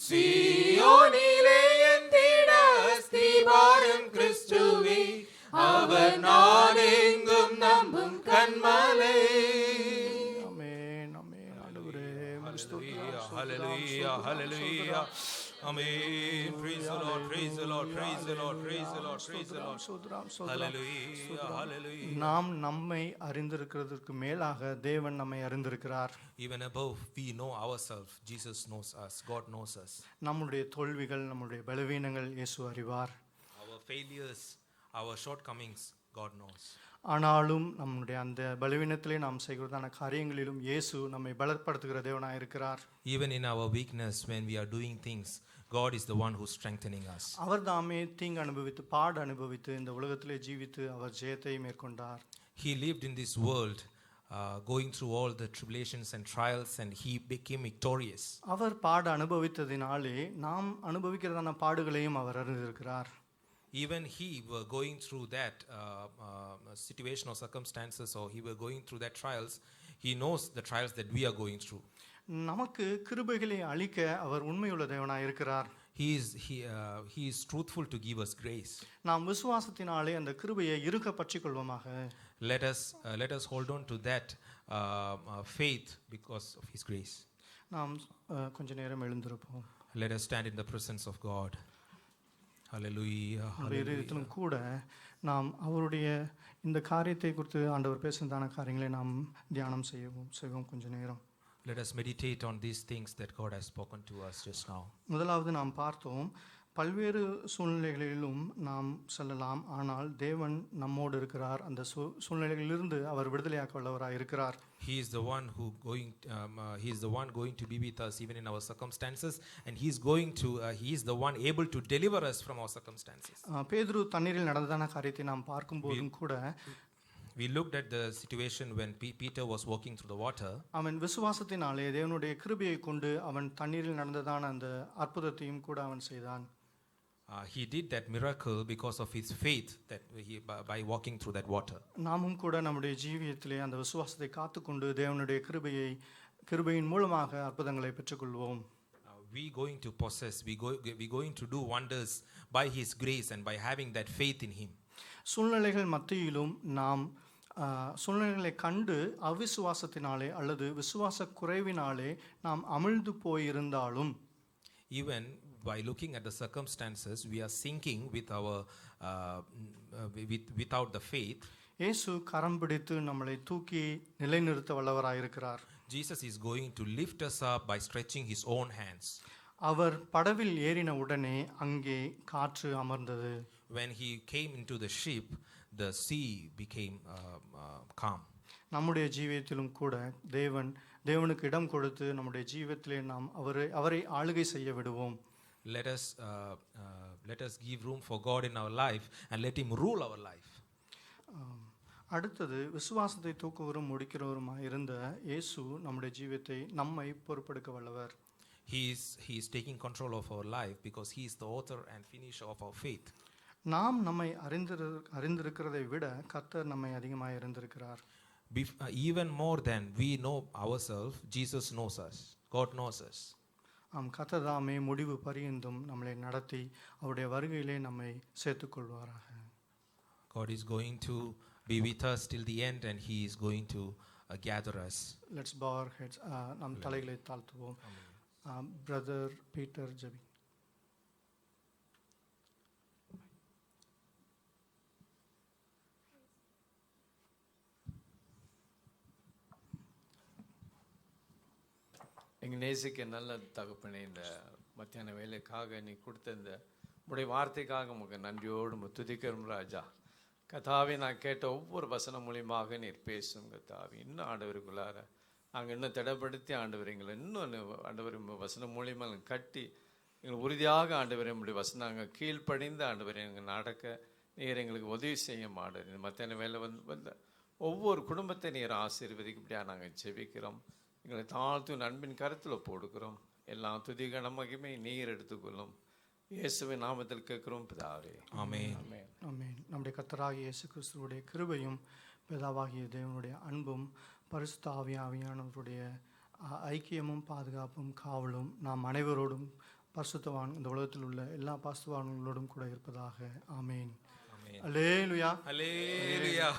சீயோனிலே என் திட அஸ்திபாரம் கிறிஸ்துவே, அவர் நான் எங்கும் நம்பும் கண்மலை. ஆமென் ஆமென் ஆண்டவரே உமக்கு ஸ்தோத்திரம். Hallelujah, hallelujah. Amen. Praise the Lord, praise the Lord, praise the Lord, praise the Lord, praise the Lord. ஸ்தோத்திரம், ஸ்தோத்திரம். Hallelujah, hallelujah. நாம் நம்மை அறிந்திருக்கிறதற்கு மேலாக தேவன் நம்மை அறிந்திருக்கிறார். Even above, we know ourselves. Jesus knows us. God knows us. நம்முடைய தோல்விகள், நம்முடைய பலவீனங்கள் இயேசு அறிவார். Our failures, our shortcomings, God knows. ஆனாலும் நம்முடைய அந்த பலவீனத்திலே நாம் செய்கிறதான காரியங்களிலும் இயேசு நம்மை பலப்படுத்துகிற தேவனாய் இருக்கிறார். Even in our weakness, when we are doing things, God is the one who's strengthening us. அவர் தாமே தீங்கு அனுபவித்து பாடு அனுபவித்து இந்த உலகத்திலே ஜீவித்து அவர் ஜெயத்தை மேற்கொண்டார். He lived in this world, going through all the tribulations and trials, and he became victorious. அவர் பாடு அனுபவித்ததினாலே நாம் அனுபவிக்கிறதான பாடுகளையும் அவர் அறிந்திருக்கிறார். Even he were going through that situation or circumstances, or he were going through that trials, he knows the trials that we are going through. நமக்கு கிருபைகளை அளிக்க அவர் உண்மையுள்ள தேவனாய் இருக்கிறார். He is truthful to give us grace. நாம் விசுவாசத்தினாலே அந்த கிருபையை இறுக பற்றிக்கொள்வோமாக. Let us hold on to that faith because of his grace. நாம் கொஞ்ச நேரம் எழுந்திருப்போம். Let us stand in the presence of God. Hallelujah. இதிலும் கூட நாம் அவருடைய இந்த காரியத்தை குறித்து ஆண்டவர் பேசுனதான காரியங்களை நாம் தியானம் செய்வோம் கொஞ்ச நேரம். Let us meditate on these things that God has spoken to us just now. முதலாவது நாம் பார்த்தோம், பல்வேறு சூழ்நிலைகளிலும் நாம் செல்லலாம், ஆனால் தேவன் நம்மோடு இருக்கிறார். அந்த சூழ்நிலைகளிலிருந்து அவர் விடுதலையாக்க வல்லவராய் இருக்கிறார். He is the one going to be with us even in our circumstances, and he is the one able to deliver us from our circumstances. பேதுரு தண்ணீரில் நடந்ததான காரியத்தை நாம் பார்க்கும்போதும் கூட we looked at the situation when Peter was walking through the water. அவன் விசுவாசத்தினாலே தேவனுடைய கிருபையை கொண்டு அவன் தண்ணீரில் நடந்ததான அந்த அற்புதத்தையும் கூட அவன் செய்தான். He did that miracle because of his faith that by walking through that water. நாமும் கூட நம்முடைய ஜீவியத்திலே அந்த விசுவாசத்தை காத்துக்கொண்டு தேவனுடைய கிருபையின் மூலமாக அற்புதங்களை பெற்றுக்கொள்வோம். We going to do wonders by his grace and by having that faith in him. சூழ்நிலைகள் மத்தியிலும் நாம் சூழ்நிலைகளை கண்டு அவிசுவாசத்தினாலே அல்லது விசுவாச குறைவினாலே நாம் அமிழ்ந்து போயிருந்தாலும், even by looking at the circumstances we are sinking without the faith, இயேசு கரம் பிடித்து நம்மளை தூக்கி நிலைநிறுத்த வல்லவராயிருக்கிறார். Jesus is going to lift us up by stretching his own hands. அவர் படவில் ஏறின உடனே அங்கே காற்று அமர்ந்தது. When he came into the ship, the sea became calm. நம்முடைய ஜீவியத்திலும் கூட தேவனுக்கு இடம் கொடுத்து நம்முடைய ஜீவியத்திலே நாம் அவரை ஆளுகை செய்ய விடுவோம். Let us give room for God in our life and let him rule our life. அடுத்தது, விசுவாசத்தை தூக்குவரும் முடிக்கிறவருமாய் இருந்த இயேசு நம்முடைய ஜீவியத்தை நம்மை பொறுப்பெடுக்க வல்லவர். He is taking control of our life because he is the author and finisher of our faith. நாம் நம்மை அறிந்திருக்கிறதை விட கர்த்தர் நம்மை அதிகமாக அறிந்திருக்கிறார். Even more than we know ourselves, Jesus knows us. God knows us. கர்த்தர் தாமே முடிவு பரியந்தும் நம்மளை நடத்தி அவருடைய வருகையிலே நம்மை சேர்த்துக்கொள்வாராக. God is going to be with us till the end, and he is going to gather us. Let's bow our heads. நம் தலைகளை தாழ்த்துவோம். Brother Peter JP. எங்கள் நேசிக்க நல்ல தகப்பனே, இந்த மத்தியான வேலைக்காக நீ கொடுத்த இந்த உடைய வார்த்தைக்காக உமக்கு நன்றியோடு துதிக்கிறோம் ராஜா. கதாவே, நான் கேட்ட ஒவ்வொரு வசனம் மூலியமாக நீர் பேசும் கதாவே. இன்னும் ஆண்டவருக்குள்ளார நாங்கள் இன்னும் திடப்படுத்தி ஆண்டவர் எங்களை இன்னும் ஆண்டவர் வசனம் மூலியமாக கட்டி எங்களை உறுதியாக ஆண்டவர் நம்முடைய வசனம் நாங்கள் கீழ்ப்படிந்து ஆண்டவர் எங்கள் நடக்க நீர் எங்களுக்கு உதவி செய்ய மாட்டேன். இந்த மத்தியான வேலை வந்த ஒவ்வொரு குடும்பத்தை நீர் ஆசீர்வதிக்கப்படியாக நாங்கள் ஜெபிக்கிறோம். எங்களை தாழ்த்து அன்பின் கருத்தில் போடுக்கிறோம். எல்லாம் துதிக நமக்குமே நீர் எடுத்துக்கொள்ளும். இயேசுவின் நாமத்தில் கேட்கிறோம் பிதாவே. ஆமென். ஆமென். நம்முடைய கர்த்தராகிய இயேசு கிறிஸ்துவுடைய கிருபையும் பிதாவாகிய தேவனுடைய அன்பும் பரிசுத்த ஆவியானவருடைய ஐக்கியமும் பாதுகாப்பும் காவலும் நாம் அனைவரோடும் பரிசுத்தவான் இந்த உலகத்தில் உள்ள எல்லா பரிசுத்தவான்களோடும் கூட இருப்பதாக. ஆமேன். அல்லேலூயா. அல்லேலூயா.